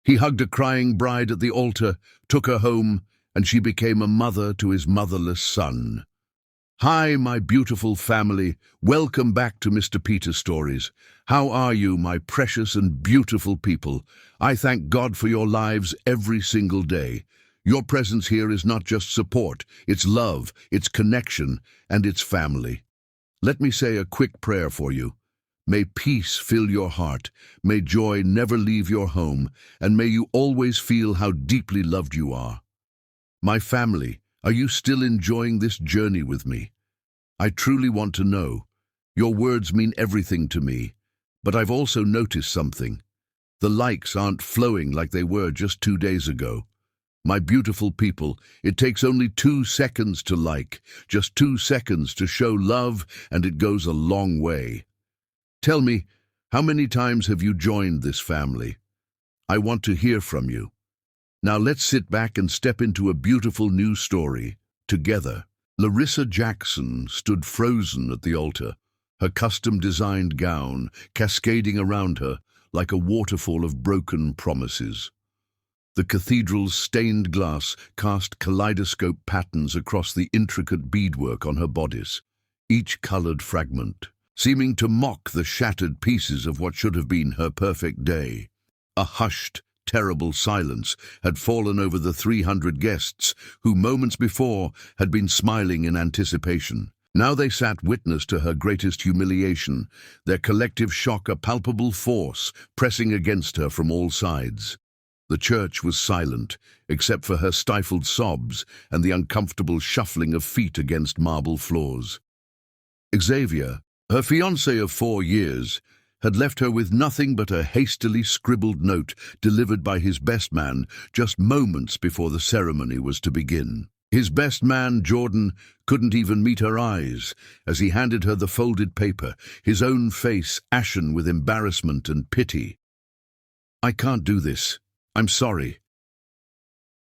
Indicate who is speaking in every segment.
Speaker 1: He hugged a crying bride at the altar, took her home, and she became a mother to his motherless son. Hi, my beautiful family. Welcome back to Mr. Peter Stories. How are you, my precious and beautiful people? I thank God for your lives every single day. Your presence here is not just support, it's love, it's connection, and it's family. Let me say a quick prayer for you. May peace fill your heart, may joy never leave your home, and may you always feel how deeply loved you are. My family, are you still enjoying this journey with me? I truly want to know. Your words mean everything to me, but I've also noticed something. The likes aren't flowing like they were just 2 days ago. My beautiful people, it takes only 2 seconds to like, just 2 seconds to show love, and it goes a long way. Tell me, how many times have you joined this family? I want to hear from you. Now let's sit back and step into a beautiful new story, together. Larissa Jackson stood frozen at the altar, her custom-designed gown cascading around her like a waterfall of broken promises. The cathedral's stained glass cast kaleidoscope patterns across the intricate beadwork on her bodice, each colored fragment seeming to mock the shattered pieces of what should have been her perfect day. A hushed, terrible silence had fallen over the 300 guests who moments before had been smiling in anticipation. Now they sat witness to her greatest humiliation, their collective shock a palpable force pressing against her from all sides. The church was silent, except for her stifled sobs and the uncomfortable shuffling of feet against marble floors. Xavier, her fiancé of 4 years, had left her with nothing but a hastily scribbled note delivered by his best man just moments before the ceremony was to begin. His best man, Jordan, couldn't even meet her eyes as he handed her the folded paper, his own face ashen with embarrassment and pity. "I can't do this. I'm sorry."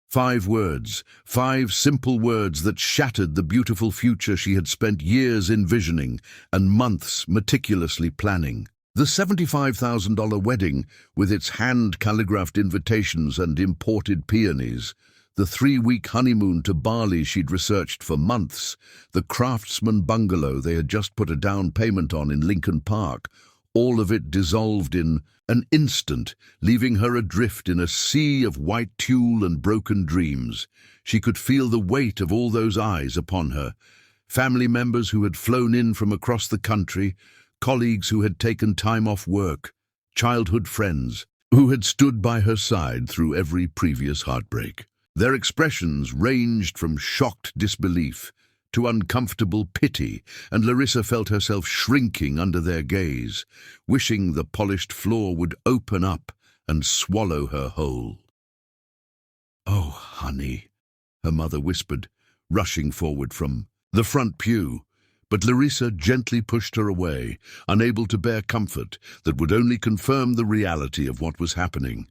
Speaker 1: 5 words, 5 simple words that shattered the beautiful future she had spent years envisioning and months meticulously planning. The $75,000 wedding, with its hand-calligraphed invitations and imported peonies, the 3-week honeymoon to Bali she'd researched for months, the craftsman bungalow they had just put a down payment on in Lincoln Park, all of it dissolved in an instant, leaving her adrift in a sea of white tulle and broken dreams. She could feel the weight of all those eyes upon her. Family members who had flown in from across the country, colleagues who had taken time off work, childhood friends who had stood by her side through every previous heartbreak. Their expressions ranged from shocked disbelief to uncomfortable pity, and Larissa felt herself shrinking under their gaze, wishing the polished floor would open up and swallow her whole. "Oh, honey," her mother whispered, rushing forward from the front pew, but Larissa gently pushed her away, unable to bear comfort that would only confirm the reality of what was happening.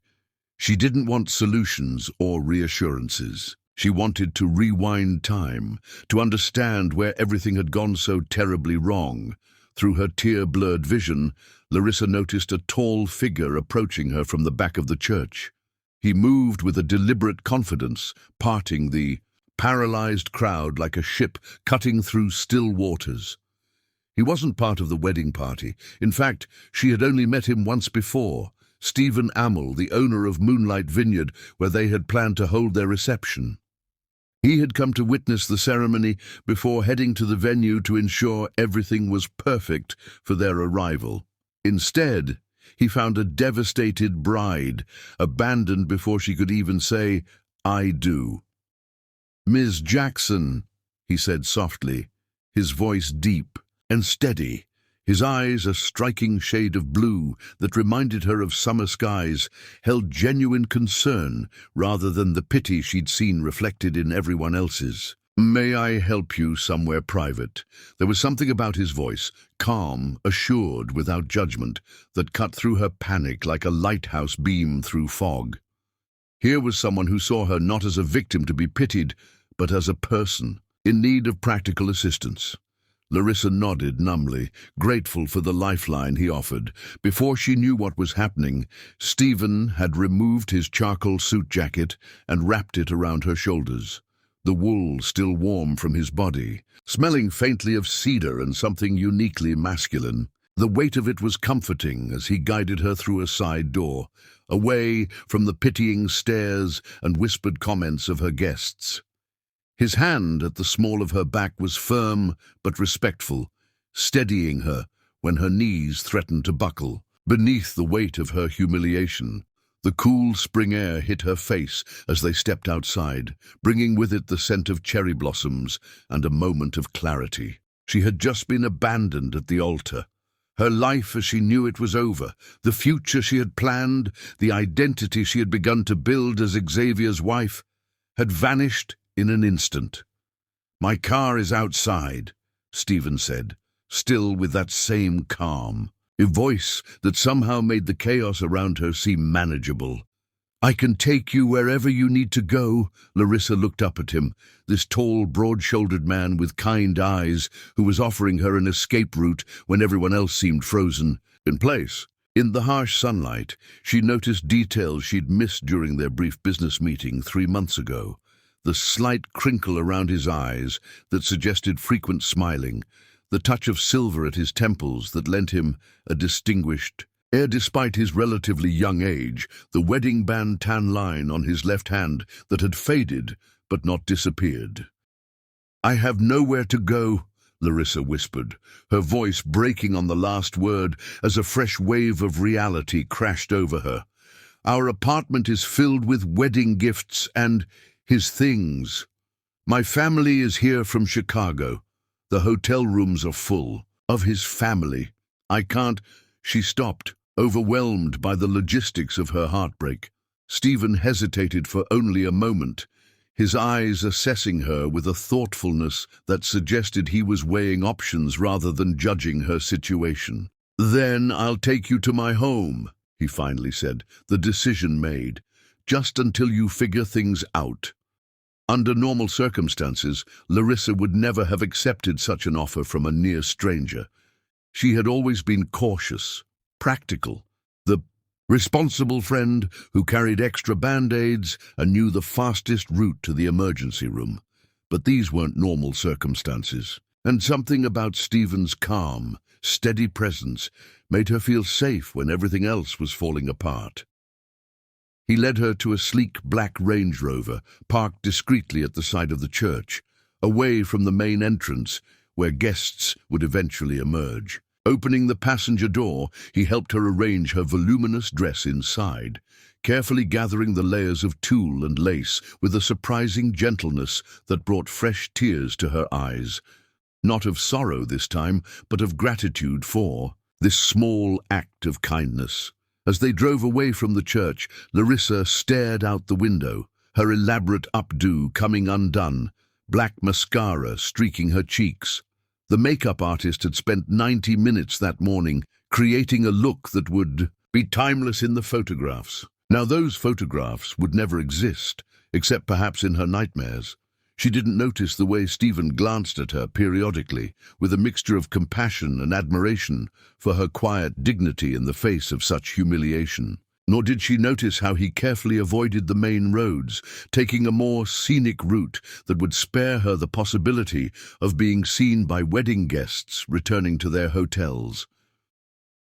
Speaker 1: She didn't want solutions or reassurances. She wanted to rewind time, to understand where everything had gone so terribly wrong. Through her tear-blurred vision, Larissa noticed a tall figure approaching her from the back of the church. He moved with a deliberate confidence, parting the paralyzed crowd like a ship cutting through still waters. He wasn't part of the wedding party. In fact, she had only met him once before, Stephen Amell, the owner of Moonlight Vineyard, where they had planned to hold their reception. He had come to witness the ceremony before heading to the venue to ensure everything was perfect for their arrival. Instead, he found a devastated bride, abandoned before she could even say, "I do." "Ms. Jackson," he said softly, his voice deep and steady, his eyes a striking shade of blue that reminded her of summer skies, held genuine concern rather than the pity she'd seen reflected in everyone else's. "May I help you somewhere private?" There was something about his voice, calm, assured, without judgment, that cut through her panic like a lighthouse beam through fog. Here was someone who saw her not as a victim to be pitied, but as a person in need of practical assistance. Larissa nodded numbly, grateful for the lifeline he offered. Before she knew what was happening, Stephen had removed his charcoal suit jacket and wrapped it around her shoulders, the wool still warm from his body, smelling faintly of cedar and something uniquely masculine. The weight of it was comforting as he guided her through a side door, away from the pitying stares and whispered comments of her guests. His hand at the small of her back was firm but respectful, steadying her when her knees threatened to buckle. Beneath the weight of her humiliation, the cool spring air hit her face as they stepped outside, bringing with it the scent of cherry blossoms and a moment of clarity. She had just been abandoned at the altar. Her life as she knew it was over. The future she had planned, the identity she had begun to build as Xavier's wife, had vanished in an instant. "My car is outside," Stephen said, still with that same calm, a voice that somehow made the chaos around her seem manageable. "I can take you wherever you need to go." Larissa looked up at him, this tall, broad-shouldered man with kind eyes who was offering her an escape route when everyone else seemed frozen in place. In the harsh sunlight, she noticed details she'd missed during their brief business meeting 3 months ago. The slight crinkle around his eyes that suggested frequent smiling, the touch of silver at his temples that lent him a distinguished air despite his relatively young age, the wedding band tan line on his left hand that had faded but not disappeared. "I have nowhere to go," Larissa whispered, her voice breaking on the last word as a fresh wave of reality crashed over her. "Our apartment is filled with wedding gifts and his things. My family is here from Chicago. The hotel rooms are full of his family. I can't—" She stopped, overwhelmed by the logistics of her heartbreak. Stephen hesitated for only a moment, his eyes assessing her with a thoughtfulness that suggested he was weighing options rather than judging her situation. "Then I'll take you to my home," he finally said, the decision made, "just until you figure things out." Under normal circumstances, Larissa would never have accepted such an offer from a near stranger. She had always been cautious, practical, the responsible friend who carried extra band-aids and knew the fastest route to the emergency room. But these weren't normal circumstances, and something about Stephen's calm, steady presence made her feel safe when everything else was falling apart. He led her to a sleek black Range Rover, parked discreetly at the side of the church, away from the main entrance, where guests would eventually emerge. Opening the passenger door, he helped her arrange her voluminous dress inside, carefully gathering the layers of tulle and lace with a surprising gentleness that brought fresh tears to her eyes. Not of sorrow this time, but of gratitude for this small act of kindness. As they drove away from the church, Larissa stared out the window, her elaborate updo coming undone, black mascara streaking her cheeks. The makeup artist had spent 90 minutes that morning creating a look that would be timeless in the photographs. Now those photographs would never exist, except perhaps in her nightmares. She didn't notice the way Stephen glanced at her periodically, with a mixture of compassion and admiration for her quiet dignity in the face of such humiliation. Nor did she notice how he carefully avoided the main roads, taking a more scenic route that would spare her the possibility of being seen by wedding guests returning to their hotels.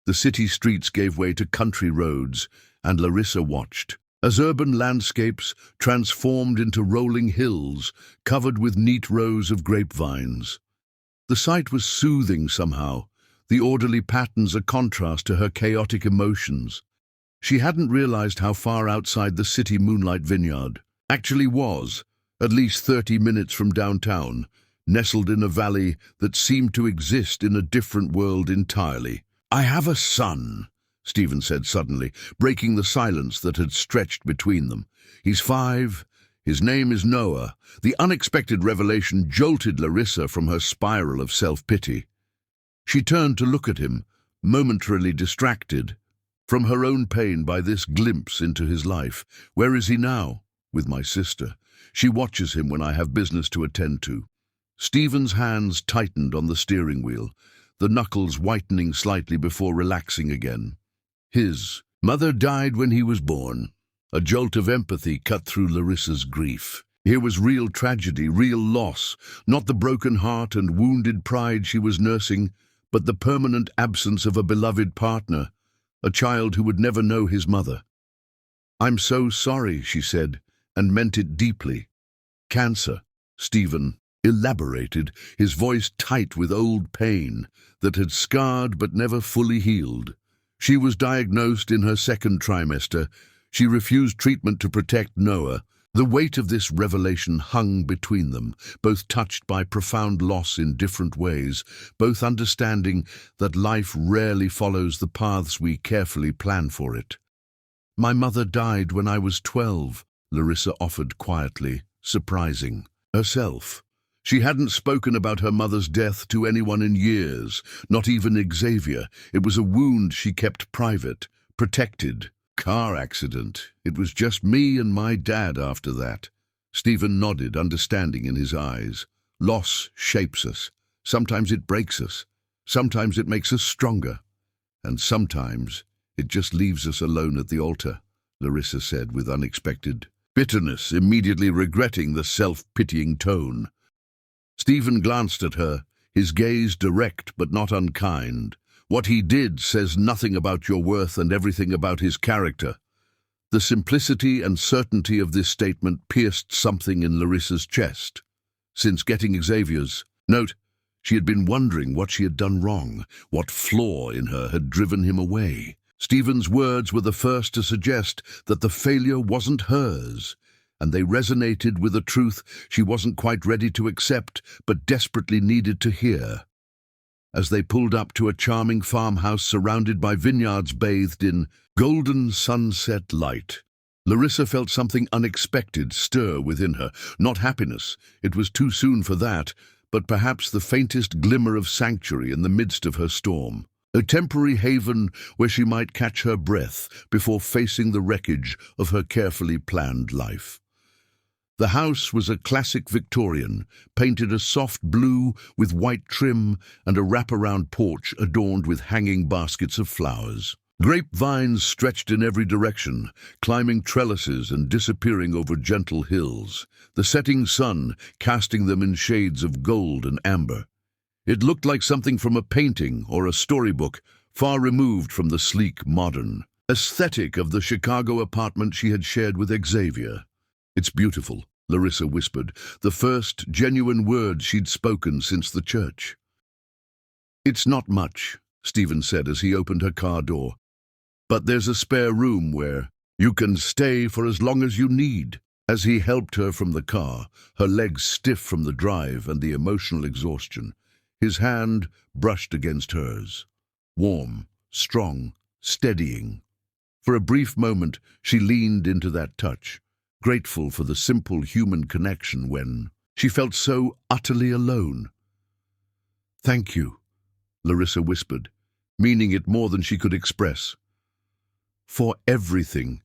Speaker 1: The city streets gave way to country roads, and Larissa watched, as urban landscapes transformed into rolling hills covered with neat rows of grapevines. The sight was soothing somehow, the orderly patterns a contrast to her chaotic emotions. She hadn't realized how far outside the city Moonlight Vineyard actually was, at least 30 minutes from downtown, nestled in a valley that seemed to exist in a different world entirely. "I have a son," Stephen said suddenly, breaking the silence that had stretched between them. "He's 5. His name is Noah." The unexpected revelation jolted Larissa from her spiral of self-pity. She turned to look at him, momentarily distracted from her own pain by this glimpse into his life. "Where is he now?" "With my sister. She watches him when I have business to attend to." Stephen's hands tightened on the steering wheel, the knuckles whitening slightly before relaxing again. His mother died when he was born. A jolt of empathy cut through Larissa's grief. Here was real tragedy, real loss, not the broken heart and wounded pride she was nursing, but the permanent absence of a beloved partner, a child who would never know his mother. "I'm so sorry," she said, and meant it deeply. "Cancer," Stephen elaborated, his voice tight with old pain that had scarred but never fully healed. She was diagnosed in her second trimester. She refused treatment to protect Noah. The weight of this revelation hung between them, both touched by profound loss in different ways, both understanding that life rarely follows the paths we carefully plan for it. "My mother died when I was 12, Larissa offered quietly, surprising herself. She hadn't spoken about her mother's death to anyone in years, not even Xavier. It was a wound she kept private, protected. "Car accident. It was just me and my dad after that." Stephen nodded, understanding in his eyes. Loss shapes us. Sometimes it breaks us. Sometimes it makes us stronger. And sometimes it just leaves us alone at the altar, Larissa said with unexpected bitterness, immediately regretting the self-pitying tone. Stephen glanced at her, his gaze direct but not unkind. "What he did says nothing about your worth and everything about his character." The simplicity and certainty of this statement pierced something in Larissa's chest. Since getting Xavier's note, she had been wondering what she had done wrong, what flaw in her had driven him away. Stephen's words were the first to suggest that the failure wasn't hers, and they resonated with a truth she wasn't quite ready to accept but desperately needed to hear. As they pulled up to a charming farmhouse surrounded by vineyards bathed in golden sunset light, Larissa felt something unexpected stir within her. Not happiness, it was too soon for that, but perhaps the faintest glimmer of sanctuary in the midst of her storm. A temporary haven where she might catch her breath before facing the wreckage of her carefully planned life. The house was a classic Victorian, painted a soft blue with white trim and a wraparound porch adorned with hanging baskets of flowers. Grapevines stretched in every direction, climbing trellises and disappearing over gentle hills, the setting sun casting them in shades of gold and amber. It looked like something from a painting or a storybook, far removed from the sleek, modern aesthetic of the Chicago apartment she had shared with Xavier. "It's beautiful," Larissa whispered, the first genuine word she'd spoken since the church. "It's not much," Stephen said as he opened her car door. "But there's a spare room where you can stay for as long as you need." As he helped her from the car, her legs stiff from the drive and the emotional exhaustion, his hand brushed against hers. Warm, strong, steadying. For a brief moment, she leaned into that touch, grateful for the simple human connection when she felt so utterly alone. "Thank you," Larissa whispered, meaning it more than she could express. "For everything."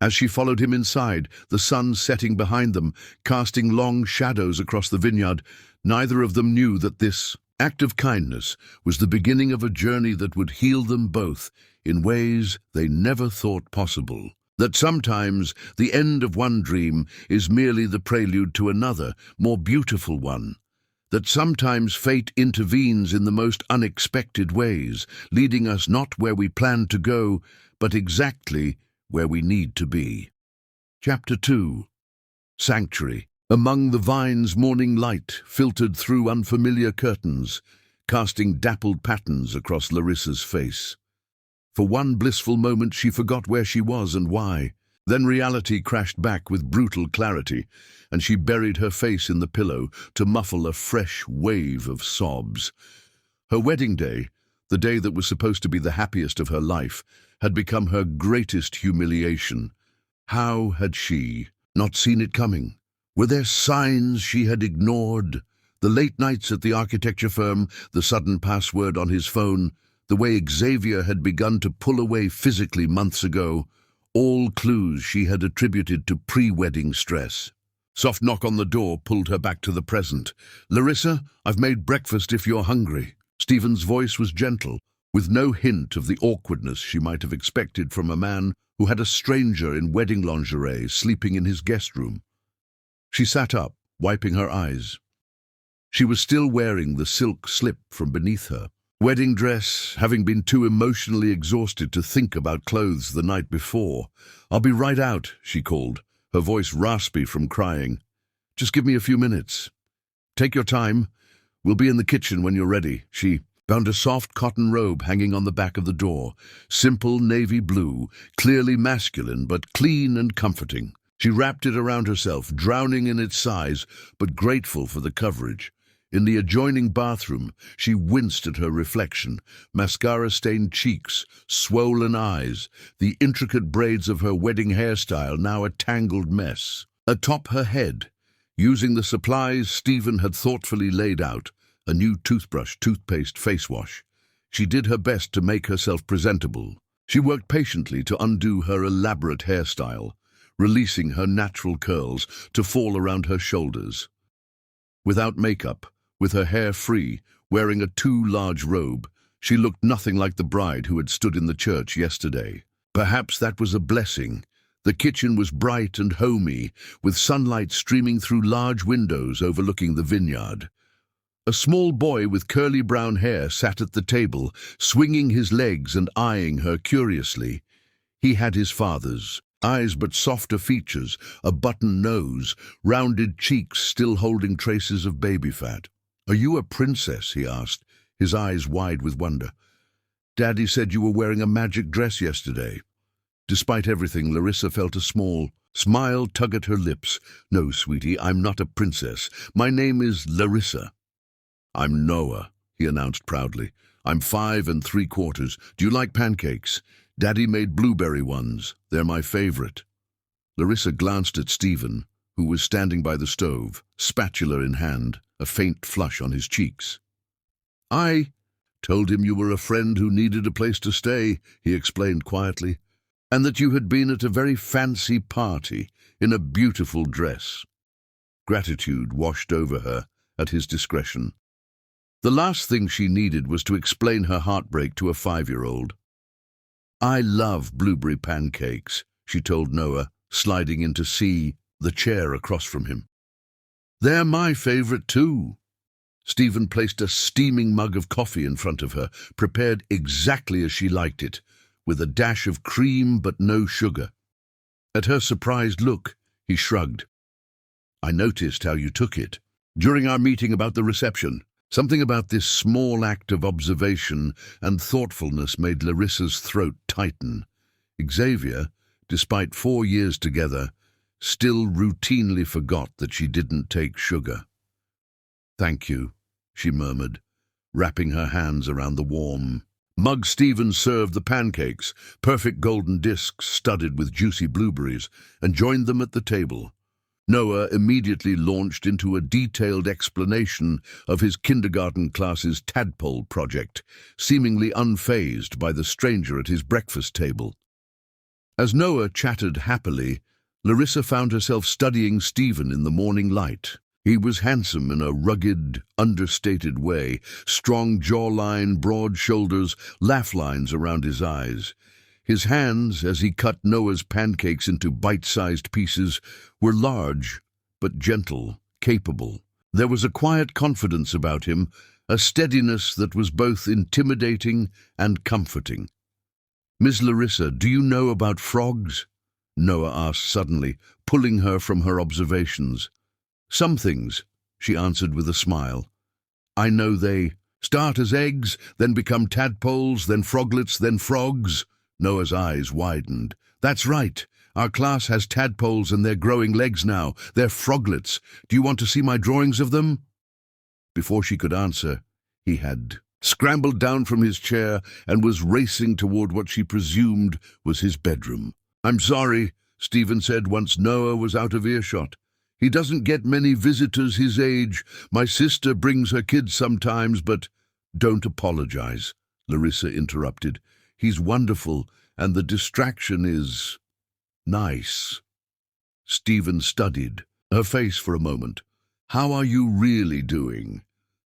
Speaker 1: As she followed him inside, the sun setting behind them, casting long shadows across the vineyard, neither of them knew that this act of kindness was the beginning of a journey that would heal them both in ways they never thought possible. That sometimes the end of one dream is merely the prelude to another, more beautiful one. That sometimes fate intervenes in the most unexpected ways, leading us not where we planned to go, but exactly where we need to be. Chapter 2. Sanctuary. Among the vines, morning light filtered through unfamiliar curtains, casting dappled patterns across Larissa's face. For one blissful moment she forgot where she was and why. Then reality crashed back with brutal clarity, and she buried her face in the pillow to muffle a fresh wave of sobs. Her wedding day, the day that was supposed to be the happiest of her life, had become her greatest humiliation. How had she not seen it coming? Were there signs she had ignored? The late nights at the architecture firm, the sudden password on his phone, the way Xavier had begun to pull away physically months ago, all clues she had attributed to pre-wedding stress. Soft knock on the door pulled her back to the present. "Larissa, I've made breakfast if you're hungry." Stephen's voice was gentle, with no hint of the awkwardness she might have expected from a man who had a stranger in wedding lingerie sleeping in his guest room. She sat up, wiping her eyes. She was still wearing the silk slip from beneath her wedding dress, having been too emotionally exhausted to think about clothes the night before. "I'll be right out," she called, her voice raspy from crying. "Just give me a few minutes." "Take your time. We'll be in the kitchen when you're ready." She found a soft cotton robe hanging on the back of the door, simple navy blue, clearly masculine but clean and comforting. She wrapped it around herself, drowning in its size, but grateful for the coverage. In the adjoining bathroom, she winced at her reflection, mascara-stained cheeks, swollen eyes, the intricate braids of her wedding hairstyle now a tangled mess. Atop her head, using the supplies Stephen had thoughtfully laid out, a new toothbrush, toothpaste, face wash, she did her best to make herself presentable. She worked patiently to undo her elaborate hairstyle, releasing her natural curls to fall around her shoulders. Without makeup, with her hair free, wearing a too large robe, she looked nothing like the bride who had stood in the church yesterday. Perhaps that was a blessing. The kitchen was bright and homey, with sunlight streaming through large windows overlooking the vineyard. A small boy with curly brown hair sat at the table, swinging his legs and eyeing her curiously. He had his father's eyes but softer features, a button nose, rounded cheeks still holding traces of baby fat. "Are you a princess?" he asked, his eyes wide with wonder. "Daddy said you were wearing a magic dress yesterday." Despite everything, Larissa felt a small smile tug at her lips. "No, sweetie, I'm not a princess. My name is Larissa." "I'm Noah," he announced proudly. "I'm 5 3/4. Do you like pancakes? Daddy made blueberry ones. They're my favorite." Larissa glanced at Stephen, who was standing by the stove, spatula in hand, a faint flush on his cheeks. "I told him you were a friend who needed a place to stay," he explained quietly, "and that you had been at a very fancy party in a beautiful dress." Gratitude washed over her at his discretion. The last thing she needed was to explain her heartbreak to a 5-year-old. "I love blueberry pancakes," she told Noah, sliding into the chair across from him. "They're my favorite too." Stephen placed a steaming mug of coffee in front of her, prepared exactly as she liked it, with a dash of cream but no sugar. At her surprised look, he shrugged. "I noticed how you took it during our meeting about the reception. Something about this small act of observation and thoughtfulness made Larissa's throat tighten. Xavier, despite 4 years together, still routinely forgot that she didn't take sugar. "Thank you," she murmured, wrapping her hands around the warm mug. Stephen served the pancakes, perfect golden discs studded with juicy blueberries, and joined them at the table. Noah immediately launched into a detailed explanation of his kindergarten class's tadpole project, seemingly unfazed by the stranger at his breakfast table. As Noah chattered happily, Larissa found herself studying Stephen in the morning light. He was handsome in a rugged, understated way, strong jawline, broad shoulders, laugh lines around his eyes. His hands, as he cut Noah's pancakes into bite-sized pieces, were large, but gentle, capable. There was a quiet confidence about him, a steadiness that was both intimidating and comforting. "Miss Larissa, do you know about frogs?" Noah asked suddenly, pulling her from her observations. "Some things," she answered with a smile. "I know they start as eggs, then become tadpoles, then froglets, then frogs." Noah's eyes widened. "That's right. Our class has tadpoles and they're growing legs now. They're froglets. Do you want to see my drawings of them?" Before she could answer, he had scrambled down from his chair and was racing toward what she presumed was his bedroom. "I'm sorry," Stephen said once Noah was out of earshot. "He doesn't get many visitors his age. My sister brings her kids sometimes, but—" "Don't apologize," Larissa interrupted. "He's wonderful, and the distraction is nice." Stephen studied, her face for a moment. "How are you really doing?"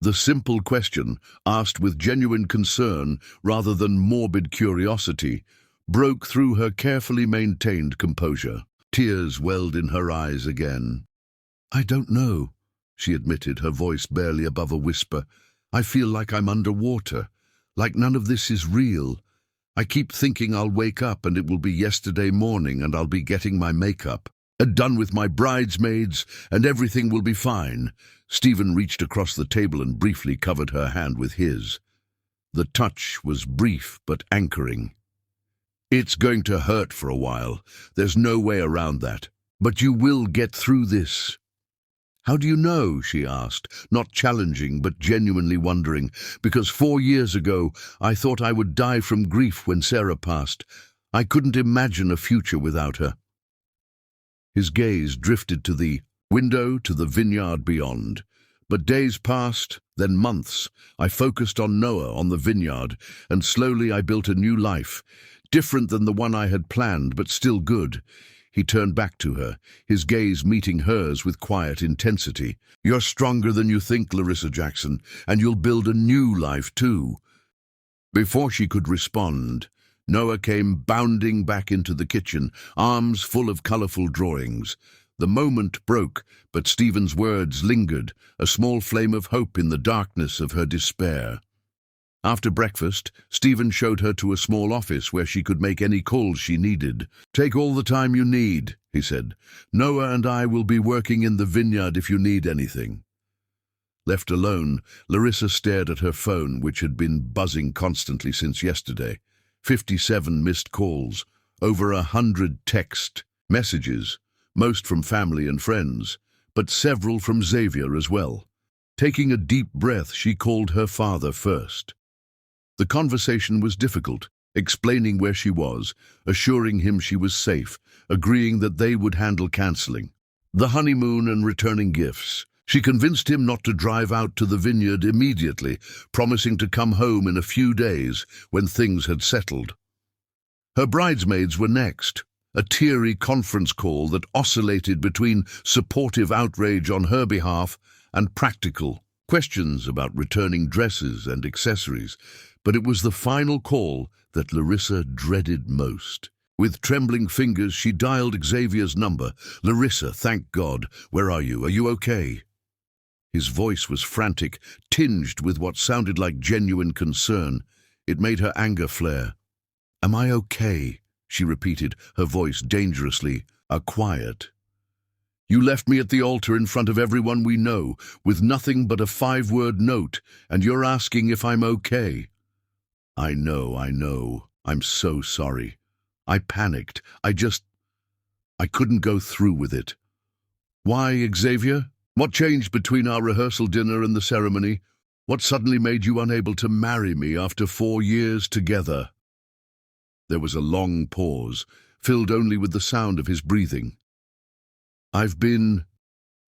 Speaker 1: The simple question, asked with genuine concern rather than morbid curiosity, broke through her carefully maintained composure. Tears welled in her eyes again. "I don't know," she admitted, her voice barely above a whisper. "I feel like I'm underwater, like none of this is real. I keep thinking I'll wake up and it will be yesterday morning and I'll be getting my makeup and done with my bridesmaids and everything will be fine." Stephen reached across the table and briefly covered her hand with his. The touch was brief but anchoring. "It's going to hurt for a while. There's no way around that. But you will get through this." "How do you know?" she asked, not challenging but genuinely wondering. "Because 4 years ago I thought I would die from grief when Sarah passed. I couldn't imagine a future without her." His gaze drifted to the window, to the vineyard beyond. But days passed, then months. I focused on Noah, on the vineyard, and slowly I built a new life, different than the one I had planned, but still good. He turned back to her, his gaze meeting hers with quiet intensity. "You're stronger than you think, Larissa Jackson, and you'll build a new life too." Before she could respond, Noah came bounding back into the kitchen, arms full of colorful drawings. The moment broke, but Stephen's words lingered, a small flame of hope in the darkness of her despair. After breakfast, Stephen showed her to a small office where she could make any calls she needed. "Take all the time you need," he said. "Noah and I will be working in the vineyard if you need anything." Left alone, Larissa stared at her phone, which had been buzzing constantly since yesterday. 57 missed calls, over 100 text messages, most from family and friends, but several from Xavier as well. Taking a deep breath, she called her father first. The conversation was difficult, explaining where she was, assuring him she was safe, agreeing that they would handle cancelling the honeymoon and returning gifts. She convinced him not to drive out to the vineyard immediately, promising to come home in a few days when things had settled. Her bridesmaids were next, a teary conference call that oscillated between supportive outrage on her behalf and practical questions about returning dresses and accessories. But it was the final call that Larissa dreaded most. With trembling fingers, she dialed Xavier's number. "Larissa, thank God. Where are you? Are you okay?" His voice was frantic, tinged with what sounded like genuine concern. It made her anger flare. "Am I okay?" she repeated, her voice dangerously quiet. "You left me at the altar in front of everyone we know, with nothing but a 5-word note, and you're asking if I'm okay." I know. I'm so sorry. I panicked. I couldn't go through with it." "Why, Xavier? What changed between our rehearsal dinner and the ceremony? What suddenly made you unable to marry me after 4 years together?" There was a long pause, filled only with the sound of his breathing. "I've been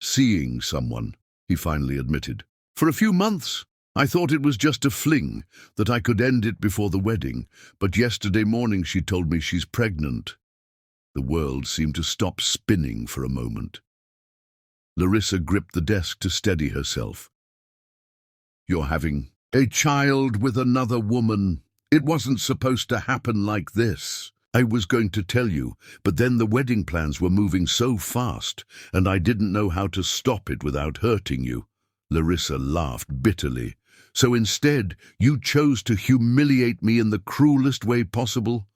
Speaker 1: seeing someone," he finally admitted. "For a few months. I thought it was just a fling, that I could end it before the wedding, but yesterday morning she told me she's pregnant." The world seemed to stop spinning for a moment. Larissa gripped the desk to steady herself. "You're having a child with another woman. It wasn't supposed to happen like this. I was going to tell you, but then the wedding plans were moving so fast, and I didn't know how to stop it without hurting you." Larissa laughed bitterly. "So instead, you chose to humiliate me in the cruelest way possible?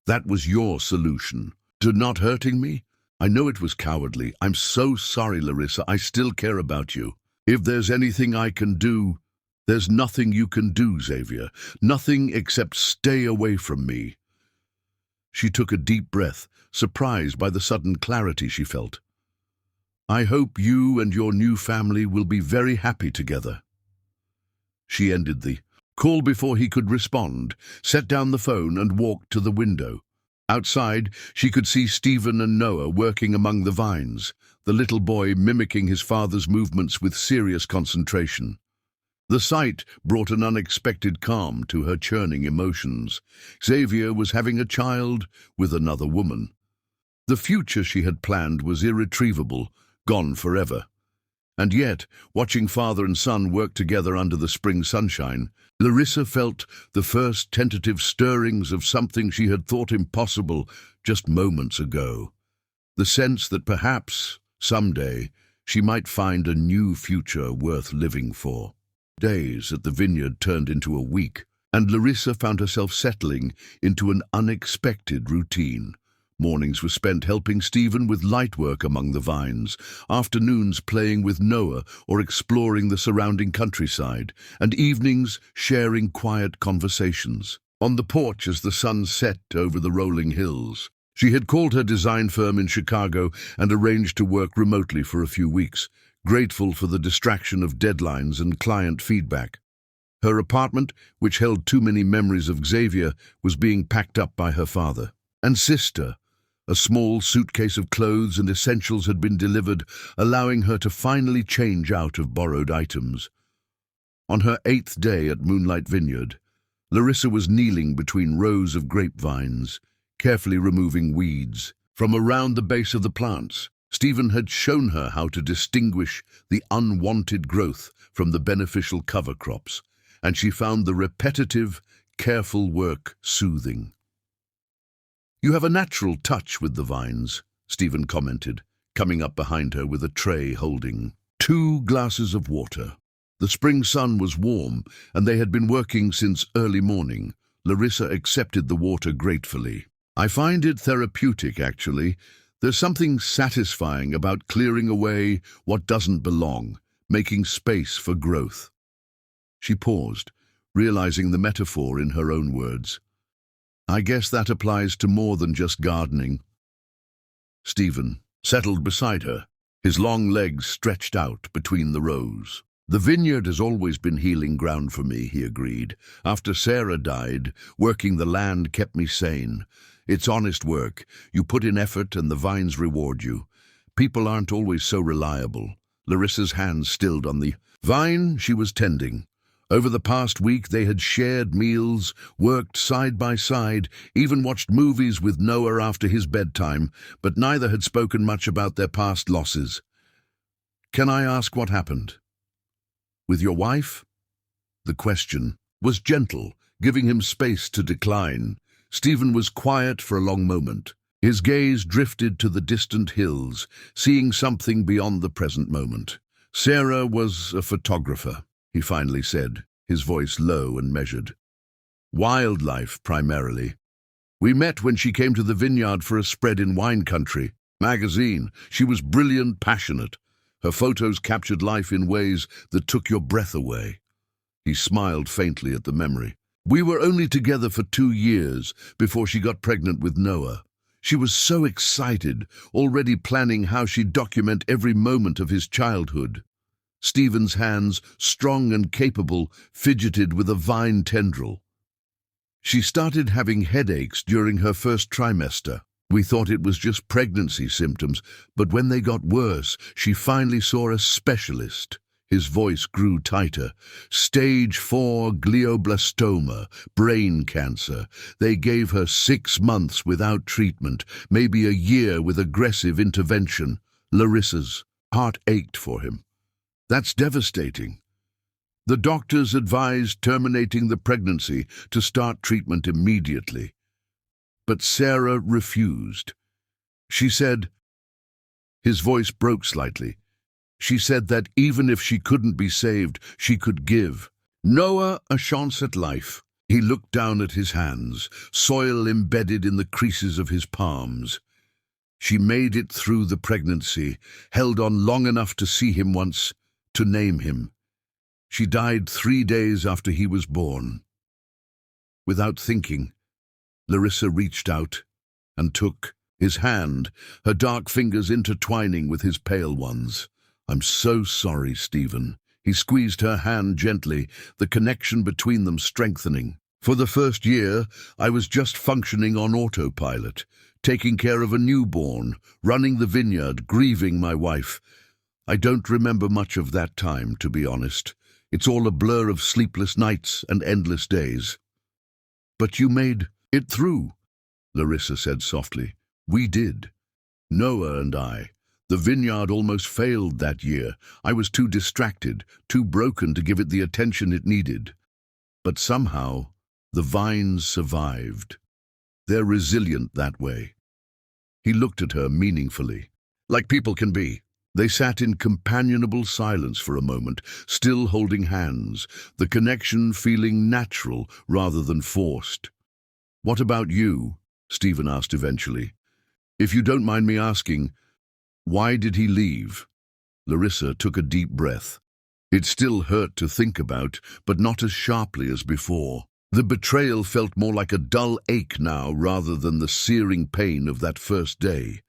Speaker 1: That was your solution, to not hurting me? I know it was cowardly. I'm so sorry, Larissa. I still care about you. If there's anything I can do..." "There's nothing you can do, Xavier. Nothing except stay away from me." She took a deep breath, surprised by the sudden clarity she felt. "I hope you and your new family will be very happy together." She ended the call before he could respond, set down the phone and walked to the window. Outside, she could see Stephen and Noah working among the vines, the little boy mimicking his father's movements with serious concentration. The sight brought an unexpected calm to her churning emotions. Xavier was having a child with another woman. The future she had planned was irretrievable, gone forever. And yet, watching father and son work together under the spring sunshine, Larissa felt the first tentative stirrings of something she had thought impossible just moments ago. The sense that perhaps, someday, she might find a new future worth living for. Days at the vineyard turned into a week, and Larissa found herself settling into an unexpected routine. Mornings were spent helping Stephen with light work among the vines, afternoons playing with Noah or exploring the surrounding countryside, and evenings sharing quiet conversations. On the porch as the sun set over the rolling hills, she had called her design firm in Chicago and arranged to work remotely for a few weeks, grateful for the distraction of deadlines and client feedback. Her apartment, which held too many memories of Xavier, was being packed up by her father and sister. A small suitcase of clothes and essentials had been delivered, allowing her to finally change out of borrowed items. On her 8th day at Moonlight Vineyard, Larissa was kneeling between rows of grapevines, carefully removing weeds. From around the base of the plants, Stephen had shown her how to distinguish the unwanted growth from the beneficial cover crops, and she found the repetitive, careful work soothing. "You have a natural touch with the vines," Stephen commented, coming up behind her with a tray holding 2 glasses of water. The spring sun was warm, and they had been working since early morning. Larissa accepted the water gratefully. "I find it therapeutic, actually. There's something satisfying about clearing away what doesn't belong, making space for growth." She paused, realizing the metaphor in her own words. "I guess that applies to more than just gardening." Stephen settled beside her, his long legs stretched out between the rows. "The vineyard has always been healing ground for me," he agreed. "After Sarah died, working the land kept me sane. It's honest work. You put in effort and the vines reward you. People aren't always so reliable." Larissa's hands stilled on the vine she was tending. Over the past week they had shared meals, worked side by side, even watched movies with Noah after his bedtime, but neither had spoken much about their past losses. "Can I ask what happened? With your wife?" The question was gentle, giving him space to decline. Stephen was quiet for a long moment. His gaze drifted to the distant hills, seeing something beyond the present moment. "Sarah was a photographer," he finally said, his voice low and measured. "Wildlife, primarily. We met when she came to the vineyard for a spread in Wine Country magazine. She was brilliant, passionate. Her photos captured life in ways that took your breath away." He smiled faintly at the memory. "We were only together for 2 years before she got pregnant with Noah. She was so excited, already planning how she'd document every moment of his childhood." Stephen's hands, strong and capable, fidgeted with a vine tendril. "She started having headaches during her first trimester. We thought it was just pregnancy symptoms, but when they got worse, she finally saw a specialist." His voice grew tighter. "Stage 4 glioblastoma, brain cancer. They gave her 6 months without treatment, maybe a year with aggressive intervention." Larissa's heart ached for him. "That's devastating." The doctors advised terminating the pregnancy to start treatment immediately. But Sarah refused. She said, his voice broke slightly. She said that even if she couldn't be saved, she could give Noah a chance at life. He looked down at his hands, soil embedded in the creases of his palms. She made it through the pregnancy, held on long enough to see him once, to name him. She died 3 days after he was born. Without thinking, Larissa reached out and took his hand, her dark fingers intertwining with his pale ones. "I'm so sorry, Stephen." He squeezed her hand gently, the connection between them strengthening. "For the first year, I was just functioning on autopilot, taking care of a newborn, running the vineyard, grieving my wife. I don't remember much of that time, to be honest. It's all a blur of sleepless nights and endless days." "But you made it through," Larissa said softly. "We did. Noah and I. The vineyard almost failed that year. I was too distracted, too broken to give it the attention it needed. But somehow, the vines survived. They're resilient that way. He looked at her meaningfully, like people can be. They sat in companionable silence for a moment, still holding hands, the connection feeling natural rather than forced. "What about you?" Stephen asked eventually. "If you don't mind me asking, why did he leave?" Larissa took a deep breath. It still hurt to think about, but not as sharply as before. The betrayal felt more like a dull ache now rather than the searing pain of that first day.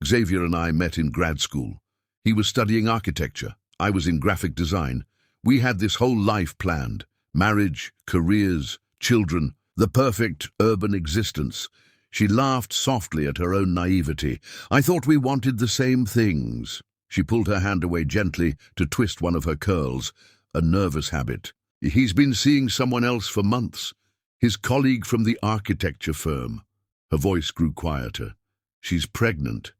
Speaker 1: Xavier and I met in grad school. He was studying architecture. I was in graphic design. We had this whole life planned. Marriage, careers, children, the perfect urban existence. She laughed softly at her own naivety. "I thought we wanted the same things." She pulled her hand away gently to twist one of her curls, a nervous habit. "He's been seeing someone else for months. His colleague from the architecture firm." Her voice grew quieter. "She's pregnant."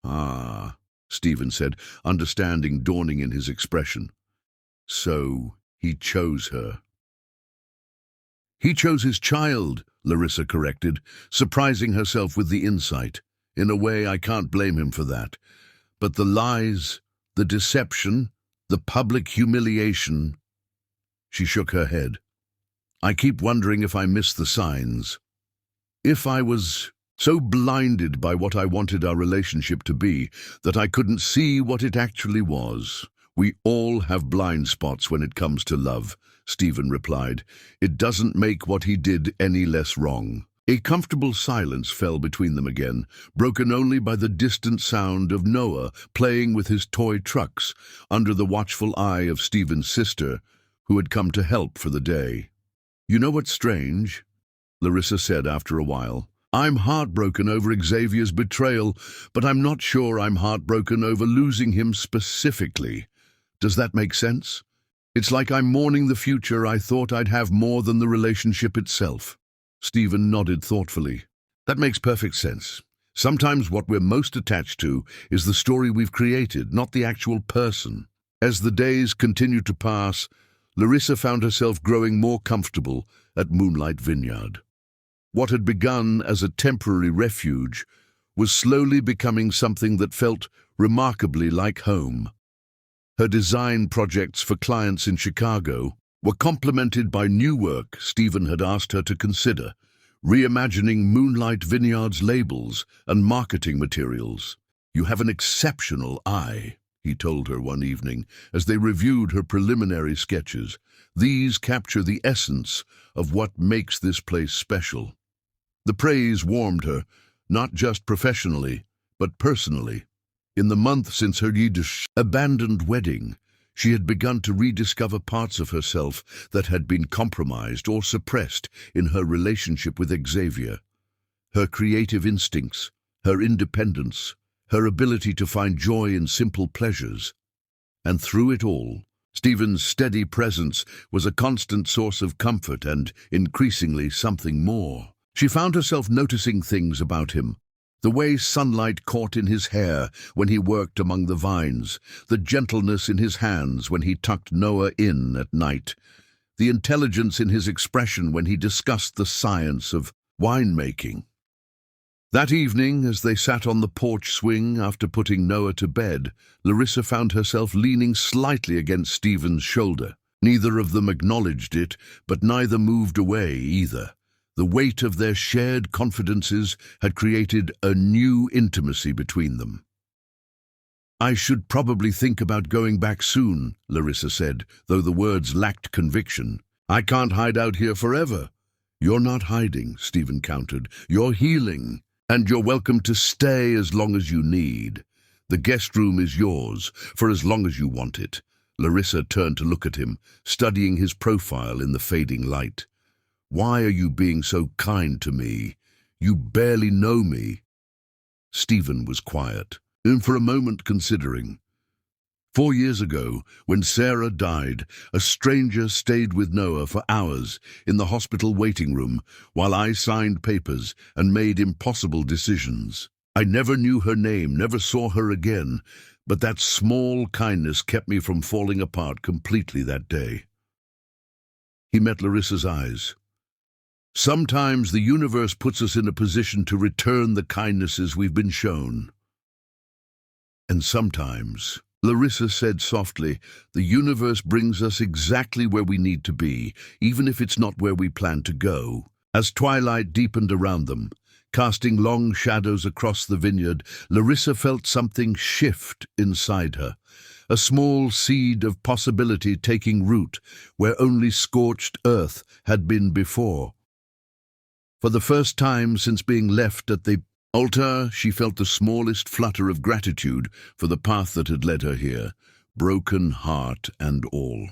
Speaker 1: "Ah," Stephen said, understanding dawning in his expression. "So he chose her." "He chose his child," Larissa corrected, surprising herself with the insight. "In a way, I can't blame him for that. But the lies, the deception, the public humiliation—" She shook her head. "I keep wondering if I miss the signs. If I was so blinded by what I wanted our relationship to be that I couldn't see what it actually was." "We all have blind spots when it comes to love," Stephen replied. "It doesn't make what he did any less wrong." A comfortable silence fell between them again, broken only by the distant sound of Noah playing with his toy trucks under the watchful eye of Stephen's sister, who had come to help for the day. "You know what's strange?" Larissa said after a while. "I'm heartbroken over Xavier's betrayal, but I'm not sure I'm heartbroken over losing him specifically. Does that make sense? It's like I'm mourning the future I thought I'd have more than the relationship itself." Stephen nodded thoughtfully. "That makes perfect sense. Sometimes what we're most attached to is the story we've created, not the actual person." As the days continued to pass, Larissa found herself growing more comfortable at Moonlight Vineyard. What had begun as a temporary refuge was slowly becoming something that felt remarkably like home. Her design projects for clients in Chicago were complemented by new work Stephen had asked her to consider, reimagining Moonlight Vineyard's labels and marketing materials. "You have an exceptional eye," he told her one evening as they reviewed her preliminary sketches. "These capture the essence of what makes this place special." The praise warmed her, not just professionally, but personally. In the month since her Yiddish abandoned wedding, she had begun to rediscover parts of herself that had been compromised or suppressed in her relationship with Xavier. Her creative instincts, her independence, her ability to find joy in simple pleasures. And through it all, Stephen's steady presence was a constant source of comfort and, increasingly, something more. She found herself noticing things about him. The way sunlight caught in his hair when he worked among the vines, the gentleness in his hands when he tucked Noah in at night, the intelligence in his expression when he discussed the science of winemaking. That evening, as they sat on the porch swing after putting Noah to bed, Larissa found herself leaning slightly against Stephen's shoulder. Neither of them acknowledged it, but neither moved away either. The weight of their shared confidences had created a new intimacy between them. "I should probably think about going back soon," Larissa said, though the words lacked conviction. "I can't hide out here forever." "You're not hiding," Stephen countered. "You're healing, and you're welcome to stay as long as you need. The guest room is yours, for as long as you want it." Larissa turned to look at him, studying his profile in the fading light. "Why are you being so kind to me? You barely know me." Stephen was quiet, and for a moment considering. 4 years ago, when Sarah died, a stranger stayed with Noah for hours in the hospital waiting room while I signed papers and made impossible decisions. I never knew her name, never saw her again, but that small kindness kept me from falling apart completely that day. He met Larissa's eyes. Sometimes the universe puts us in a position to return the kindnesses we've been shown. And sometimes, Larissa said softly, the universe brings us exactly where we need to be, even if it's not where we plan to go. As twilight deepened around them, casting long shadows across the vineyard, Larissa felt something shift inside her, a small seed of possibility taking root where only scorched earth had been before. For the first time since being left at the altar, she felt the smallest flutter of gratitude for the path that had led her here, broken heart and all.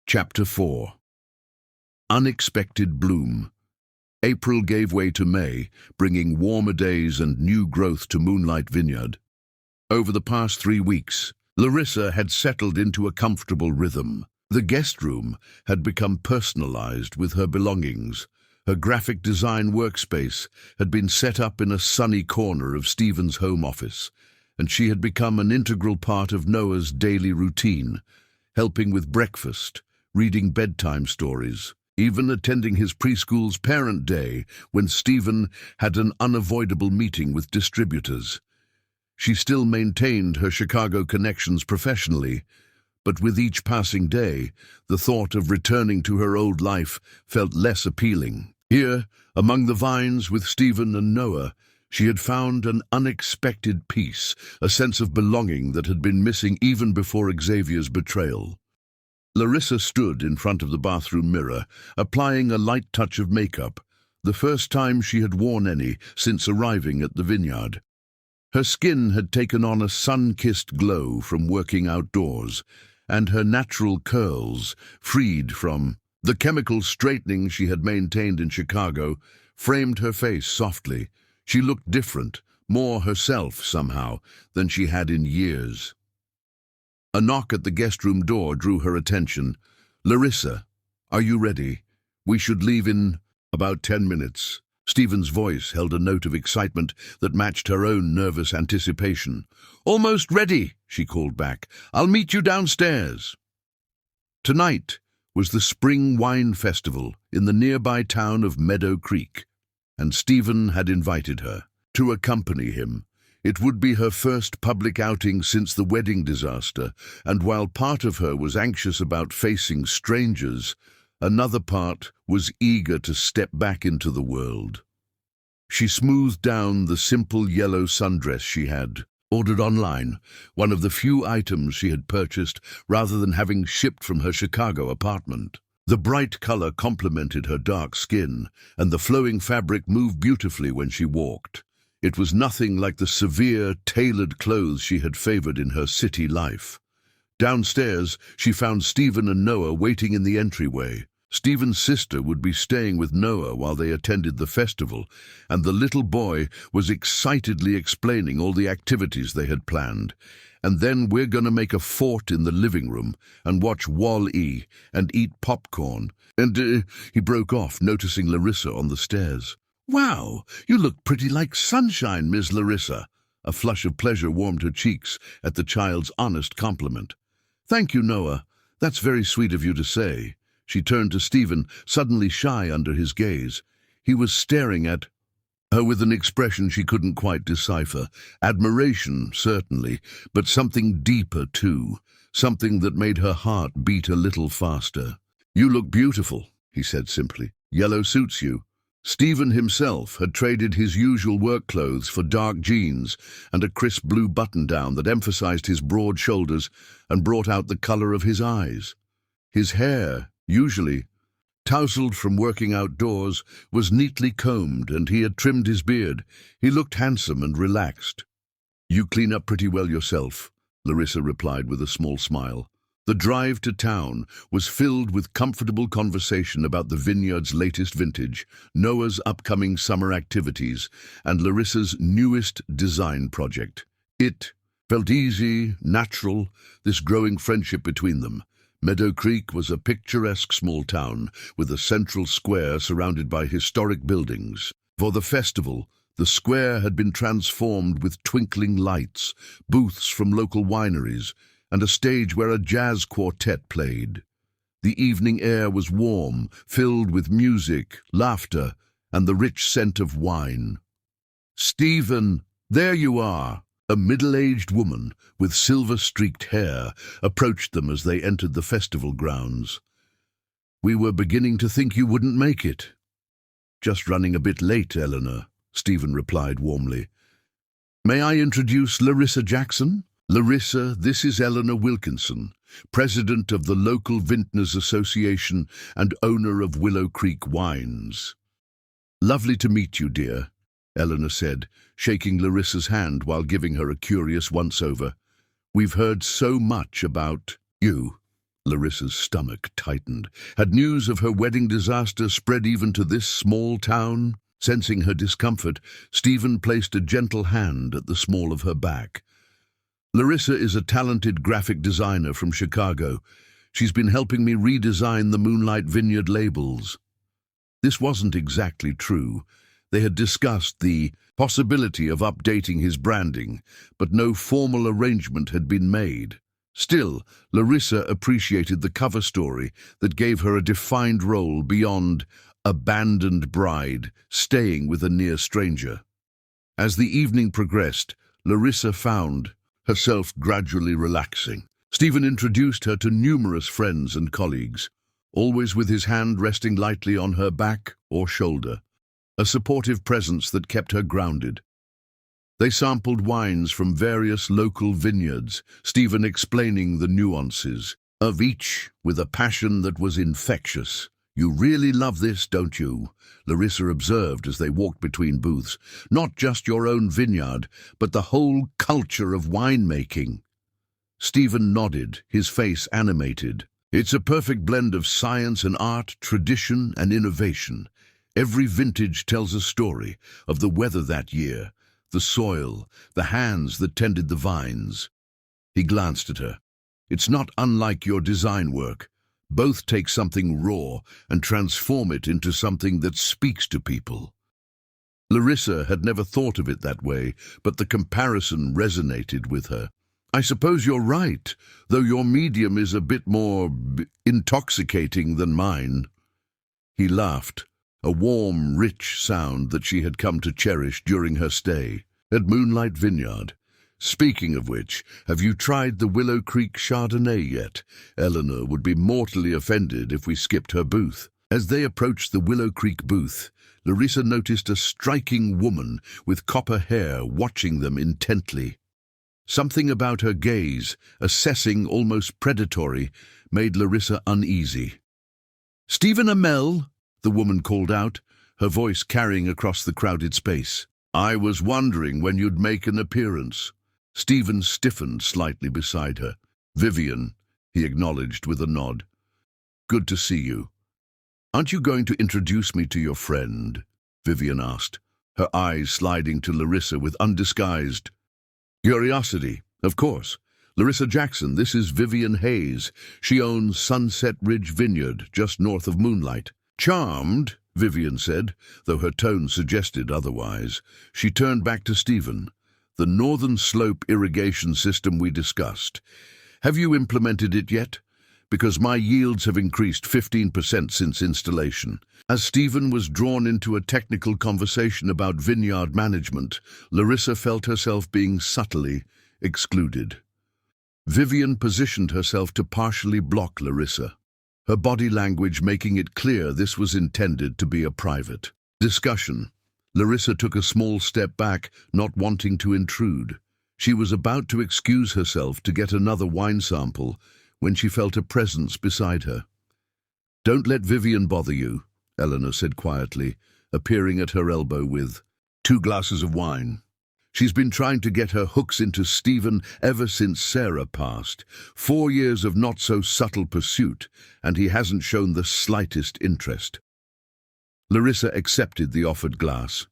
Speaker 1: Chapter 4. Unexpected bloom. April gave way to May, bringing warmer days and new growth to Moonlight Vineyard. Over the past 3 weeks, Larissa had settled into a comfortable rhythm. The guest room had become personalized with her belongings. Her graphic design workspace had been set up in a sunny corner of Stephen's home office, and she had become an integral part of Noah's daily routine, helping with breakfast, reading bedtime stories, even attending his preschool's parent day when Stephen had an unavoidable meeting with distributors. She still maintained her Chicago connections professionally, but with each passing day, the thought of returning to her old life felt less appealing. Here, among the vines with Stephen and Noah, she had found an unexpected peace, a sense of belonging that had been missing even before Xavier's betrayal. Larissa stood in front of the bathroom mirror, applying a light touch of makeup, the first time she had worn any since arriving at the vineyard. Her skin had taken on a sun-kissed glow from working outdoors, and her natural curls, freed from the chemical straightening she had maintained in Chicago, framed her face softly. She looked different, more herself somehow, than she had in years. A knock at the guest room door drew her attention. "Larissa, are you ready? We should leave in about 10 minutes. Stephen's voice held a note of excitement that matched her own nervous anticipation. "Almost ready," she called back. "I'll meet you downstairs." Tonight was the Spring Wine Festival in the nearby town of Meadow Creek, and Stephen had invited her to accompany him. It would be her first public outing since the wedding disaster, and while part of her was anxious about facing strangers, another part was eager to step back into the world. She smoothed down the simple yellow sundress she had ordered online, one of the few items she had purchased rather than having shipped from her Chicago apartment. The bright color complemented her dark skin, and the flowing fabric moved beautifully when she walked. It was nothing like the severe, tailored clothes she had favored in her city life. Downstairs, she found Stephen and Noah waiting in the entryway. Stephen's sister would be staying with Noah while they attended the festival, and the little boy was excitedly explaining all the activities they had planned. "And then we're going to make a fort in the living room and watch Wall-E and eat popcorn." And he broke off, noticing Larissa on the stairs. "Wow, you look pretty like sunshine, Miss Larissa." A flush of pleasure warmed her cheeks at the child's honest compliment. "Thank you, Noah. That's very sweet of you to say." She turned to Stephen, suddenly shy under his gaze. He was staring at her with an expression she couldn't quite decipher. Admiration, certainly, but something deeper too, something that made her heart beat a little faster. "You look beautiful," he said simply. "Yellow suits you." Stephen himself had traded his usual work clothes for dark jeans and a crisp blue button-down that emphasized his broad shoulders and brought out the color of his eyes. His hair, usually tousled from working outdoors, was neatly combed, and he had trimmed his beard. He looked handsome and relaxed. "You clean up pretty well yourself," Larissa replied with a small smile. The drive to town was filled with comfortable conversation about the vineyard's latest vintage, Noah's upcoming summer activities, and Larissa's newest design project. It felt easy, natural, this growing friendship between them. Meadow Creek was a picturesque small town with a central square surrounded by historic buildings. For the festival, the square had been transformed with twinkling lights, booths from local wineries, and a stage where a jazz quartet played. The evening air was warm, filled with music, laughter, and the rich scent of wine. "Stephen, there you are!" A middle-aged woman with silver-streaked hair approached them as they entered the festival grounds. "We were beginning to think you wouldn't make it." "Just running a bit late, Eleanor," Stephen replied warmly. "May I introduce Larissa Jackson?" "Larissa, this is Eleanor Wilkinson, president of the local Vintners Association and owner of Willow Creek Wines." "Lovely to meet you, dear," Eleanor said, shaking Larissa's hand while giving her a curious once-over. "We've heard so much about you." Larissa's stomach tightened. Had news of her wedding disaster spread even to this small town? Sensing her discomfort, Stephen placed a gentle hand at the small of her back. "Larissa is a talented graphic designer from Chicago. She's been helping me redesign the Moonlight Vineyard labels." This wasn't exactly true. They had discussed the possibility of updating his branding, but no formal arrangement had been made. Still, Larissa appreciated the cover story that gave her a defined role beyond abandoned bride staying with a near stranger. As the evening progressed, Larissa found herself gradually relaxing. Stephen introduced her to numerous friends and colleagues, always with his hand resting lightly on her back or shoulder, a supportive presence that kept her grounded. They sampled wines from various local vineyards, Stephen explaining the nuances of each with a passion that was infectious. "You really love this, don't you?" Larissa observed as they walked between booths. "Not just your own vineyard, but the whole culture of winemaking." Stephen nodded, his face animated. "It's a perfect blend of science and art, tradition and innovation. Every vintage tells a story of the weather that year, the soil, the hands that tended the vines." He glanced at her. "It's not unlike your design work. Both take something raw and transform it into something that speaks to people." Larissa had never thought of it that way, but the comparison resonated with her. "I suppose you're right, though your medium is a bit more intoxicating than mine." He laughed, a warm, rich sound that she had come to cherish during her stay at Moonlight Vineyard. "Speaking of which, have you tried the Willow Creek Chardonnay yet? Eleanor would be mortally offended if we skipped her booth." As they approached the Willow Creek booth, Larissa noticed a striking woman with copper hair watching them intently. Something about her gaze, assessing almost predatory, made Larissa uneasy. "Stephen Amell," the woman called out, her voice carrying across the crowded space. "I was wondering when you'd make an appearance." Stephen stiffened slightly beside her. "Vivian," he acknowledged with a nod. "Good to see you." "Aren't you going to introduce me to your friend?" Vivian asked, her eyes sliding to Larissa with undisguised curiosity. "Of course. Larissa Jackson, this is Vivian Hayes. She owns Sunset Ridge Vineyard, just north of Moonlight." "Charmed," Vivian said, though her tone suggested otherwise. She turned back to Stephen. "The Northern Slope irrigation system we discussed. Have you implemented it yet? Because my yields have increased 15% since installation." As Stephen was drawn into a technical conversation about vineyard management, Larissa felt herself being subtly excluded. Vivian positioned herself to partially block Larissa, her body language making it clear this was intended to be a private discussion. Larissa took a small step back, not wanting to intrude. She was about to excuse herself to get another wine sample when she felt a presence beside her. "Don't let Vivian bother you," Eleanor said quietly, appearing at her elbow with 2 glasses of wine. "She's been trying to get her hooks into Stephen ever since Sarah passed. 4 years of not-so-subtle pursuit, and he hasn't shown the slightest interest." Larissa accepted the offered glass.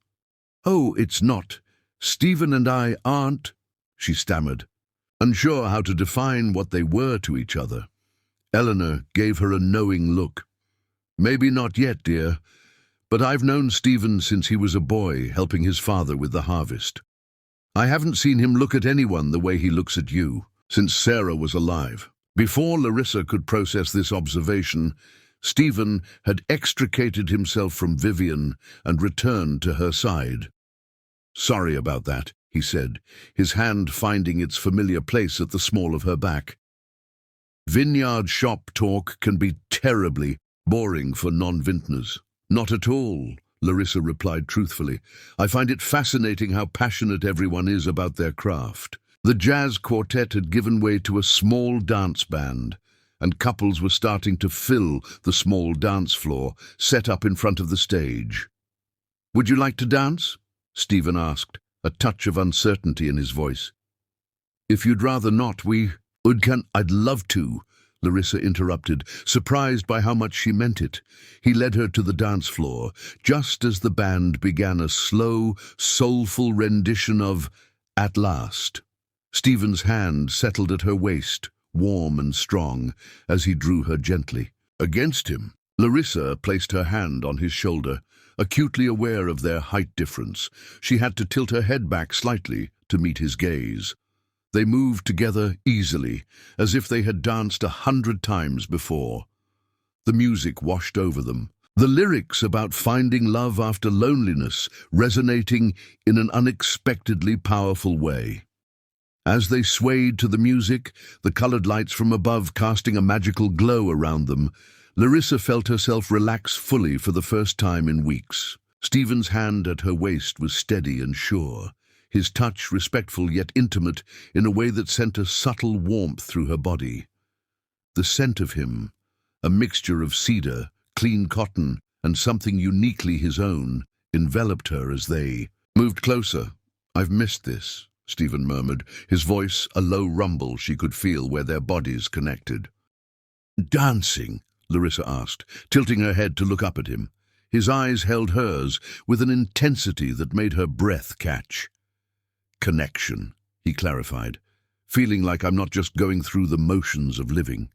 Speaker 1: "Oh, it's not. Stephen and I aren't," she stammered, unsure how to define what they were to each other. Eleanor gave her a knowing look. "Maybe not yet, dear, but I've known Stephen since he was a boy, helping his father with the harvest. I haven't seen him look at anyone the way he looks at you, since Sarah was alive." Before Larissa could process this observation, Stephen had extricated himself from Vivian and returned to her side. "Sorry about that," he said, his hand finding its familiar place at the small of her back. "Vineyard shop talk can be terribly boring for non-vintners." "Not at all," Larissa replied truthfully. "I find it fascinating how passionate everyone is about their craft." The jazz quartet had given way to a small dance band, and couples were starting to fill the small dance floor set up in front of the stage. "Would you like to dance?" Stephen asked, a touch of uncertainty in his voice. "If you'd rather not, I'd love to," Larissa interrupted, surprised by how much she meant it. He led her to the dance floor, just as the band began a slow, soulful rendition of "At Last." Stephen's hand settled at her waist, warm and strong, as he drew her gently against him. Larissa placed her hand on his shoulder, acutely aware of their height difference. She had to tilt her head back slightly to meet his gaze. They moved together easily, as if they had danced 100 times before. The music washed over them, the lyrics about finding love after loneliness resonating in an unexpectedly powerful way. As they swayed to the music, the colored lights from above casting a magical glow around them, Larissa felt herself relax fully for the first time in weeks. Stephen's hand at her waist was steady and sure, his touch respectful yet intimate in a way that sent a subtle warmth through her body. The scent of him, a mixture of cedar, clean cotton, and something uniquely his own, enveloped her as they moved closer. "I've missed this," Stephen murmured, his voice a low rumble she could feel where their bodies connected. "Dancing?" Larissa asked, tilting her head to look up at him. His eyes held hers with an intensity that made her breath catch. "Connection," he clarified, "feeling like I'm not just going through the motions of living."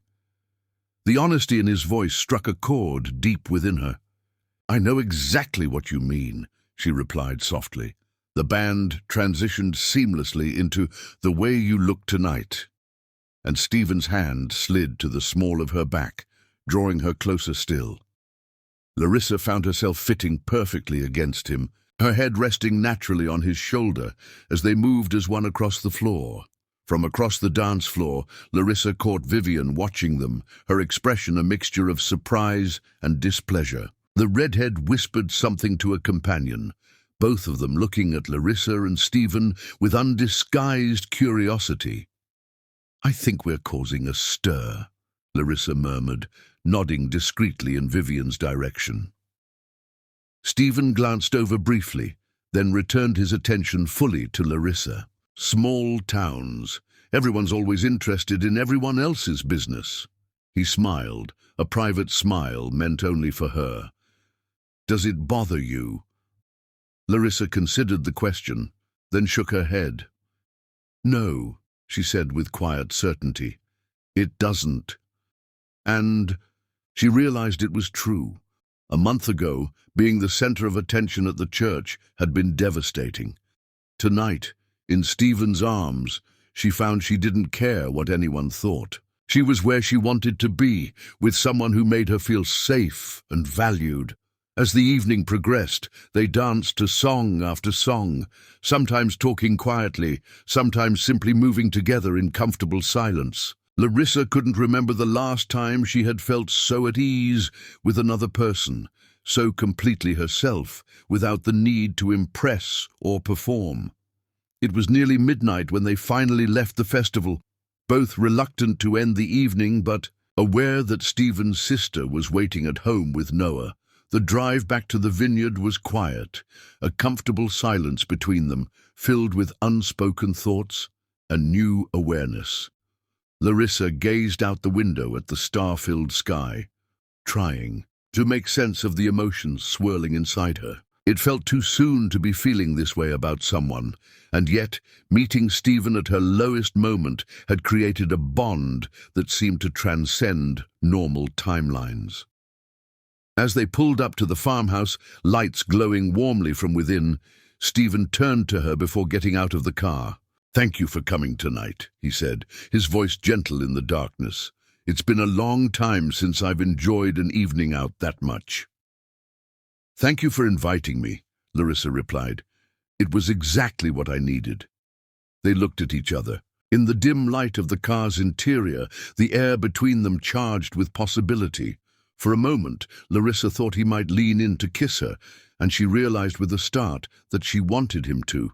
Speaker 1: The honesty in his voice struck a chord deep within her. "I know exactly what you mean," she replied softly. The band transitioned seamlessly into "The Way You Look Tonight," and Stephen's hand slid to the small of her back, drawing her closer still. Larissa found herself fitting perfectly against him, her head resting naturally on his shoulder as they moved as one across the floor. From across the dance floor, Larissa caught Vivian watching them, her expression a mixture of surprise and displeasure. The redhead whispered something to a companion, both of them looking at Larissa and Stephen with undisguised curiosity. "I think we're causing a stir," Larissa murmured, nodding discreetly in Vivian's direction. Stephen glanced over briefly, then returned his attention fully to Larissa. "Small towns. Everyone's always interested in everyone else's business." He smiled, a private smile meant only for her. "Does it bother you?" Larissa considered the question, then shook her head. "No," she said with quiet certainty. "It doesn't." And she realized it was true. A month ago, being the center of attention at the church had been devastating. Tonight, in Stephen's arms, she found she didn't care what anyone thought. She was where she wanted to be, with someone who made her feel safe and valued. As the evening progressed, they danced to song after song, sometimes talking quietly, sometimes simply moving together in comfortable silence. Larissa couldn't remember the last time she had felt so at ease with another person, so completely herself, without the need to impress or perform. It was nearly midnight when they finally left the festival, both reluctant to end the evening but aware that Stephen's sister was waiting at home with Noah. The drive back to the vineyard was quiet, a comfortable silence between them, filled with unspoken thoughts and new awareness. Larissa gazed out the window at the star-filled sky, trying to make sense of the emotions swirling inside her. It felt too soon to be feeling this way about someone, and yet meeting Stephen at her lowest moment had created a bond that seemed to transcend normal timelines. As they pulled up to the farmhouse, lights glowing warmly from within, Stephen turned to her before getting out of the car. "Thank you for coming tonight," he said, his voice gentle in the darkness. "It's been a long time since I've enjoyed an evening out that much." "Thank you for inviting me," Larissa replied. "It was exactly what I needed." They looked at each other. In the dim light of the car's interior, the air between them charged with possibility. For a moment, Larissa thought he might lean in to kiss her, and she realized with a start that she wanted him to.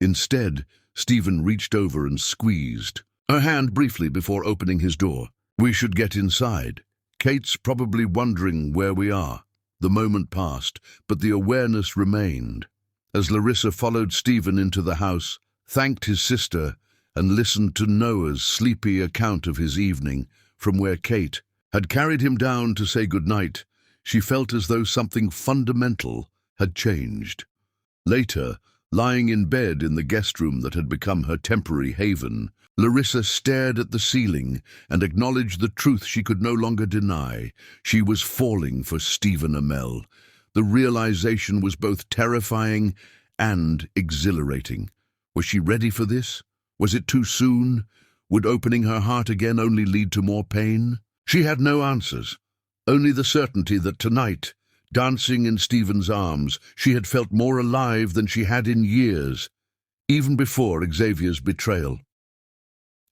Speaker 1: Instead, Stephen reached over and squeezed her hand briefly before opening his door. "We should get inside. Kate's probably wondering where we are." The moment passed, but the awareness remained. As Larissa followed Stephen into the house, thanked his sister, and listened to Noah's sleepy account of his evening from where Kate had carried him down to say goodnight, she felt as though something fundamental had changed. Later, lying in bed in the guest room that had become her temporary haven, Larissa stared at the ceiling and acknowledged the truth she could no longer deny. She was falling for Stephen Amell. The realization was both terrifying and exhilarating. Was she ready for this? Was it too soon? Would opening her heart again only lead to more pain? She had no answers, only the certainty that tonight, dancing in Stephen's arms, she had felt more alive than she had in years, even before Xavier's betrayal.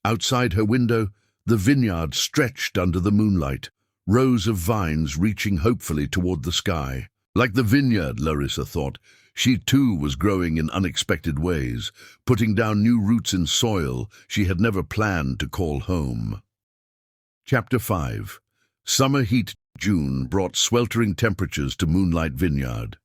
Speaker 1: Outside her window, the vineyard stretched under the moonlight, rows of vines reaching hopefully toward the sky. Like the vineyard, Larissa thought, she too was growing in unexpected ways, putting down new roots in soil she had never planned to call home. Chapter 5. Summer heat. June brought sweltering temperatures to Moonlight Vineyard.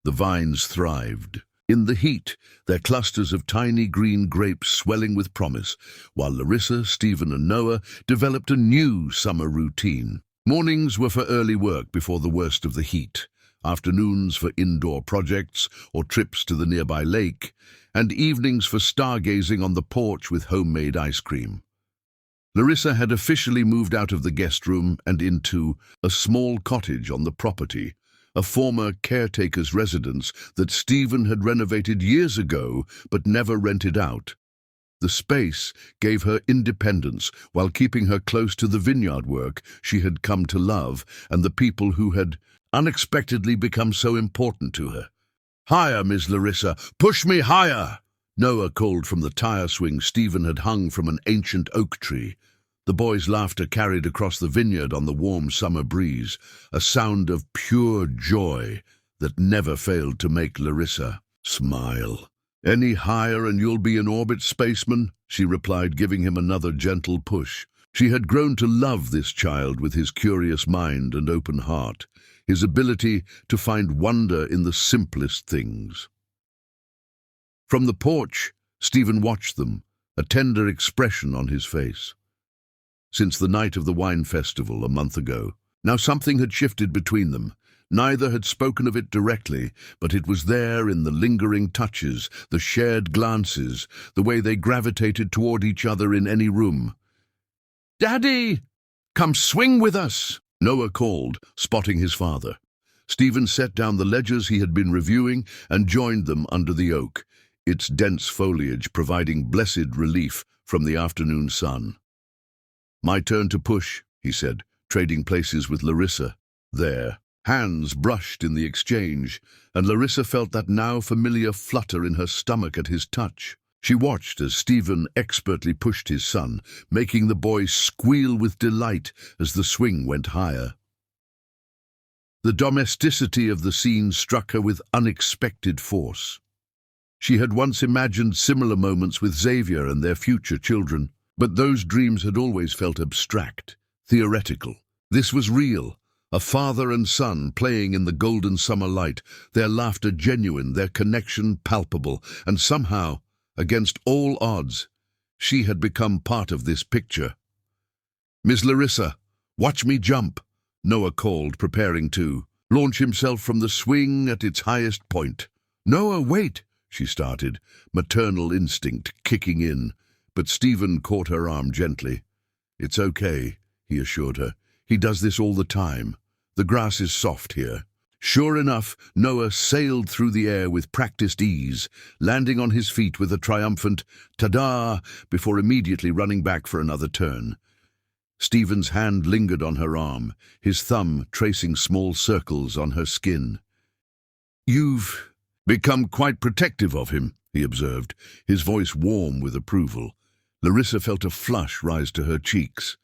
Speaker 1: The vines thrived. In the heat, their clusters of tiny green grapes swelling with promise, while Larissa, Stephen and Noah developed a new summer routine. Mornings were for early work before the worst of the heat, afternoons for indoor projects or trips to the nearby lake, and evenings for stargazing on the porch with homemade ice cream. Larissa had officially moved out of the guest room and into a small cottage on the property, a former caretaker's residence that Stephen had renovated years ago but never rented out. The space gave her independence while keeping her close to the vineyard work she had come to love and the people who had unexpectedly become so important to her. "Higher, Miss Larissa! Push me higher!" Noah called from the tire swing Stephen had hung from an ancient oak tree. The boys' laughter carried across the vineyard on the warm summer breeze, a sound of pure joy that never failed to make Larissa smile. "Any higher and you'll be in orbit, spaceman," she replied, giving him another gentle push. She had grown to love this child with his curious mind and open heart, his ability to find wonder in the simplest things. From the porch, Stephen watched them, a tender expression on his face. Since the night of the wine festival a month ago, now something had shifted between them. Neither had spoken of it directly, but it was there in the lingering touches, the shared glances, the way they gravitated toward each other in any room. "Daddy! Come swing with us!" Noah called, spotting his father. Stephen set down the ledgers he had been reviewing and joined them under the oak, its dense foliage providing blessed relief from the afternoon sun. "My turn to push," he said, trading places with Larissa. There, hands brushed in the exchange, and Larissa felt that now familiar flutter in her stomach at his touch. She watched as Stephen expertly pushed his son, making the boy squeal with delight as the swing went higher. The domesticity of the scene struck her with unexpected force. She had once imagined similar moments with Xavier and their future children, but those dreams had always felt abstract, theoretical. This was real, a father and son playing in the golden summer light, their laughter genuine, their connection palpable, and somehow, against all odds, she had become part of this picture. "Miss Larissa, watch me jump," Noah called, preparing to launch himself from the swing at its highest point. "Noah, wait," she started, maternal instinct kicking in, but Stephen caught her arm gently. "It's okay," he assured her. "He does this all the time. The grass is soft here." Sure enough, Noah sailed through the air with practiced ease, landing on his feet with a triumphant "ta-da" before immediately running back for another turn. Stephen's hand lingered on her arm, his thumb tracing small circles on her skin. "You've become quite protective of him," he observed, his voice warm with approval. Larissa felt a flush rise to her cheeks.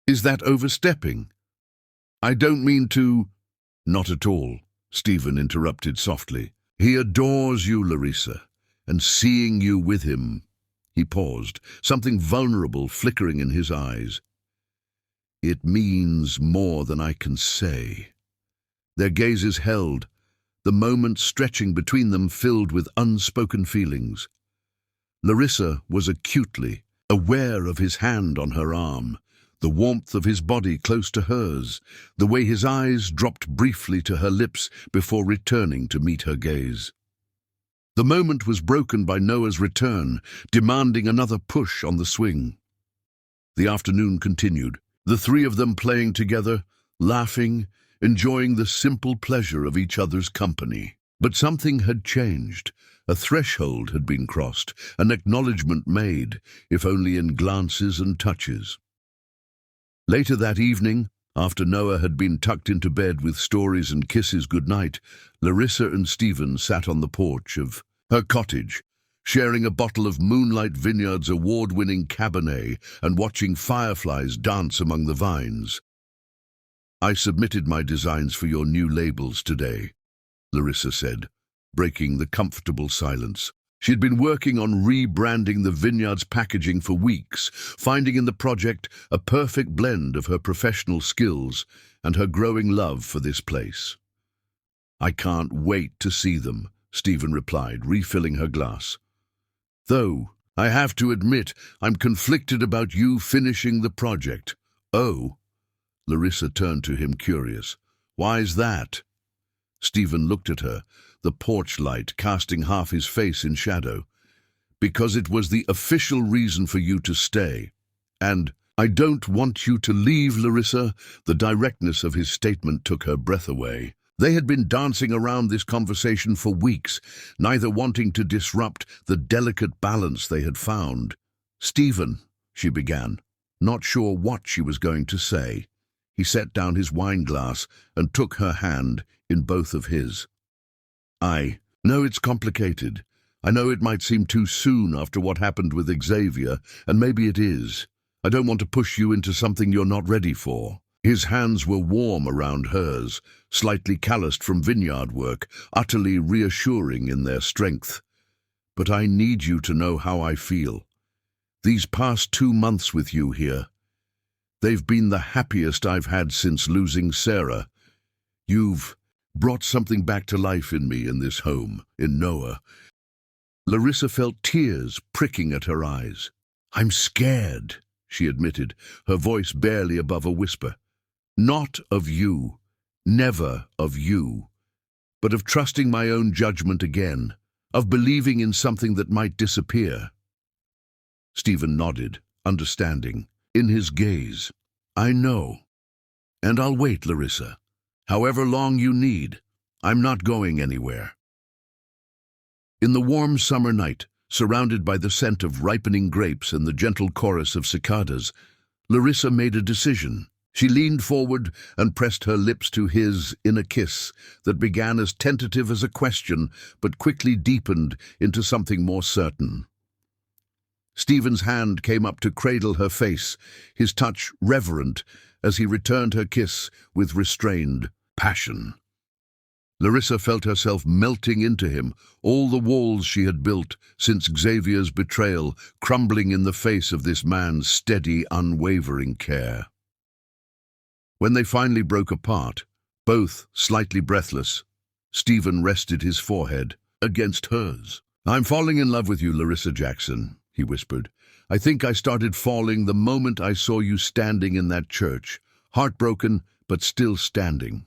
Speaker 1: "Is that overstepping?" "I don't mean to—" "Not at all," Stephen interrupted softly. "He adores you, Larissa, and seeing you with him—" He paused, something vulnerable flickering in his eyes. "It means more than I can say." Their gazes held, the moment stretching between them filled with unspoken feelings. Larissa was acutely aware of his hand on her arm, the warmth of his body close to hers, the way his eyes dropped briefly to her lips before returning to meet her gaze. The moment was broken by Noah's return, demanding another push on the swing. The afternoon continued, the three of them playing together, laughing, enjoying the simple pleasure of each other's company. But something had changed. A threshold had been crossed, an acknowledgement made, if only in glances and touches. Later that evening, after Noah had been tucked into bed with stories and kisses goodnight, Larissa and Stephen sat on the porch of her cottage, sharing a bottle of Moonlight Vineyard's award-winning Cabernet and watching fireflies dance among the vines. "I submitted my designs for your new labels today," Larissa said, breaking the comfortable silence. She'd been working on rebranding the vineyard's packaging for weeks, finding in the project a perfect blend of her professional skills and her growing love for this place. "I can't wait to see them," Stephen replied, refilling her glass. "Though, I have to admit, I'm conflicted about you finishing the project." "Oh?" Larissa turned to him, curious. "Why's that?" Stephen looked at her, the porch light casting half his face in shadow. "Because it was the official reason for you to stay. And I don't want you to leave, Larissa." The directness of his statement took her breath away. They had been dancing around this conversation for weeks, neither wanting to disrupt the delicate balance they had found. "Stephen," she began, not sure what she was going to say. He set down his wine glass and took her hand in both of his. "I know it's complicated. I know it might seem too soon after what happened with Xavier, and maybe it is. I don't want to push you into something you're not ready for." His hands were warm around hers, slightly calloused from vineyard work, utterly reassuring in their strength. "But I need you to know how I feel. These past 2 months with you here, they've been the happiest I've had since losing Sarah. You've brought something back to life in me in this home, in Noah." Larissa felt tears pricking at her eyes. "I'm scared," she admitted, her voice barely above a whisper. "Not of you, never of you, but of trusting my own judgment again, of believing in something that might disappear." Stephen nodded, understanding, in his gaze. "I know. And I'll wait, Larissa. However long you need, I'm not going anywhere." In the warm summer night, surrounded by the scent of ripening grapes and the gentle chorus of cicadas, Larissa made a decision. She leaned forward and pressed her lips to his in a kiss that began as tentative as a question but quickly deepened into something more certain. Stephen's hand came up to cradle her face, his touch reverent as he returned her kiss with restrained passion. Larissa felt herself melting into him, all the walls she had built since Xavier's betrayal crumbling in the face of this man's steady, unwavering care. When they finally broke apart, both slightly breathless, Stephen rested his forehead against hers. "I'm falling in love with you, Larissa Jackson," he whispered. "I think I started falling the moment I saw you standing in that church, heartbroken but still standing."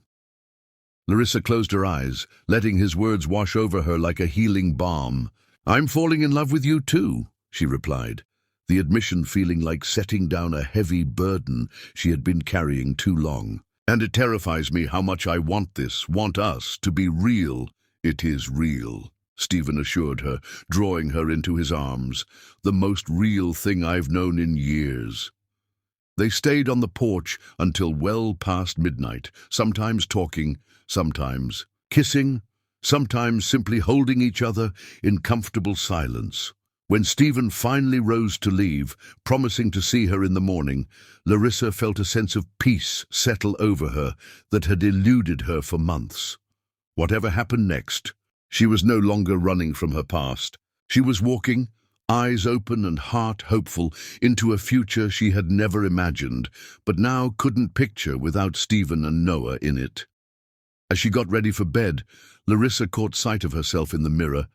Speaker 1: Larissa closed her eyes, letting his words wash over her like a healing balm. "I'm falling in love with you too," she replied, the admission feeling like setting down a heavy burden she had been carrying too long. And it terrifies me how much I want us to be real. It is real, Stephen assured her, drawing her into his arms. The most real thing I've known in years. They stayed on the porch until well past midnight, sometimes talking, sometimes kissing, sometimes simply holding each other in comfortable silence. When Stephen finally rose to leave, promising to see her in the morning, Larissa felt a sense of peace settle over her that had eluded her for months. Whatever happened next, she was no longer running from her past. She was walking, eyes open and heart hopeful, into a future she had never imagined, but now couldn't picture without Stephen and Noah in it. As she got ready for bed, Larissa caught sight of herself in the mirror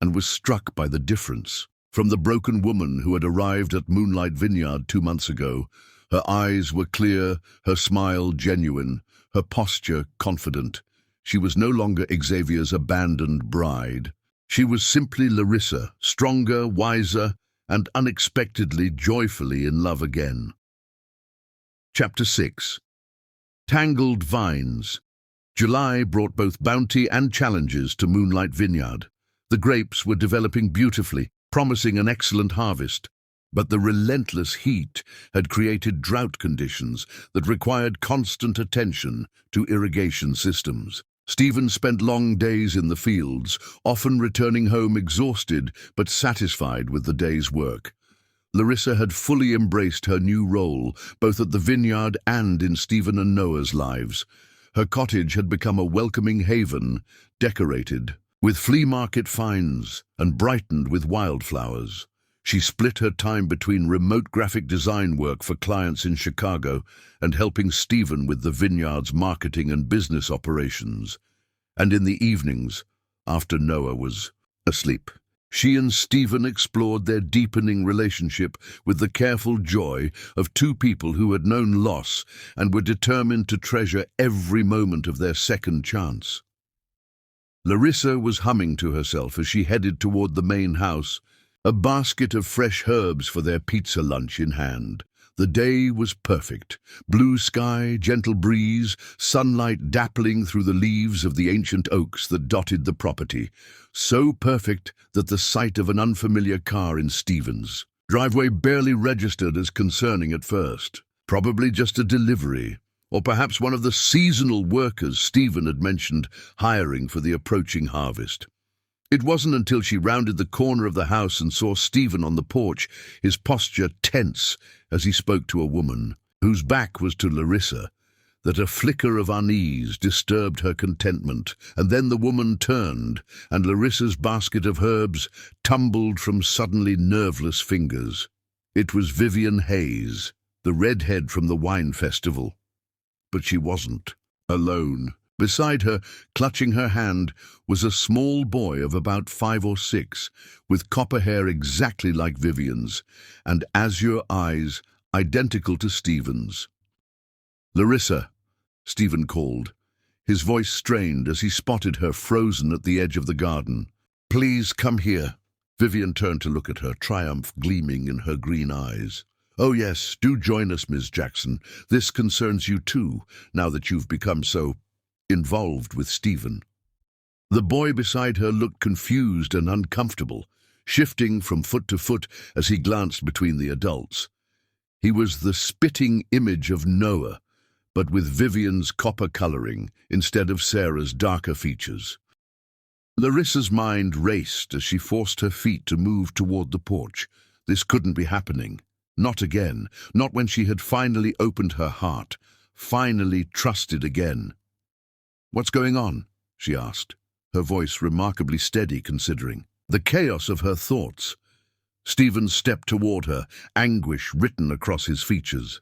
Speaker 1: and was struck by the difference. From the broken woman who had arrived at Moonlight Vineyard 2 months ago, her eyes were clear, her smile genuine, her posture confident. She was no longer Xavier's abandoned bride. She was simply Larissa, stronger, wiser, and unexpectedly, joyfully in love again. Chapter 6. Tangled Vines. July brought both bounty and challenges to Moonlight Vineyard. The grapes were developing beautifully, promising an excellent harvest, but the relentless heat had created drought conditions that required constant attention to irrigation systems. Stephen spent long days in the fields, often returning home exhausted but satisfied with the day's work. Larissa had fully embraced her new role, both at the vineyard and in Stephen and Noah's lives. Her cottage had become a welcoming haven, decorated with flea market finds and brightened with wildflowers. She split her time between remote graphic design work for clients in Chicago and helping Stephen with the vineyard's marketing and business operations. And in the evenings, after Noah was asleep, she and Stephen explored their deepening relationship with the careful joy of two people who had known loss and were determined to treasure every moment of their second chance. Larissa was humming to herself as she headed toward the main house, a basket of fresh herbs for their pizza lunch in hand. The day was perfect. Blue sky, gentle breeze, sunlight dappling through the leaves of the ancient oaks that dotted the property. So perfect that the sight of an unfamiliar car in Stephen's driveway barely registered as concerning at first. Probably just a delivery, or perhaps one of the seasonal workers Stephen had mentioned hiring for the approaching harvest. It wasn't until she rounded the corner of the house and saw Stephen on the porch, his posture tense as he spoke to a woman whose back was to Larissa, that a flicker of unease disturbed her contentment, and then the woman turned, and Larissa's basket of herbs tumbled from suddenly nerveless fingers. It was Vivian Hayes, the redhead from the wine festival. But she wasn't alone. Beside her, clutching her hand, was a small boy of about 5 or 6, with copper hair exactly like Vivian's, and azure eyes identical to Stephen's. "Larissa," Stephen called, his voice strained as he spotted her frozen at the edge of the garden. "Please come here." Vivian turned to look at her, triumph gleaming in her green eyes. "Oh yes, do join us, Ms. Jackson. This concerns you too, now that you've become so involved with Stephen." The boy beside her looked confused and uncomfortable, shifting from foot to foot as he glanced between the adults. He was the spitting image of Noah, but with Vivian's copper coloring instead of Sarah's darker features. Larissa's mind raced as she forced her feet to move toward the porch. This couldn't be happening. Not again. Not when she had finally opened her heart, finally trusted again. "What's going on?" she asked, her voice remarkably steady considering the chaos of her thoughts. Stephen stepped toward her, anguish written across his features.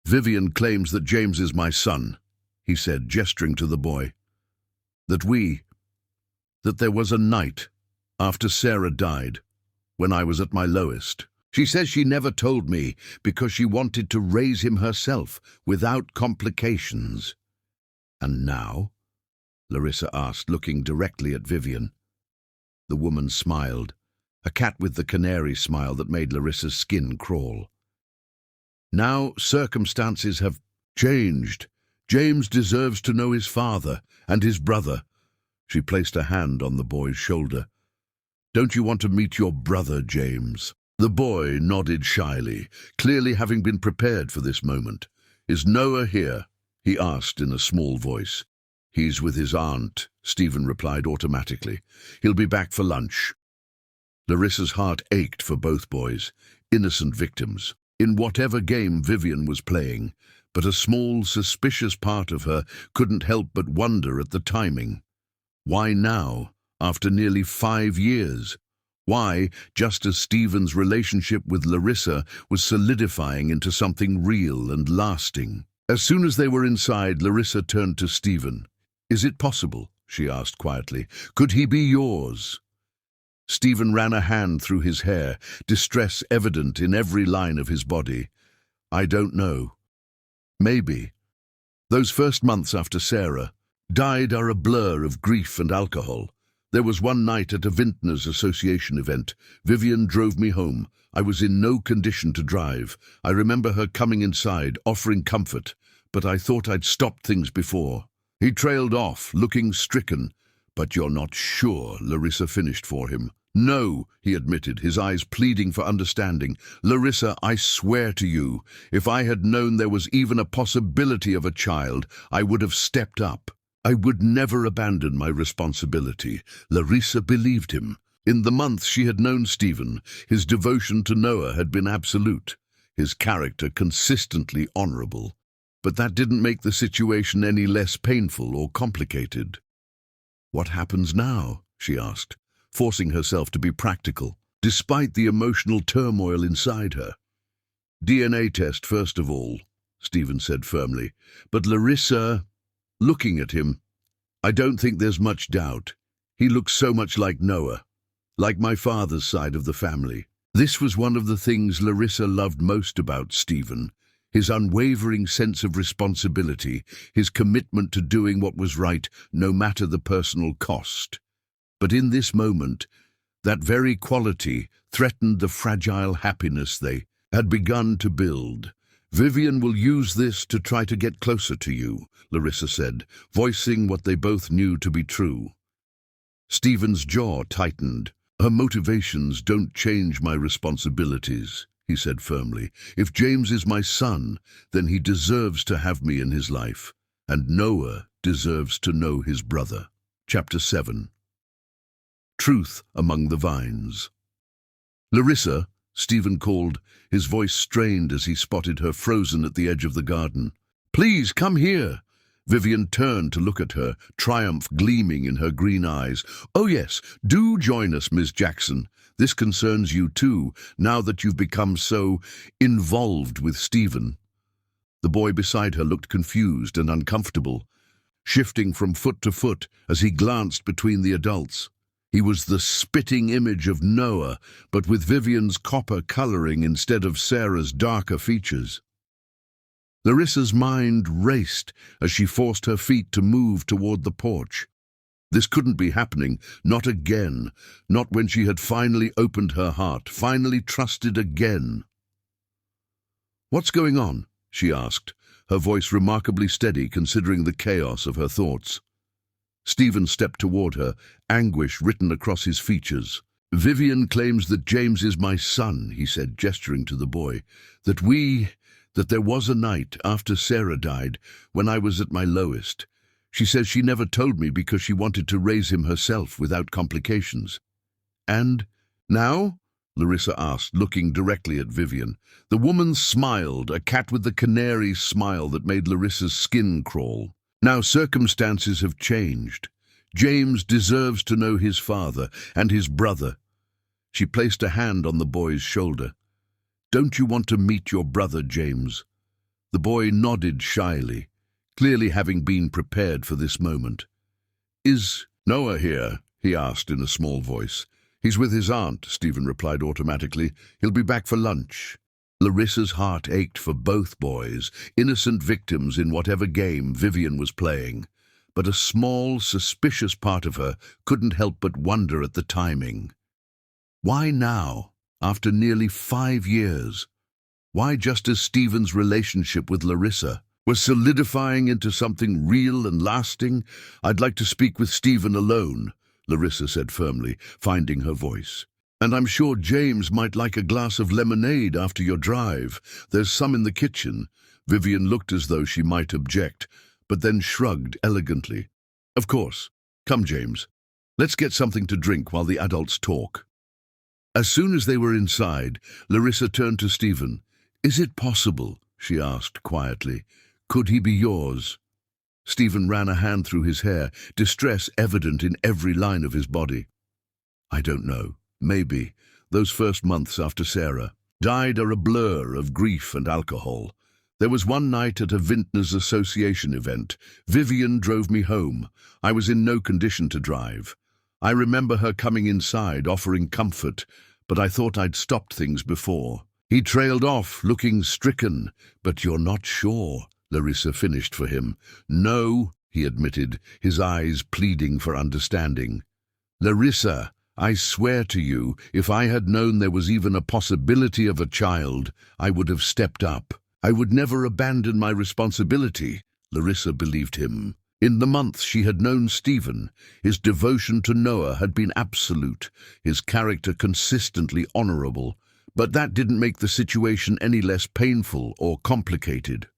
Speaker 1: "Vivian claims that James is my son," he said, gesturing to the boy. That there was a night, after Sarah died, when I was at my lowest. She says she never told me because she wanted to raise him herself, without complications. "And now?" Larissa asked, looking directly at Vivian. The woman smiled, a cat with the canary smile that made Larissa's skin crawl. "Now circumstances have Changed. James deserves to know his father and his brother. She placed a hand on the boy's shoulder. Don't you want to meet your brother, James? The boy nodded shyly, clearly having been prepared for this moment. Is Noah here? He asked in a small voice. He's with his aunt, Stephen replied automatically. He'll be back for lunch. Larissa's heart ached for both boys, innocent victims, in whatever game Vivian was playing, but a small, suspicious part of her couldn't help but wonder at the timing. Why now, after nearly 5 years? Why, just as Stephen's relationship with Larissa was solidifying into something real and lasting? As soon as they were inside, Larissa turned to Stephen. Is it possible? She asked quietly. Could he be yours? Stephen ran a hand through his hair, distress evident in every line of his body. I don't know. Maybe. Those first months after Sarah died are a blur of grief and alcohol. There was one night at a Vintners Association event. Vivian drove me home. I was in no condition to drive. I remember her coming inside, offering comfort, but I thought I'd stopped things before. He trailed off, looking stricken. But you're not sure, Larissa finished for him. No, he admitted, his eyes pleading for understanding. Larissa, I swear to you, if I had known there was even a possibility of a child, I would have stepped up. I would never abandon my responsibility. Larissa believed him. In the months she had known Stephen, his devotion to Noah had been absolute, his character consistently honorable. But that didn't make the situation any less painful or complicated. What happens now? She asked, forcing herself to be practical, despite the emotional turmoil inside her. DNA test, first of all, Stephen said firmly. But Larissa, looking at him, I don't think there's much doubt. He looks so much like Noah, like my father's side of the family. This was one of the things Larissa loved most about Stephen, his unwavering sense of responsibility, his commitment to doing what was right, no matter the personal cost. But in this moment, that very quality threatened the fragile happiness they had begun to build. Vivian will use this to try to get closer to you, Larissa said, voicing what they both knew to be true. Stephen's jaw tightened. Her motivations don't change my responsibilities, he said firmly. If James is my son, then he deserves to have me in his life, and Noah deserves to know his brother. Chapter 7. Truth among the vines. Larissa, Stephen called, his voice strained as he spotted her frozen at the edge of the garden. Please, come here. Vivian turned to look at her, triumph gleaming in her green eyes. Oh yes, do join us, Miss Jackson. This concerns you too, now that you've become so involved with Stephen. The boy beside her looked confused and uncomfortable, shifting from foot to foot as he glanced between the adults. He was the spitting image of Noah, but with Vivian's copper coloring instead of Sarah's darker features. Larissa's mind raced as she forced her feet to move toward the porch. This couldn't be happening, not again, not when she had finally opened her heart, finally trusted again. What's going on? She asked, her voice remarkably steady considering the chaos of her thoughts. Stephen stepped toward her, anguish written across his features. Vivian claims that James is my son, he said, gesturing to the boy. That there was a night after Sarah died, when I was at my lowest. She says she never told me because she wanted to raise him herself without complications. And now? Larissa asked, looking directly at Vivian. The woman smiled, a cat with the canary smile that made Larissa's skin crawl. Now circumstances have changed. James deserves to know his father and his brother. She placed a hand on the boy's shoulder. Don't you want to meet your brother, James? The boy nodded shyly, clearly having been prepared for this moment. Is Noah here? He asked in a small voice. He's with his aunt, Stephen replied automatically. He'll be back for lunch. Larissa's heart ached for both boys, innocent victims in whatever game Vivian was playing. But a small, suspicious part of her couldn't help but wonder at the timing. Why now, after nearly 5 years? Why just as Stephen's relationship with Larissa was solidifying into something real and lasting. "I'd like to speak with Stephen alone," Larissa said firmly, finding her voice. "And I'm sure James might like a glass of lemonade after your drive. There's some in the kitchen." Vivian looked as though she might object, but then shrugged elegantly. "Of course. Come, James. Let's get something to drink while the adults talk." As soon as they were inside, Larissa turned to Stephen. "Is it possible?" she asked quietly. "Could he be yours?" Stephen ran a hand through his hair, distress evident in every line of his body. "I don't know. Maybe. Those first months after Sarah died are a blur of grief and alcohol. There was one night at a Vintners Association event. Vivian drove me home. I was in no condition to drive. I remember her coming inside, offering comfort, but I thought I'd stopped things before." He trailed off, looking stricken. "But you're not sure?" Larissa finished for him. "No," he admitted, his eyes pleading for understanding. "Larissa, I swear to you, if I had known there was even a possibility of a child, I would have stepped up. I would never abandon my responsibility." Larissa believed him. In the months she had known Stephen, his devotion to Noah had been absolute, his character consistently honorable, but that didn't make the situation any less painful or complicated.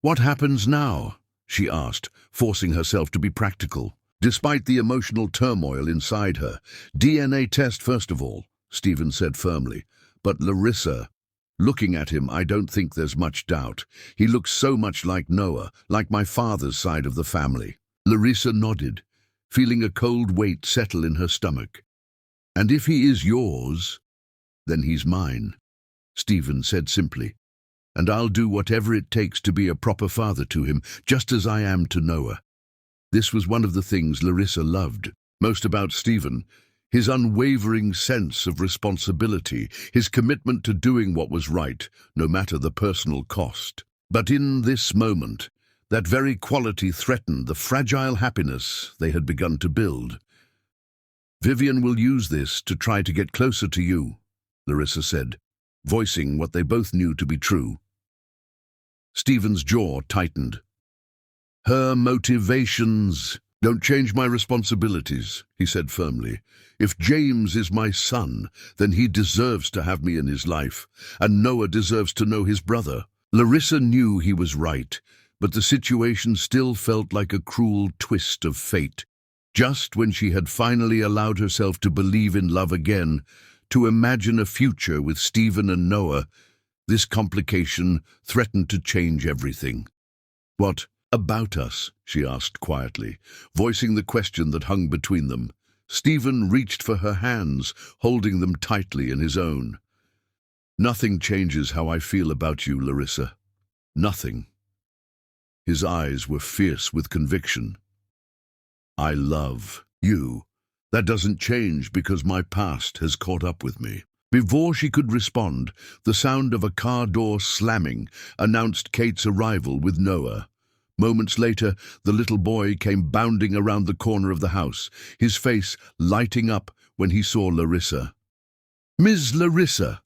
Speaker 1: "What happens now?" she asked, forcing herself to be practical. Despite the emotional turmoil inside her, "DNA test first of all," Stephen said firmly. "But Larissa," looking at him, "I don't think there's much doubt. He looks so much like Noah, like my father's side of the family." Larissa nodded, feeling a cold weight settle in her stomach. "And if he is yours, then he's mine," Stephen said simply. "And I'll do whatever it takes to be a proper father to him, just as I am to Noah." This was one of the things Larissa loved most about Stephen. His unwavering sense of responsibility, his commitment to doing what was right, no matter the personal cost. But in this moment, that very quality threatened the fragile happiness they had begun to build. "Vivian will use this to try to get closer to you," Larissa said, voicing what they both knew to be true. Stephen's jaw tightened. "Her motivations don't change my responsibilities," he said firmly. "If James is my son, then he deserves to have me in his life, and Noah deserves to know his brother." Larissa knew he was right, but the situation still felt like a cruel twist of fate. Just when she had finally allowed herself to believe in love again, to imagine a future with Stephen and Noah, this complication threatened to change everything. "What about us?" she asked quietly, voicing the question that hung between them. Stephen reached for her hands, holding them tightly in his own. "Nothing changes how I feel about you, Larissa. Nothing." His eyes were fierce with conviction. "I love you. That doesn't change because my past has caught up with me." Before she could respond, the sound of a car door slamming announced Kate's arrival with Noah. Moments later, the little boy came bounding around the corner of the house, his face lighting up when he saw Larissa. "Ms. Larissa,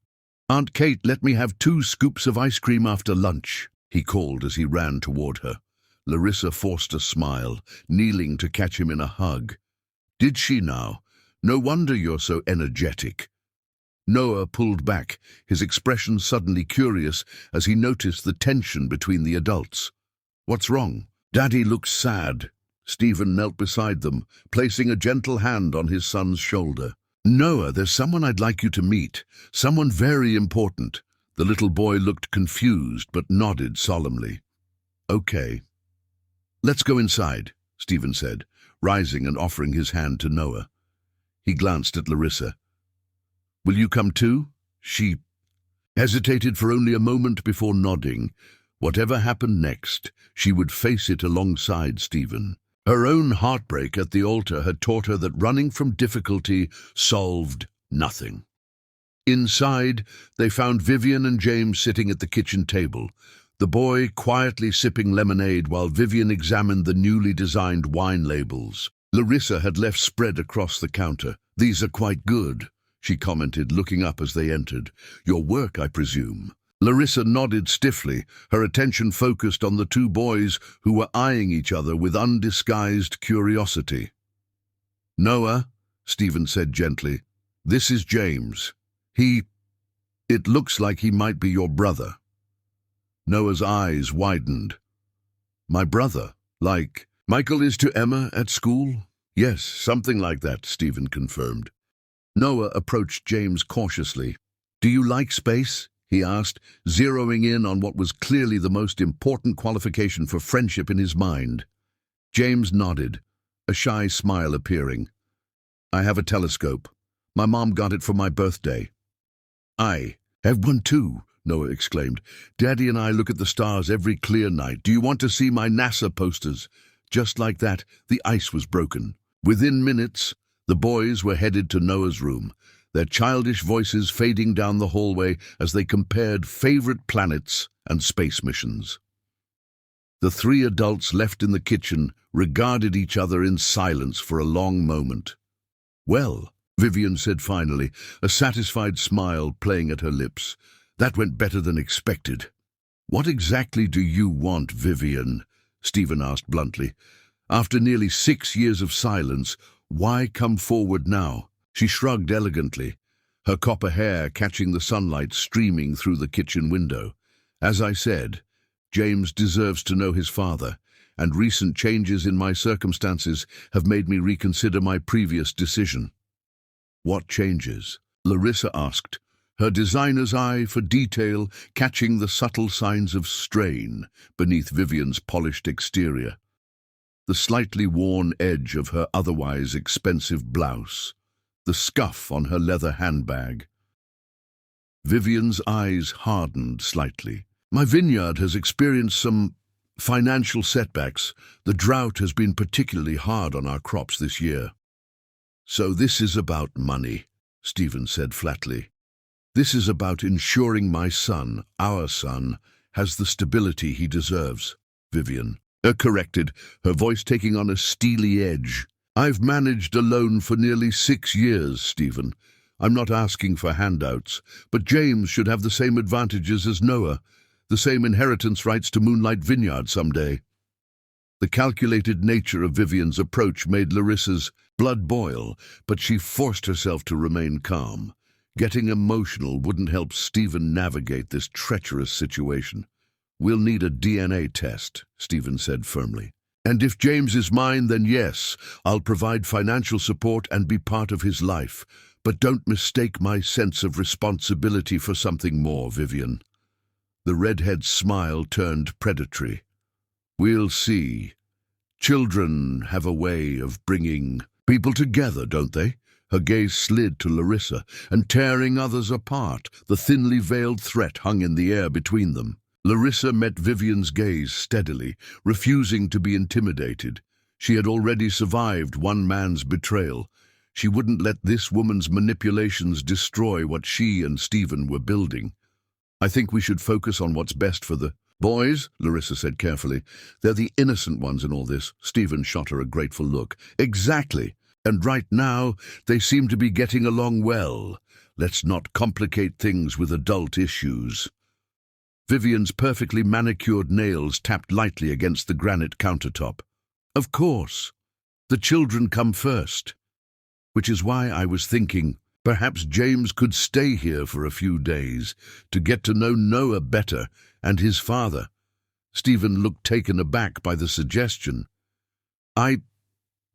Speaker 1: Aunt Kate let me have 2 scoops of ice cream after lunch," he called as he ran toward her. Larissa forced a smile, kneeling to catch him in a hug. "Did she now? No wonder you're so energetic." Noah pulled back, his expression suddenly curious as he noticed the tension between the adults. "What's wrong?" "Daddy looks sad." Stephen knelt beside them, placing a gentle hand on his son's shoulder. "Noah, there's someone I'd like you to meet, someone very important." The little boy looked confused but nodded solemnly. "Okay." "Let's go inside," Stephen said, rising and offering his hand to Noah. He glanced at Larissa. "Will you come too?" She hesitated for only a moment before nodding. Whatever happened next, she would face it alongside Stephen. Her own heartbreak at the altar had taught her that running from difficulty solved nothing. Inside, they found Vivian and James sitting at the kitchen table, the boy quietly sipping lemonade while Vivian examined the newly designed wine labels. Larissa had left spread across the counter. "These are quite good," she commented, looking up as they entered. "Your work, I presume." Larissa nodded stiffly, her attention focused on the two boys who were eyeing each other with undisguised curiosity. "Noah," Stephen said gently, "this is James. It looks like he might be your brother." Noah's eyes widened. "My brother? Like Michael is to Emma at school?" "Yes, something like that," Stephen confirmed. Noah approached James cautiously. "Do you like space?" he asked, zeroing in on what was clearly the most important qualification for friendship in his mind. James nodded, a shy smile appearing. "I have a telescope. My mom got it for my birthday." "I have one too," Noah exclaimed. "Daddy and I look at the stars every clear night. Do you want to see my NASA posters?" Just like that, the ice was broken. Within minutes, the boys were headed to Noah's room, their childish voices fading down the hallway as they compared favorite planets and space missions. The three adults left in the kitchen regarded each other in silence for a long moment. "Well," Vivian said finally, a satisfied smile playing at her lips, "that went better than expected." "What exactly do you want, Vivian?" Stephen asked bluntly. "After nearly 6 years of silence, why come forward now?" She shrugged elegantly, her copper hair catching the sunlight streaming through the kitchen window. "As I said, James deserves to know his father, and recent changes in my circumstances have made me reconsider my previous decision." "What changes?" Larissa asked, her designer's eye for detail catching the subtle signs of strain beneath Vivian's polished exterior. The slightly worn edge of her otherwise expensive blouse, the scuff on her leather handbag. Vivian's eyes hardened slightly. "My vineyard has experienced some financial setbacks. The drought has been particularly hard on our crops this year." "So this is about money," Stephen said flatly. "This is about ensuring my son, our son, has the stability he deserves," Vivian corrected, her voice taking on a steely edge. "I've managed alone for nearly 6 years, Stephen. I'm not asking for handouts, but James should have the same advantages as Noah, the same inheritance rights to Moonlight Vineyard someday." The calculated nature of Vivian's approach made Larissa's blood boil, but she forced herself to remain calm. Getting emotional wouldn't help Stephen navigate this treacherous situation. "We'll need a DNA test," Stephen said firmly. "And if James is mine, then yes, I'll provide financial support and be part of his life. But don't mistake my sense of responsibility for something more, Vivian." The redhead's smile turned predatory. "We'll see. Children have a way of bringing people together, don't they?" Her gaze slid to Larissa, and tearing others apart, the thinly veiled threat hung in the air between them. Larissa met Vivian's gaze steadily, refusing to be intimidated. She had already survived one man's betrayal. She wouldn't let this woman's manipulations destroy what she and Stephen were building. "I think we should focus on what's best for the boys," Larissa said carefully. "They're the innocent ones in all this." Stephen shot her a grateful look. "Exactly. And right now, they seem to be getting along well. Let's not complicate things with adult issues." Vivian's perfectly manicured nails tapped lightly against the granite countertop. "Of course. The children come first. Which is why I was thinking, perhaps James could stay here for a few days to get to know Noah better and his father." Stephen looked taken aback by the suggestion. "I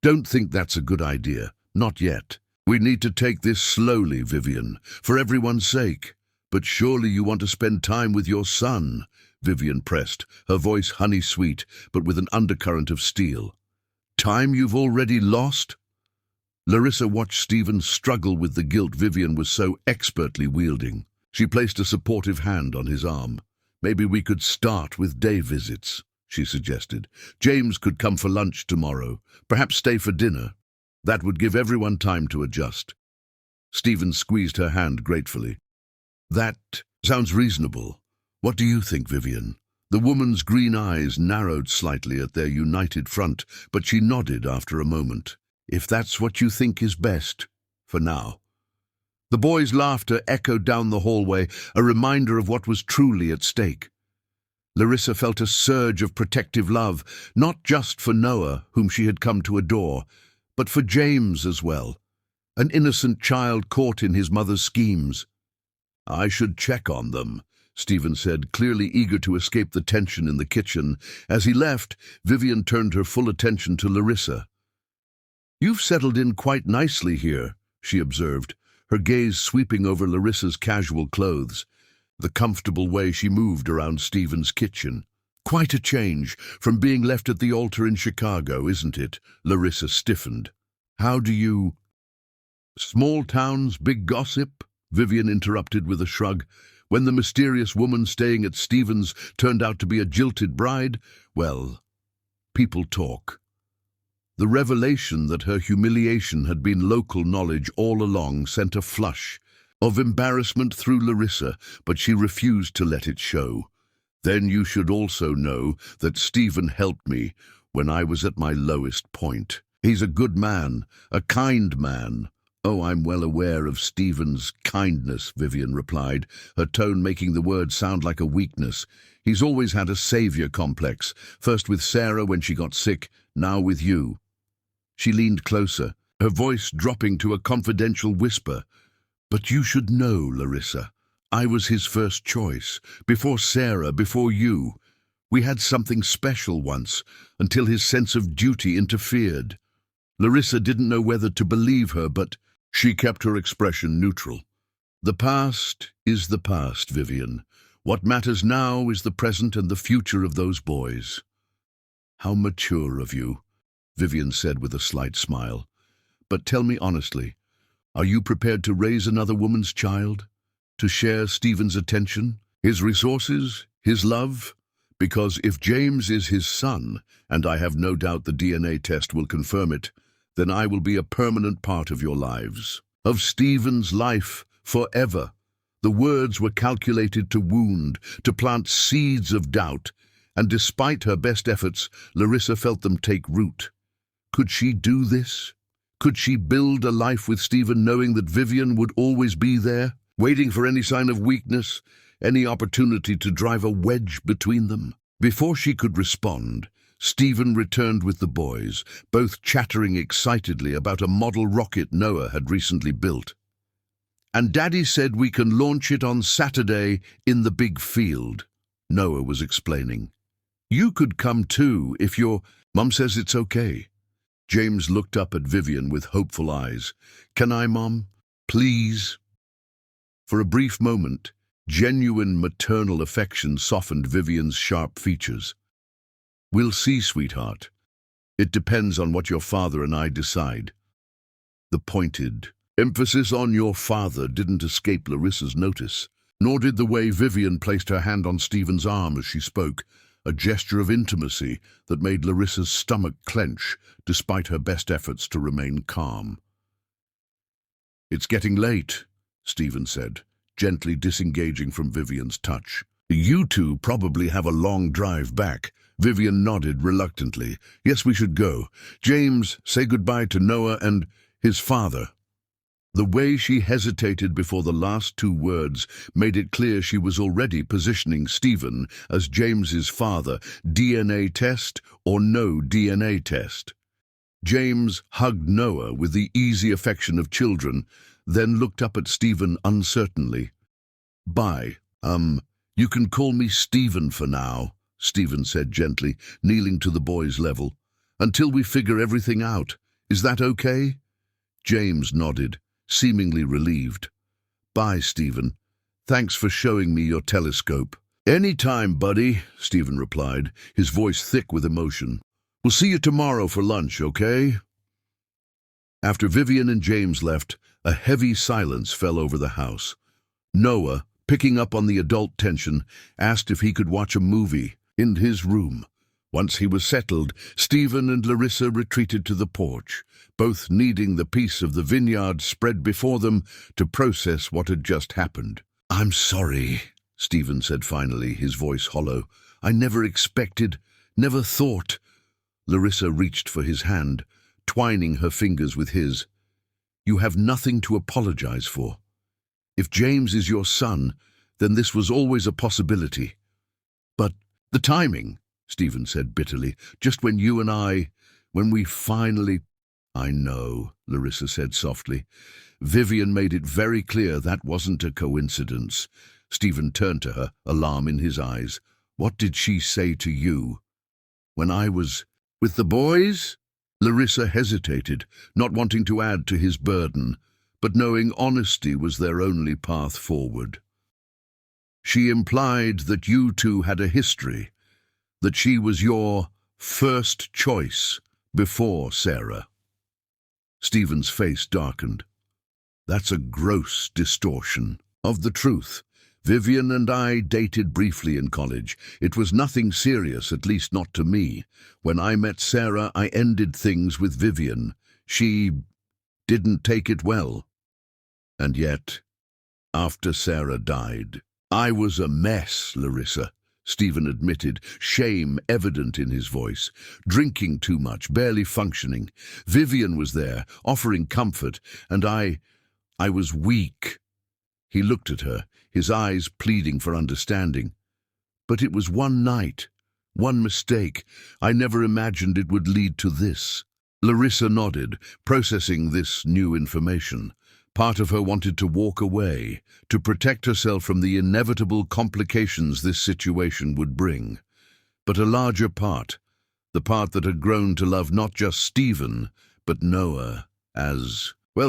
Speaker 1: don't think that's a good idea. Not yet. We need to take this slowly, Vivian, for everyone's sake. But surely you want to spend time with your son," Vivian pressed, her voice honey-sweet, but with an undercurrent of steel. "Time you've already lost?" Larissa watched Stephen struggle with the guilt Vivian was so expertly wielding. She placed a supportive hand on his arm. "Maybe we could start with day visits," she suggested. "James could come for lunch tomorrow, perhaps stay for dinner. That would give everyone time to adjust." Stephen squeezed her hand gratefully. "That sounds reasonable. What do you think, Vivian?" The woman's green eyes narrowed slightly at their united front, but she nodded after a moment. "If that's what you think is best, for now." The boys' laughter echoed down the hallway, a reminder of what was truly at stake. Larissa felt a surge of protective love, not just for Noah, whom she had come to adore, but for James as well, an innocent child caught in his mother's schemes. "I should check on them," Stephen said, clearly eager to escape the tension in the kitchen. As he left, Vivian turned her full attention to Larissa. "You've settled in quite nicely here," she observed, her gaze sweeping over Larissa's casual clothes, the comfortable way she moved around Stephen's kitchen. "Quite a change from being left at the altar in Chicago, isn't it?" Larissa stiffened. "How do you—" "Small towns, big gossip," Vivian interrupted with a shrug. "When the mysterious woman staying at Stephen's turned out to be a jilted bride, well, people talk." The revelation that her humiliation had been local knowledge all along sent a flush of embarrassment through Larissa, but she refused to let it show. "Then you should also know that Stephen helped me when I was at my lowest point. He's a good man, a kind man." "Oh, I'm well aware of Stephen's kindness," Vivian replied, her tone making the word sound like a weakness. "He's always had a savior complex, first with Sarah when she got sick, now with you." She leaned closer, her voice dropping to a confidential whisper. "But you should know, Larissa, I was his first choice, before Sarah, before you. We had something special once, until his sense of duty interfered." Larissa didn't know whether to believe her, but she kept her expression neutral. "The past is the past, Vivian. What matters now is the present and the future of those boys." "How mature of you," Vivian said with a slight smile. "But tell me honestly, are you prepared to raise another woman's child? To share Stephen's attention, his resources, his love? Because if James is his son, and I have no doubt the DNA test will confirm it, then I will be a permanent part of your lives, of Stephen's life, forever." The words were calculated to wound, to plant seeds of doubt, and despite her best efforts, Larissa felt them take root. Could she do this? Could she build a life with Stephen knowing that Vivian would always be there, waiting for any sign of weakness, any opportunity to drive a wedge between them? Before she could respond, Stephen returned with the boys, both chattering excitedly about a model rocket Noah had recently built. "And Daddy said we can launch it on Saturday in the big field," Noah was explaining. "You could come too if your Mum says it's okay." James looked up at Vivian with hopeful eyes. "Can I, Mom? Please?" For a brief moment, genuine maternal affection softened Vivian's sharp features. "We'll see, sweetheart. It depends on what your father and I decide." The pointed emphasis on "your father" didn't escape Larissa's notice, nor did the way Vivian placed her hand on Stephen's arm as she spoke, a gesture of intimacy that made Larissa's stomach clench despite her best efforts to remain calm. "It's getting late," Stephen said, gently disengaging from Vivian's touch. "You two probably have a long drive back." Vivian nodded reluctantly. "Yes, we should go. James, say goodbye to Noah and his father." The way she hesitated before the last two words made it clear she was already positioning Stephen as James's father, DNA test or no DNA test. James hugged Noah with the easy affection of children, then looked up at Stephen uncertainly. "Bye. You can call me Stephen for now," Stephen said gently, kneeling to the boy's level. "Until we figure everything out. Is that okay?" James nodded, seemingly relieved. "Bye, Stephen. Thanks for showing me your telescope." "Any time, buddy," Stephen replied, his voice thick with emotion. "We'll see you tomorrow for lunch, okay?" After Vivian and James left, a heavy silence fell over the house. Noah, picking up on the adult tension, asked if he could watch a movie in his room. Once he was settled, Stephen and Larissa retreated to the porch, both needing the piece of the vineyard spread before them to process what had just happened. "I'm sorry," Stephen said finally, his voice hollow. "I never expected, never thought." Larissa reached for his hand, twining her fingers with his. "You have nothing to apologize for." If James is your son, then this was always a possibility. But the timing, Stephen said bitterly, just when when we finally... I know, Larissa said softly. Vivian made it very clear that wasn't a coincidence. Stephen turned to her, alarm in his eyes. What did she say to you? When I was with the boys? Larissa hesitated, not wanting to add to his burden, but knowing honesty was their only path forward. She implied that you two had a history, that she was your first choice before Sarah. Stephen's face darkened. That's a gross distortion of the truth. Vivian and I dated briefly in college. It was nothing serious, at least not to me. When I met Sarah, I ended things with Vivian. She didn't take it well. And yet, after Sarah died, I was a mess, Larissa, Stephen admitted, shame evident in his voice. Drinking too much, barely functioning. Vivian was there, offering comfort, and I was weak. He looked at her, his eyes pleading for understanding. But it was one night, one mistake. I never imagined it would lead to this. Larissa nodded, processing this new information. Part of her wanted to walk away, to protect herself from the inevitable complications this situation would bring. But a larger part, the part that had grown to love not just Stephen, but Noah,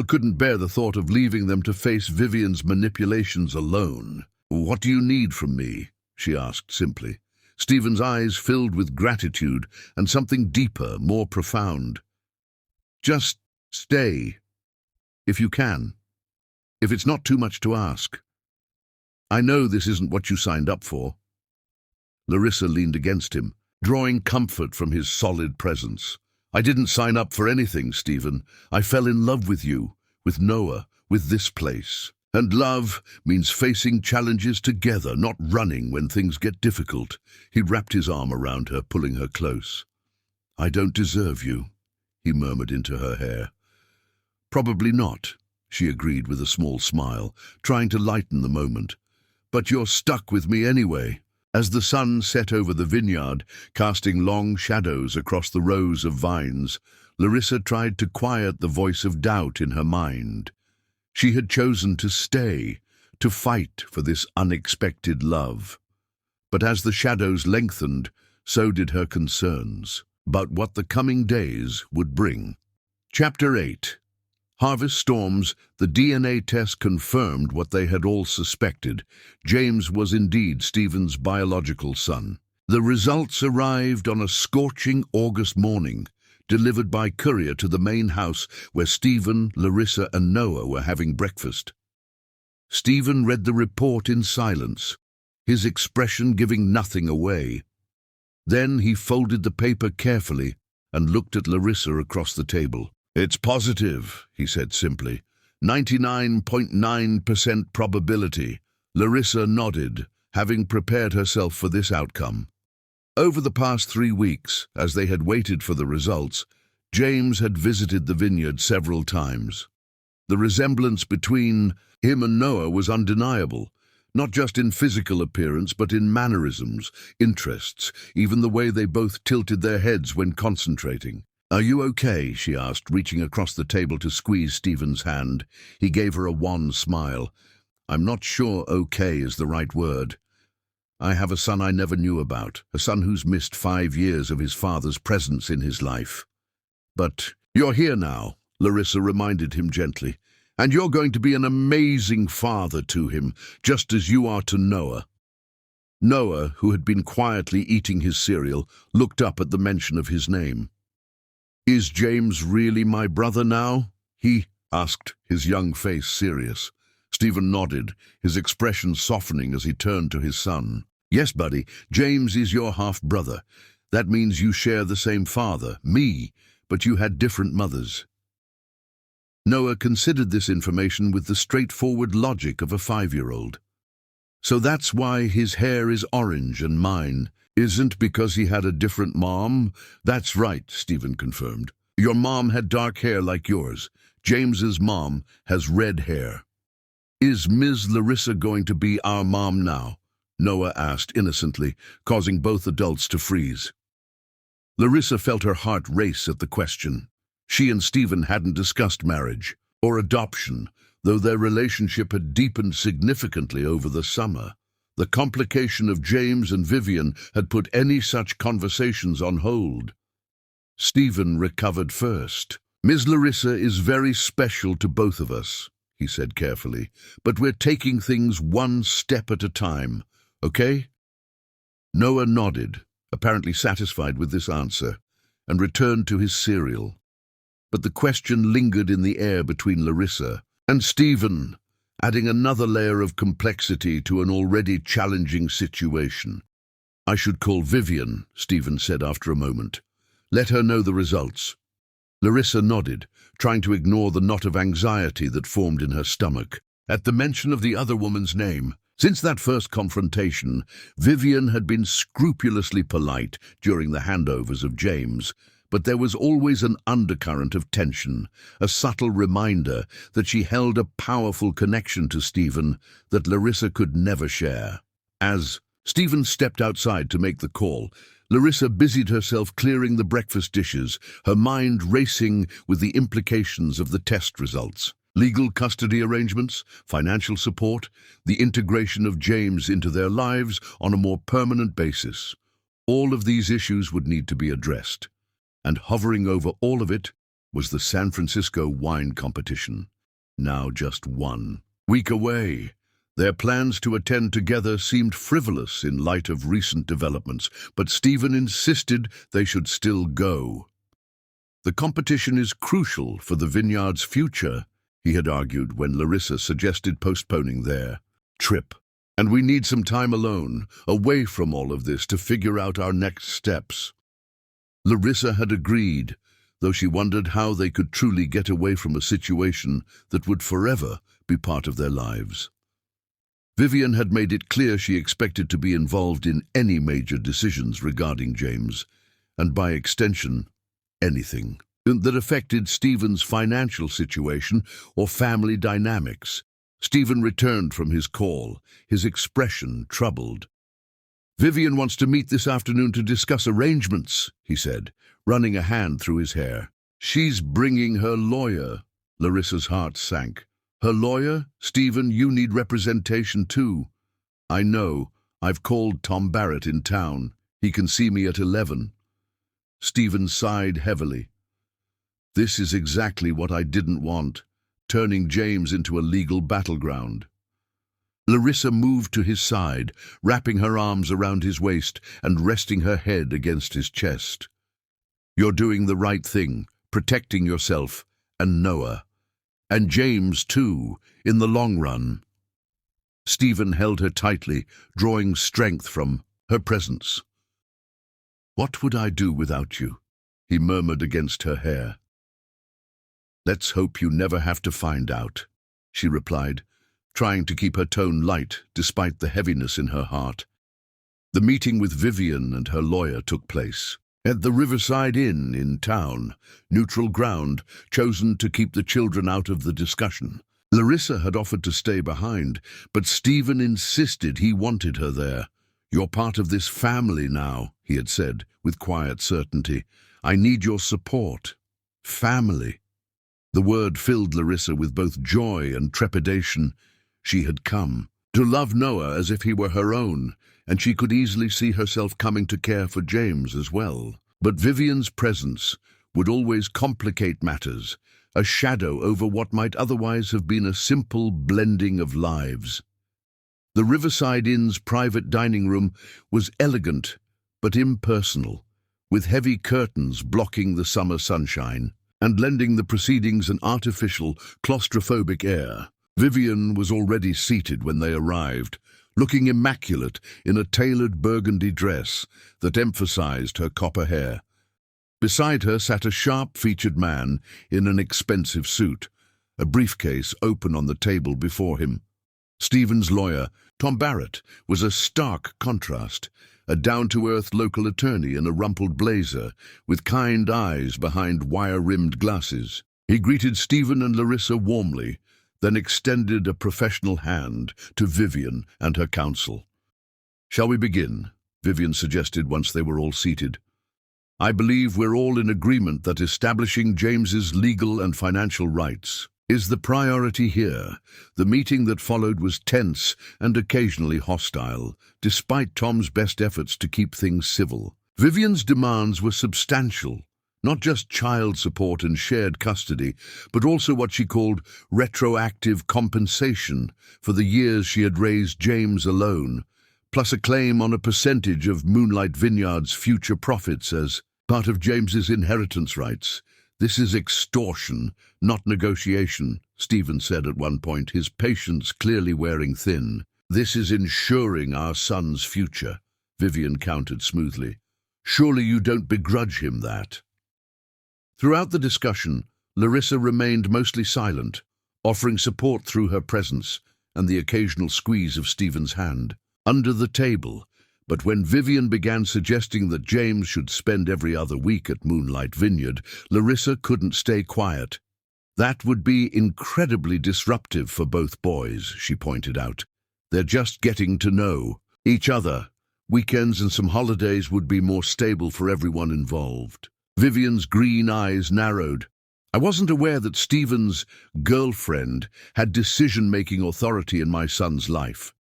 Speaker 1: couldn't bear the thought of leaving them to face Vivian's manipulations alone. What do you need from me? She asked simply. Stephen's eyes filled with gratitude and something deeper, more profound. Just stay, if you can. If it's not too much to ask. I know this isn't what you signed up for. Larissa leaned against him, drawing comfort from his solid presence. I didn't sign up for anything, Stephen. I fell in love with you, with Noah, with this place. And love means facing challenges together, not running when things get difficult. He wrapped his arm around her, pulling her close. I don't deserve you, he murmured into her hair. Probably not, she agreed with a small smile, trying to lighten the moment. But you're stuck with me anyway. As the sun set over the vineyard, casting long shadows across the rows of vines, Larissa tried to quiet the voice of doubt in her mind. She had chosen to stay, to fight for this unexpected love. But as the shadows lengthened, so did her concerns about what the coming days would bring. Chapter 8. Harvest storms. The DNA test confirmed what they had all suspected. James was indeed Stephen's biological son. The results arrived on a scorching August morning, delivered by courier to the main house where Stephen, Larissa and Noah were having breakfast. Stephen read the report in silence, his expression giving nothing away. Then he folded the paper carefully and looked at Larissa across the table. It's positive, he said simply. 99.9% probability. Larissa nodded, having prepared herself for this outcome. Over the past 3 weeks, as they had waited for the results, James had visited the vineyard several times. The resemblance between him and Noah was undeniable, not just in physical appearance but in mannerisms, interests, even the way they both tilted their heads when concentrating. Are you okay? She asked, reaching across the table to squeeze Stephen's hand. He gave her a wan smile. I'm not sure okay is the right word. I have a son I never knew about, a son who's missed 5 years of his father's presence in his life. But you're here now, Larissa reminded him gently, and you're going to be an amazing father to him, just as you are to Noah. Noah, who had been quietly eating his cereal, looked up at the mention of his name. Is James really my brother now? He asked, his young face serious. Stephen nodded, his expression softening as he turned to his son. Yes, buddy, James is your half-brother. That means you share the same father, me, but you had different mothers. Noah considered this information with the straightforward logic of a 5-year-old. So that's why his hair is orange and mine. Isn't because he had a different mom? That's right, Stephen confirmed. Your mom had dark hair like yours. James's mom has red hair. "Is Ms. Larissa going to be our mom now?" Noah asked innocently, causing both adults to freeze. Larissa felt her heart race at the question. She and Stephen hadn't discussed marriage or adoption, though their relationship had deepened significantly over the summer. The complication of James and Vivian had put any such conversations on hold. Stephen recovered first. "Ms. Larissa is very special to both of us," he said carefully, "but we're taking things one step at a time, okay?" Noah nodded, apparently satisfied with this answer, and returned to his cereal. But the question lingered in the air between Larissa and Stephen, adding another layer of complexity to an already challenging situation. "I should call Vivian," Stephen said after a moment. "Let her know the results." Larissa nodded, trying to ignore the knot of anxiety that formed in her stomach at the mention of the other woman's name. Since that first confrontation, Vivian had been scrupulously polite during the handovers of James, but there was always an undercurrent of tension, a subtle reminder that she held a powerful connection to Stephen that Larissa could never share. As Stephen stepped outside to make the call, Larissa busied herself clearing the breakfast dishes, her mind racing with the implications of the test results. Legal custody arrangements, financial support, the integration of James into their lives on a more permanent basis. All of these issues would need to be addressed. And hovering over all of it was the San Francisco wine competition, now just 1 week away. Their plans to attend together seemed frivolous in light of recent developments, but Stephen insisted they should still go. "The competition is crucial for the vineyard's future," he had argued when Larissa suggested postponing their trip. "And we need some time alone, away from all of this, to figure out our next steps." Larissa had agreed, though she wondered how they could truly get away from a situation that would forever be part of their lives. Vivian had made it clear she expected to be involved in any major decisions regarding James, and by extension, anything that affected Stephen's financial situation or family dynamics. Stephen returned from his call, his expression troubled. "Vivian wants to meet this afternoon to discuss arrangements," he said, running a hand through his hair. "She's bringing her lawyer." Larissa's heart sank. "Her lawyer? Stephen, you need representation too." "I know. I've called Tom Barrett in town. He can see me at 11. Stephen sighed heavily. "This is exactly what I didn't want, turning James into a legal battleground." Larissa moved to his side, wrapping her arms around his waist and resting her head against his chest. "You're doing the right thing, protecting yourself and Noah. And James, too, in the long run." Stephen held her tightly, drawing strength from her presence. "What would I do without you?" he murmured against her hair. "Let's hope you never have to find out," she replied, trying to keep her tone light despite the heaviness in her heart. The meeting with Vivian and her lawyer took place at the Riverside Inn in town, neutral ground, chosen to keep the children out of the discussion. Larissa had offered to stay behind, but Stephen insisted he wanted her there. "You're part of this family now," he had said, with quiet certainty. "I need your support." Family. The word filled Larissa with both joy and trepidation. She had come to love Noah as if he were her own, and she could easily see herself coming to care for James as well. But Vivian's presence would always complicate matters, a shadow over what might otherwise have been a simple blending of lives. The Riverside Inn's private dining room was elegant but impersonal, with heavy curtains blocking the summer sunshine and lending the proceedings an artificial, claustrophobic air. Vivian was already seated when they arrived, looking immaculate in a tailored burgundy dress that emphasized her copper hair. Beside her sat a sharp-featured man in an expensive suit, a briefcase open on the table before him. Stephen's lawyer, Tom Barrett, was a stark contrast, a down-to-earth local attorney in a rumpled blazer, with kind eyes behind wire-rimmed glasses. He greeted Stephen and Larissa warmly, then extended a professional hand to Vivian and her counsel. "Shall we begin?" Vivian suggested once they were all seated. "I believe we're all in agreement that establishing James's legal and financial rights is the priority here." The meeting that followed was tense and occasionally hostile, despite Tom's best efforts to keep things civil. Vivian's demands were substantial, not just child support and shared custody, but also what she called retroactive compensation for the years she had raised James alone, plus a claim on a percentage of Moonlight Vineyard's future profits as part of James's inheritance rights. "This is extortion, not negotiation," Stephen said at one point, his patience clearly wearing thin. "This is ensuring our son's future," Vivian countered smoothly. "Surely you don't begrudge him that?" Throughout the discussion, Larissa remained mostly silent, offering support through her presence and the occasional squeeze of Stephen's hand. Under the table, but when Vivian began suggesting that James should spend every other week at Moonlight Vineyard, Larissa couldn't stay quiet. "That would be incredibly disruptive for both boys," she pointed out. "They're just getting to know each other. Weekends and some holidays would be more stable for everyone involved." Vivian's green eyes narrowed. "I wasn't aware that Stephen's girlfriend had decision-making authority in my son's life.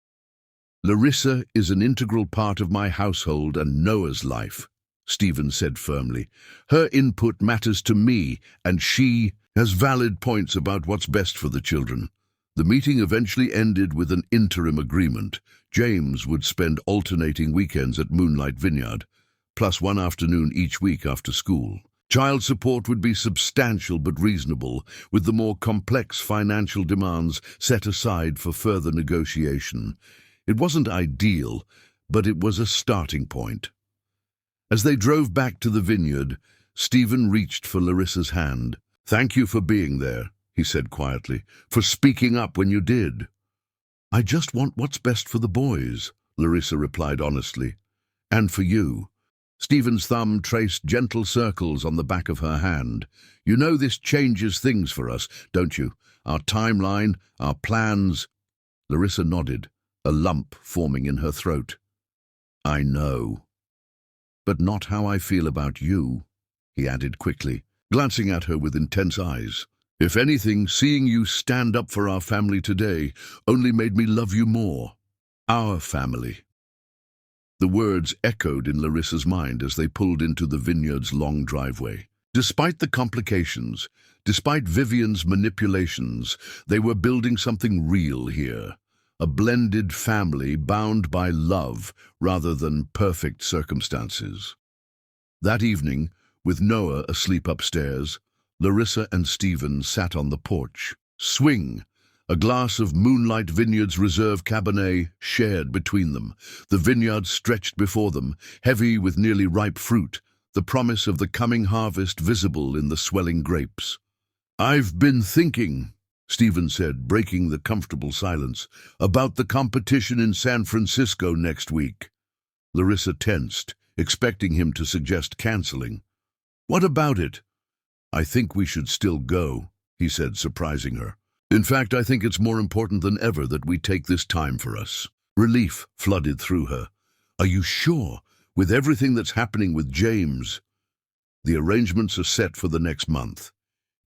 Speaker 1: Larissa is an integral part of my household and Noah's life," Stephen said firmly. "Her input matters to me, and she has valid points about what's best for the children." The meeting eventually ended with an interim agreement. James would spend alternating weekends at Moonlight Vineyard, plus one afternoon each week after school. Child support would be substantial but reasonable, with the more complex financial demands set aside for further negotiation. It wasn't ideal, but it was a starting point. As they drove back to the vineyard, Stephen reached for Larissa's hand. "Thank you for being there," he said quietly, "for speaking up when you did." "I just want what's best for the boys," Larissa replied honestly. "And for you." Stephen's thumb traced gentle circles on the back of her hand. "You know this changes things for us, don't you? Our timeline, our plans." Larissa nodded, a lump forming in her throat. "I know. But not how I feel about you," he added quickly, glancing at her with intense eyes. "If anything, seeing you stand up for our family today only made me love you more. Our family." The words echoed in Larissa's mind as they pulled into the vineyard's long driveway. Despite the complications, despite Vivian's manipulations, they were building something real here. A blended family bound by love rather than perfect circumstances. That evening, with Noah asleep upstairs, Larissa and Stephen sat on the porch. Swing, a glass of Moonlight Vineyard's Reserve Cabernet shared between them. The vineyard stretched before them, heavy with nearly ripe fruit, the promise of the coming harvest visible in the swelling grapes. "I've been thinking," Stephen said, breaking the comfortable silence, "about the competition in San Francisco next week." Larissa tensed, expecting him to suggest canceling. "What about it?" "I think we should still go," he said, surprising her. "In fact, I think it's more important than ever that we take this time for us." Relief flooded through her. "Are you sure? With everything that's happening with James?" "The arrangements are set for the next month.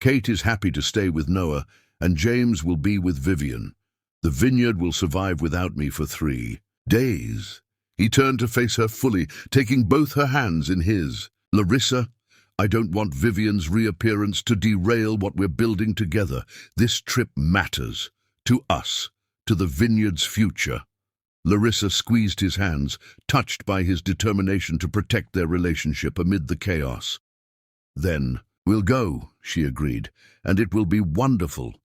Speaker 1: Kate is happy to stay with Noah, and James will be with Vivian. The vineyard will survive without me for 3 days." He turned to face her fully, taking both her hands in his. "Larissa, I don't want Vivian's reappearance to derail what we're building together. This trip matters. To us. To the vineyard's future." Larissa squeezed his hands, touched by his determination to protect their relationship amid the chaos. "Then, we'll go," she agreed, "and it will be wonderful."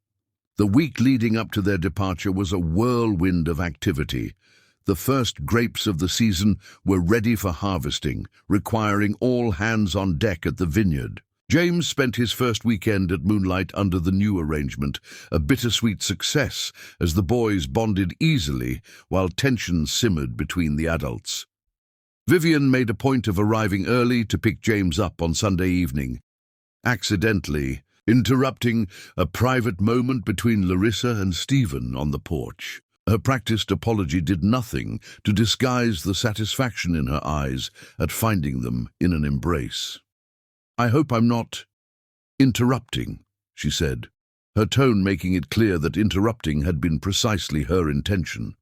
Speaker 1: The week leading up to their departure was a whirlwind of activity. The first grapes of the season were ready for harvesting, requiring all hands on deck at the vineyard. James spent his first weekend at Moonlight under the new arrangement, a bittersweet success as the boys bonded easily while tension simmered between the adults. Vivian made a point of arriving early to pick James up on Sunday evening. Accidentally, interrupting a private moment between Larissa and Stephen on the porch. Her practiced apology did nothing to disguise the satisfaction in her eyes at finding them in an embrace. "I hope I'm not interrupting," she said, her tone making it clear that interrupting had been precisely her intention.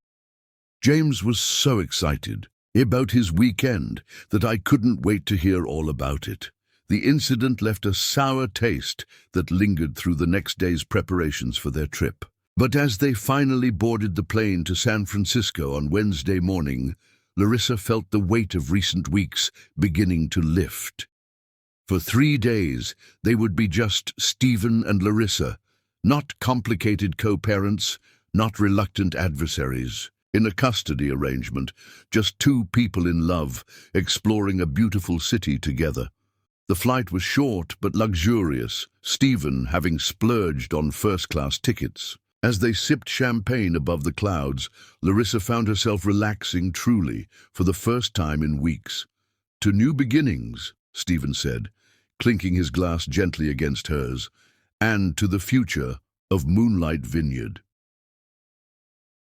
Speaker 1: "James was so excited about his weekend that I couldn't wait to hear all about it. The incident left a sour taste that lingered through the next day's preparations for their trip. But as they finally boarded the plane to San Francisco on Wednesday morning, Larissa felt the weight of recent weeks beginning to lift. For 3 days, they would be just Stephen and Larissa, not complicated co-parents, not reluctant adversaries. In a custody arrangement, just 2 people in love, exploring a beautiful city together. The flight was short but luxurious, Stephen having splurged on first-class tickets. As they sipped champagne above the clouds, Larissa found herself relaxing truly for the first time in weeks. "To new beginnings," Stephen said, clinking his glass gently against hers, "and to the future of Moonlight Vineyard."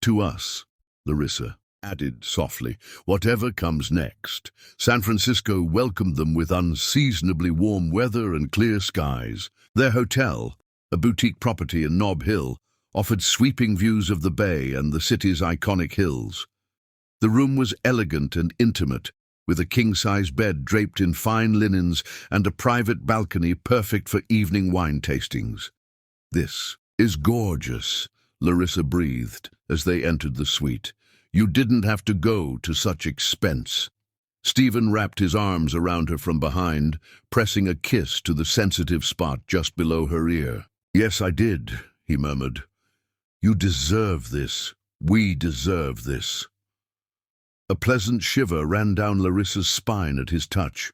Speaker 1: "To us," Larissa added softly, "whatever comes next." San Francisco welcomed them with unseasonably warm weather and clear skies. Their hotel, a boutique property in Nob Hill, offered sweeping views of the bay and the city's iconic hills. The room was elegant and intimate, with a king-size bed draped in fine linens and a private balcony perfect for evening wine tastings. "This is gorgeous," Larissa breathed as they entered the suite. "You didn't have to go to such expense." Stephen wrapped his arms around her from behind, pressing a kiss to the sensitive spot just below her ear. "Yes, I did," he murmured. "You deserve this. We deserve this." A pleasant shiver ran down Larissa's spine at his touch.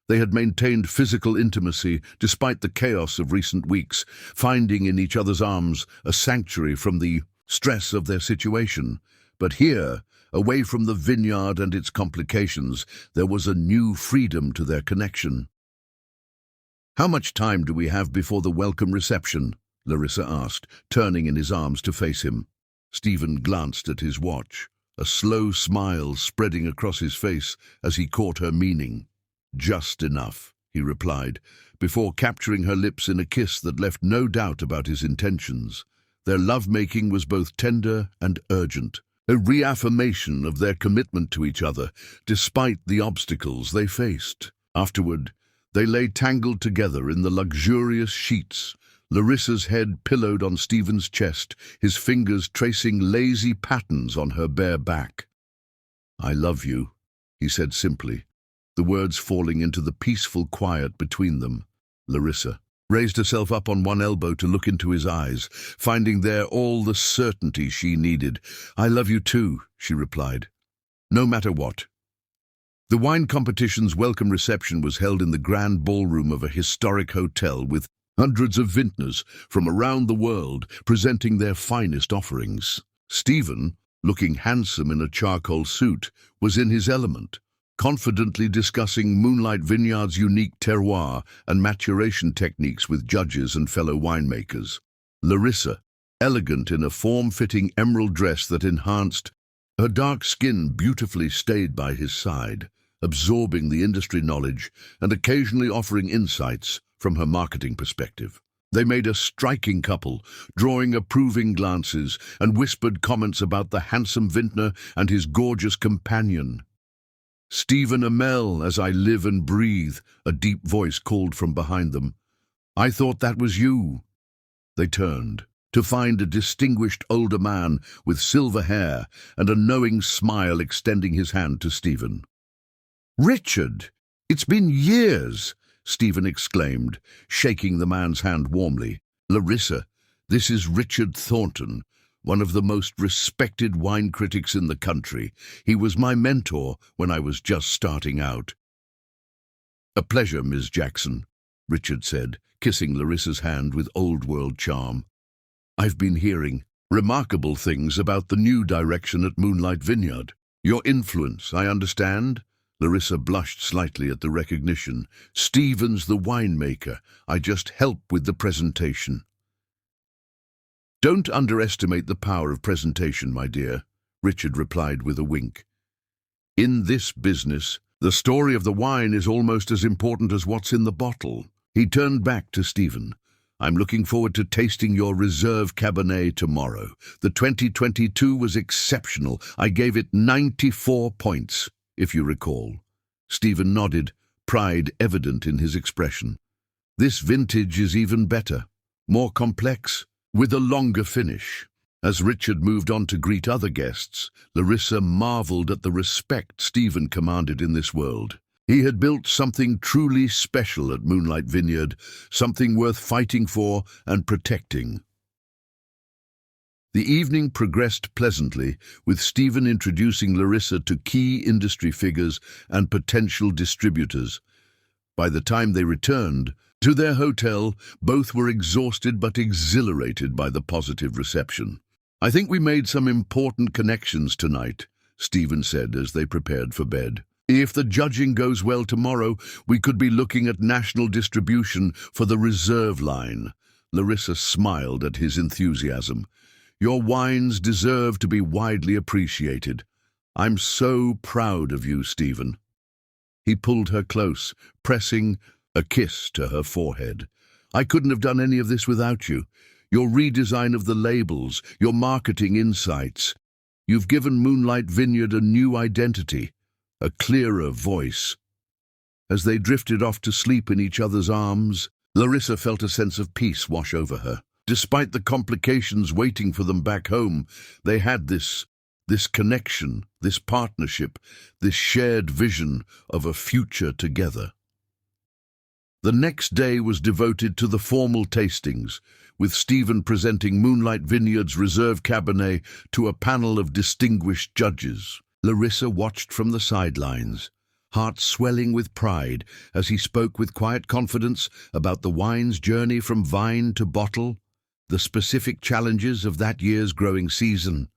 Speaker 1: They had maintained physical intimacy despite the chaos of recent weeks, finding in each other's arms a sanctuary from the stress of their situation. But here, away from the vineyard and its complications, there was a new freedom to their connection. "How much time do we have before the welcome reception?" Larissa asked, turning in his arms to face him. Stephen glanced at his watch, a slow smile spreading across his face as he caught her meaning. "Just enough," he replied, before capturing her lips in a kiss that left no doubt about his intentions. Their lovemaking was both tender and urgent, a reaffirmation of their commitment to each other, despite the obstacles they faced. Afterward, they lay tangled together in the luxurious sheets, Larissa's head pillowed on Stephen's chest, his fingers tracing lazy patterns on her bare back. "I love you," he said simply, the words falling into the peaceful quiet between them. Larissa raised herself up on one elbow to look into his eyes, finding there all the certainty she needed. "I love you too," she replied. "No matter what." The wine competition's welcome reception was held in the grand ballroom of a historic hotel with hundreds of vintners from around the world presenting their finest offerings. Stephen, looking handsome in a charcoal suit, was in his element, confidently discussing Moonlight Vineyard's unique terroir and maturation techniques with judges and fellow winemakers. Larissa, elegant in a form-fitting emerald dress that enhanced her dark skin, beautifully stayed by his side, absorbing the industry knowledge and occasionally offering insights from her marketing perspective. They made a striking couple, drawing approving glances and whispered comments about the handsome vintner and his gorgeous companion. "Stephen Amell, as I live and breathe," a deep voice called from behind them. "I thought that was you." They turned to find a distinguished older man with silver hair and a knowing smile extending his hand to Stephen. "Richard, it's been years," Stephen exclaimed, shaking the man's hand warmly. "Larissa, this is Richard Thornton, one of the most respected wine critics in the country. He was my mentor when I was just starting out." "A pleasure, Ms. Jackson," Richard said, kissing Larissa's hand with old-world charm. "I've been hearing remarkable things about the new direction at Moonlight Vineyard. Your influence, I understand?" Larissa blushed slightly at the recognition. "Stephen's the winemaker. I just help with the presentation." "Don't underestimate the power of presentation, my dear," Richard replied with a wink. "In this business, the story of the wine is almost as important as what's in the bottle." He turned back to Stephen. "I'm looking forward to tasting your Reserve Cabernet tomorrow. The 2022 was exceptional. I gave it 94 points, if you recall." Stephen nodded, pride evident in his expression. "This vintage is even better, more complex, with a longer finish." As Richard moved on to greet other guests, Larissa marveled at the respect Stephen commanded in this world. He had built something truly special at Moonlight Vineyard, something worth fighting for and protecting. The evening progressed pleasantly, with Stephen introducing Larissa to key industry figures and potential distributors. By the time they returned to their hotel, both were exhausted but exhilarated by the positive reception. "I think we made some important connections tonight," Stephen said as they prepared for bed. "If the judging goes well tomorrow, we could be looking at national distribution for the Reserve line." Larissa smiled at his enthusiasm. "Your wines deserve to be widely appreciated. I'm so proud of you, Stephen." He pulled her close, pressing a kiss to her forehead. "I couldn't have done any of this without you. Your redesign of the labels, your marketing insights. You've given Moonlight Vineyard a new identity, a clearer voice." As they drifted off to sleep in each other's arms, Larissa felt a sense of peace wash over her. Despite the complications waiting for them back home, they had this connection, this partnership, this shared vision of a future together. The next day was devoted to the formal tastings, with Stephen presenting Moonlight Vineyard's Reserve Cabernet to a panel of distinguished judges. Larissa watched from the sidelines, heart swelling with pride as he spoke with quiet confidence about the wine's journey from vine to bottle, the specific challenges of that year's growing season,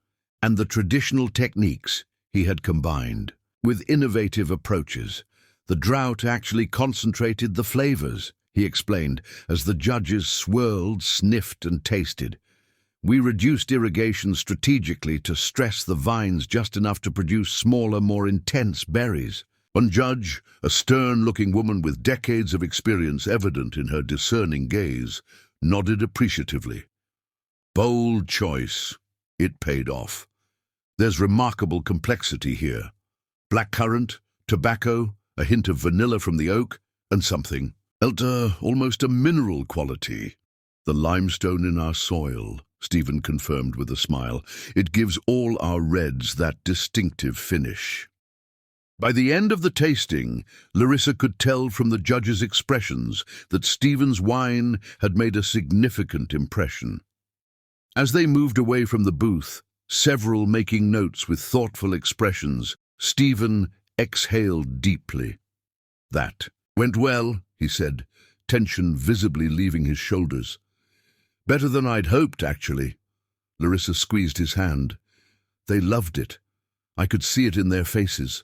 Speaker 1: and the traditional techniques he had combined. With innovative approaches, the drought actually concentrated the flavors, he explained, as the judges swirled, sniffed, and tasted. "We reduced irrigation strategically to stress the vines just enough to produce smaller, more intense berries." One judge, a stern-looking woman with decades of experience evident in her discerning gaze, nodded appreciatively. "Bold choice. It paid off. There's remarkable complexity here. Blackcurrant, tobacco, a hint of vanilla from the oak, and something felt almost a mineral quality. The limestone in our soil," Stephen confirmed with a smile. "It gives all our reds that distinctive finish." By the end of the tasting, Larissa could tell from the judges' expressions that Stephen's wine had made a significant impression. As they moved away from the booth, several making notes with thoughtful expressions, Stephen exhaled deeply. "That went well," he said, tension visibly leaving his shoulders. "Better than I'd hoped, actually." Larissa squeezed his hand. They loved it. I could see it in their faces.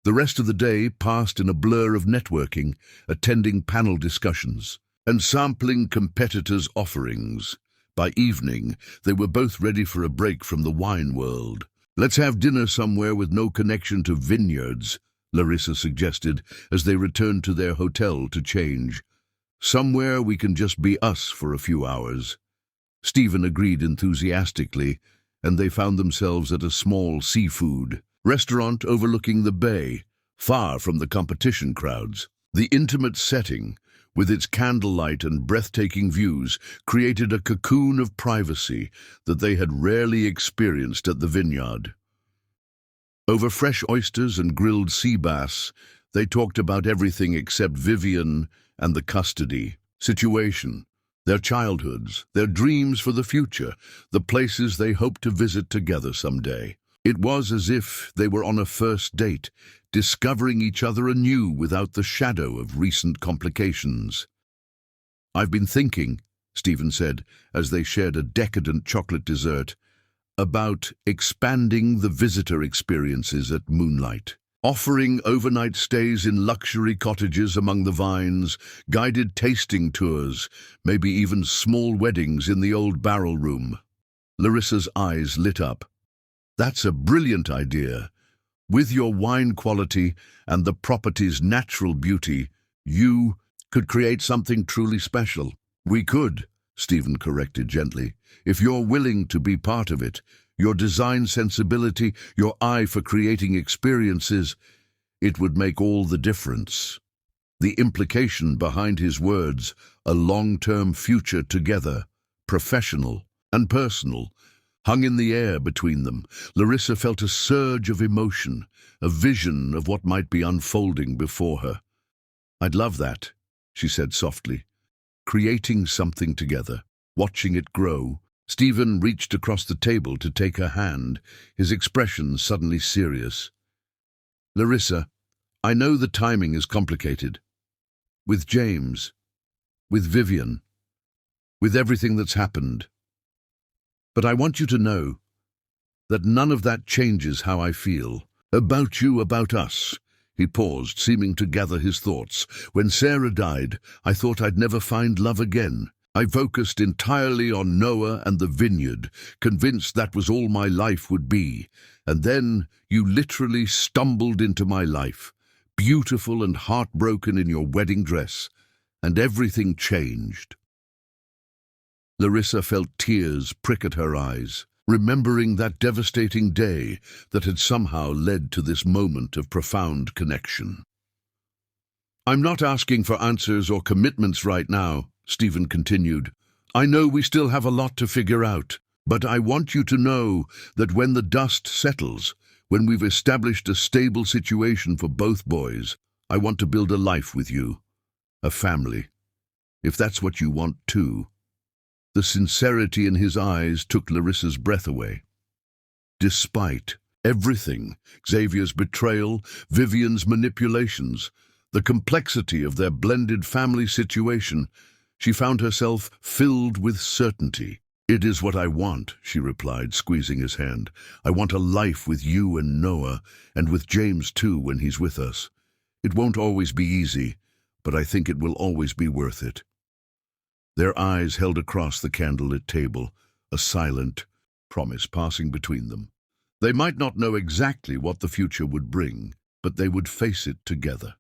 Speaker 1: The rest of the day passed in a blur of networking, attending panel discussions, and sampling competitors' offerings. By evening, they were both ready for a break from the wine world. "Let's have dinner somewhere with no connection to vineyards," Larissa suggested as they returned to their hotel to change. "Somewhere we can just be us for a few hours." Stephen agreed enthusiastically, and they found themselves at a small seafood restaurant overlooking the bay, far from the competition crowds. The intimate setting, with its candlelight and breathtaking views, created a cocoon of privacy that they had rarely experienced at the vineyard. Over fresh oysters and grilled sea bass, they talked about everything except Vivian and the custody situation, their childhoods, their dreams for the future, the places they hoped to visit together someday. It was as if they were on a first date, discovering each other anew without the shadow of recent complications. "I've been thinking," Stephen said, as they shared a decadent chocolate dessert, "about expanding the visitor experiences at Moonlight. offering overnight stays in luxury cottages among the vines, guided tasting tours, maybe even small weddings in the old barrel room. Larissa's eyes lit up. That's a brilliant idea. With your wine quality and the property's natural beauty, you could create something truly special. We could, Stephen corrected gently, if you're willing to be part of it. Your design sensibility, your eye for creating experiences, it would make all the difference. The implication behind his words, a long-term future together, professional and personal, hung in the air between them. Larissa felt a surge of emotion, a vision of what might be unfolding before her. "I'd love that," she said softly. Creating something together, watching it grow. Stephen reached across the table to take her hand, his expression suddenly serious. "Larissa, I know the timing is complicated. With James, with Vivian, with everything that's happened. But I want you to know that none of that changes how I feel. About you, about us." He paused, seeming to gather his thoughts. "When Sarah died, I thought I'd never find love again. I focused entirely on Noah and the vineyard, convinced that was all my life would be. And then you literally stumbled into my life, beautiful and heartbroken in your wedding dress, and everything changed." Larissa felt tears prick at her eyes, remembering that devastating day that had somehow led to this moment of profound connection. "I'm not asking for answers or commitments right now," Stephen continued. "I know we still have a lot to figure out, but I want you to know that when the dust settles, when we've established a stable situation for both boys, I want to build a life with you, a family, if that's what you want too." The sincerity in his eyes took Larissa's breath away. Despite everything, Xavier's betrayal, Vivian's manipulations, the complexity of their blended family situation, she found herself filled with certainty. "It is what I want," she replied, squeezing his hand. "I want a life with you and Noah, and with James too when he's with us. It won't always be easy, but I think it will always be worth it." Their eyes held across the candlelit table, a silent promise passing between them. They might not know exactly what the future would bring, but they would face it together.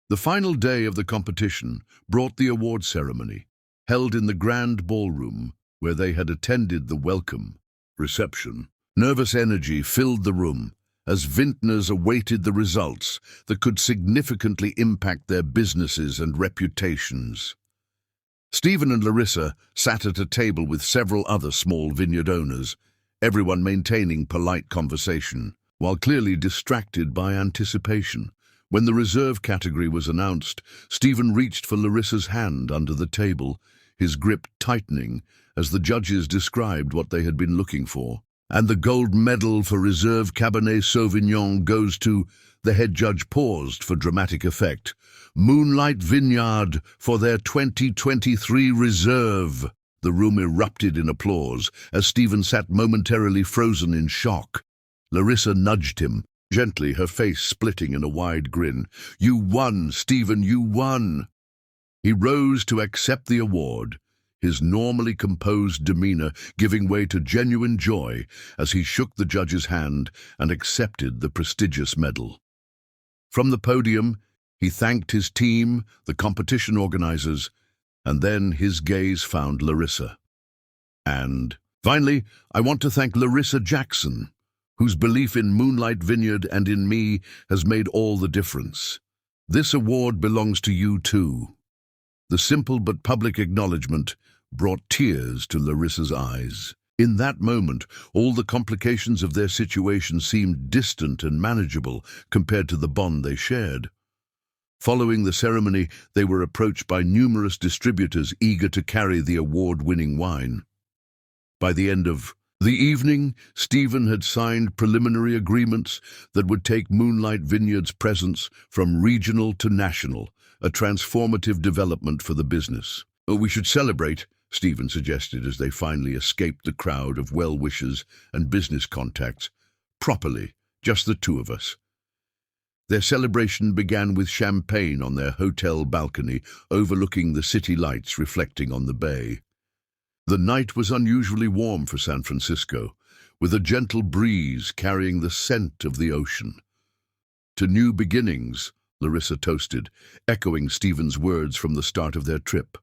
Speaker 1: The final day of the competition brought the award ceremony, held in the grand ballroom where they had attended the welcome reception. Nervous energy filled the room as vintners awaited the results that could significantly impact their businesses and reputations. Stephen and Larissa sat at a table with several other small vineyard owners, everyone maintaining polite conversation, while clearly distracted by anticipation. When the reserve category was announced, Stephen reached for Larissa's hand under the table, his grip tightening as the judges described what they had been looking for. "And the gold medal for Reserve Cabernet Sauvignon goes to," the head judge paused for dramatic effect, "Moonlight Vineyard for their 2023 Reserve." The room erupted in applause as Stephen sat momentarily frozen in shock. Larissa nudged him, gently, her face splitting in a wide grin. "You won, Stephen, you won." He rose to accept the award, his normally composed demeanor giving way to genuine joy as he shook the judge's hand and accepted the prestigious medal. From the podium, he thanked his team, the competition organizers, and then his gaze found Larissa. "And finally, I want to thank Larissa Jackson, whose belief in Moonlight Vineyard and in me has made all the difference. This award belongs to you too." The simple but public acknowledgement brought tears to Larissa's eyes. In that moment, all the complications of their situation seemed distant and manageable compared to the bond they shared. Following the ceremony, they were approached by numerous distributors eager to carry the award-winning wine. By the end of the evening, Stephen had signed preliminary agreements that would take Moonlight Vineyard's presence from regional to national, a transformative development for the business. "We should celebrate," Stephen suggested as they finally escaped the crowd of well-wishers and business contacts. "Properly," just the two of us. Their celebration began with champagne on their hotel balcony, overlooking the city lights reflecting on the bay. The night was unusually warm for San Francisco, with a gentle breeze carrying the scent of the ocean. "To new beginnings," Larissa toasted, echoing Stephen's words from the start of their trip.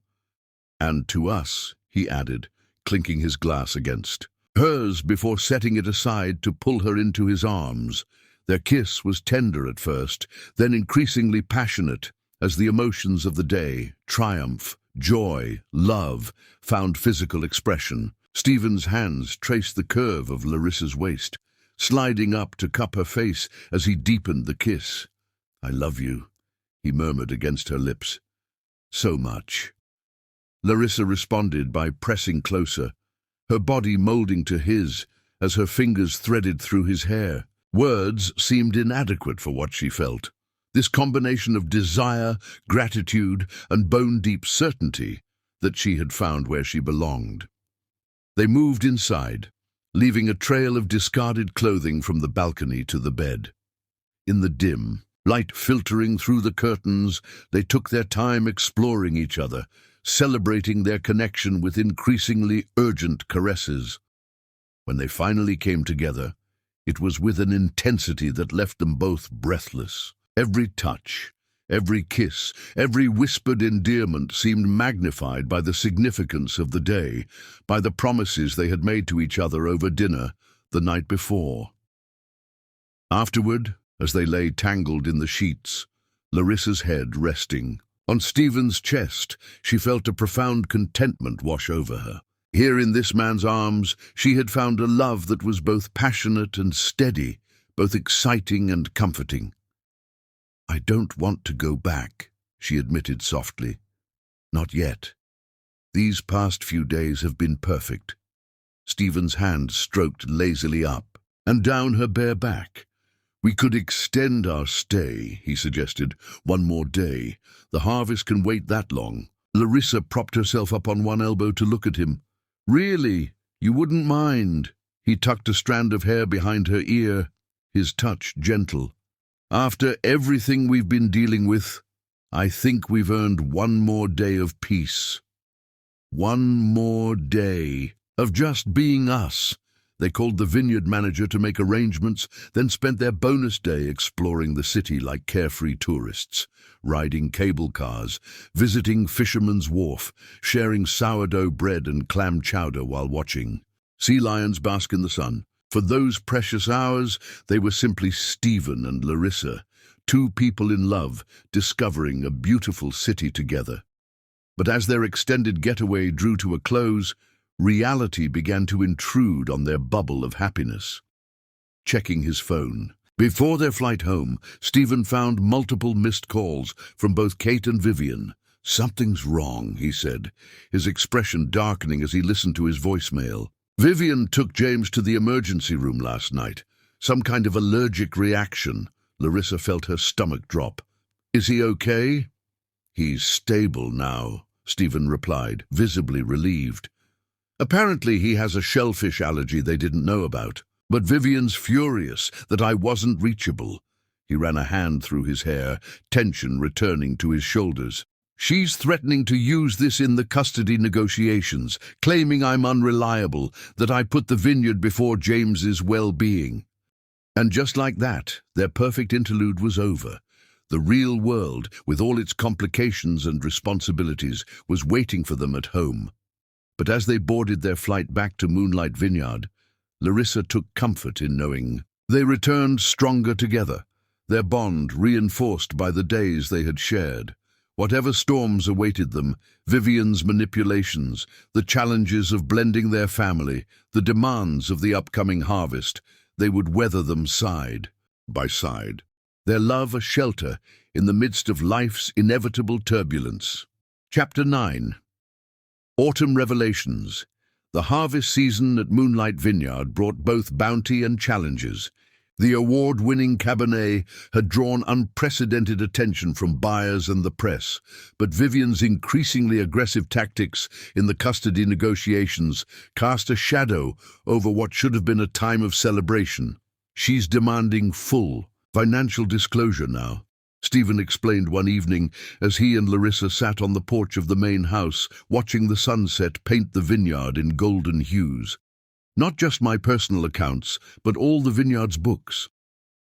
Speaker 1: "And to us," he added, clinking his glass against hers before setting it aside to pull her into his arms. Their kiss was tender at first, then increasingly passionate as the emotions of the day, triumph, joy, love, found physical expression. Stephen's hands traced the curve of Larissa's waist, sliding up to cup her face as he deepened the kiss. "I love you," he murmured against her lips. "So much." Larissa responded by pressing closer, her body molding to his as her fingers threaded through his hair. Words seemed inadequate for what she felt. This combination of desire, gratitude, and bone-deep certainty that she had found where she belonged. They moved inside, leaving a trail of discarded clothing from the balcony to the bed. In the dim, light filtering through the curtains, they took their time exploring each other, celebrating their connection with increasingly urgent caresses. When they finally came together, it was with an intensity that left them both breathless. Every touch, every kiss, every whispered endearment seemed magnified by the significance of the day, by the promises they had made to each other over dinner the night before. Afterward, as they lay tangled in the sheets, Larissa's head resting on Stephen's chest, she felt a profound contentment wash over her. Here in this man's arms, she had found a love that was both passionate and steady, both exciting and comforting. "I don't want to go back," she admitted softly. "Not yet. These past few days have been perfect." Stephen's hand stroked lazily up and down her bare back. "We could extend our stay," he suggested. "One more day. The harvest can wait that long." Larissa propped herself up on one elbow to look at him. "Really? You wouldn't mind?" He tucked a strand of hair behind her ear, his touch gentle. "After everything we've been dealing with, I think we've earned one more day of peace. One more day of just being us." They called the vineyard manager to make arrangements, then spent their bonus day exploring the city like carefree tourists, riding cable cars, visiting Fisherman's Wharf, sharing sourdough bread and clam chowder while watching sea lions bask in the sun. For those precious hours, they were simply Stephen and Larissa, two people in love, discovering a beautiful city together. But as their extended getaway drew to a close, reality began to intrude on their bubble of happiness. Checking his phone. Before their flight home, Stephen found multiple missed calls from both Kate and Vivian. "Something's wrong," he said, his expression darkening as he listened to his voicemail. "Vivian took James to the emergency room last night. Some kind of allergic reaction." Larissa felt her stomach drop. "Is he okay?" "He's stable now," Stephen replied, visibly relieved. "Apparently he has a shellfish allergy they didn't know about. But Vivian's furious that I wasn't reachable." He ran a hand through his hair, tension returning to his shoulders. "She's threatening to use this in the custody negotiations, claiming I'm unreliable, that I put the vineyard before James's well-being." And just like that, their perfect interlude was over. The real world, with all its complications and responsibilities, was waiting for them at home. But as they boarded their flight back to Moonlight Vineyard, Larissa took comfort in knowing they returned stronger together, their bond reinforced by the days they had shared. Whatever storms awaited them, Vivian's manipulations, the challenges of blending their family, the demands of the upcoming harvest, they would weather them side by side. Their love a shelter in the midst of life's inevitable turbulence. Chapter 9. Autumn Revelations. The harvest season at Moonlight Vineyard brought both bounty and challenges. The award-winning Cabernet had drawn unprecedented attention from buyers and the press, but Vivian's increasingly aggressive tactics in the custody negotiations cast a shadow over what should have been a time of celebration. She's demanding full financial disclosure now, Stephen explained one evening as he and Larissa sat on the porch of the main house, watching the sunset paint the vineyard in golden hues. Not just my personal accounts, but all the vineyard's books.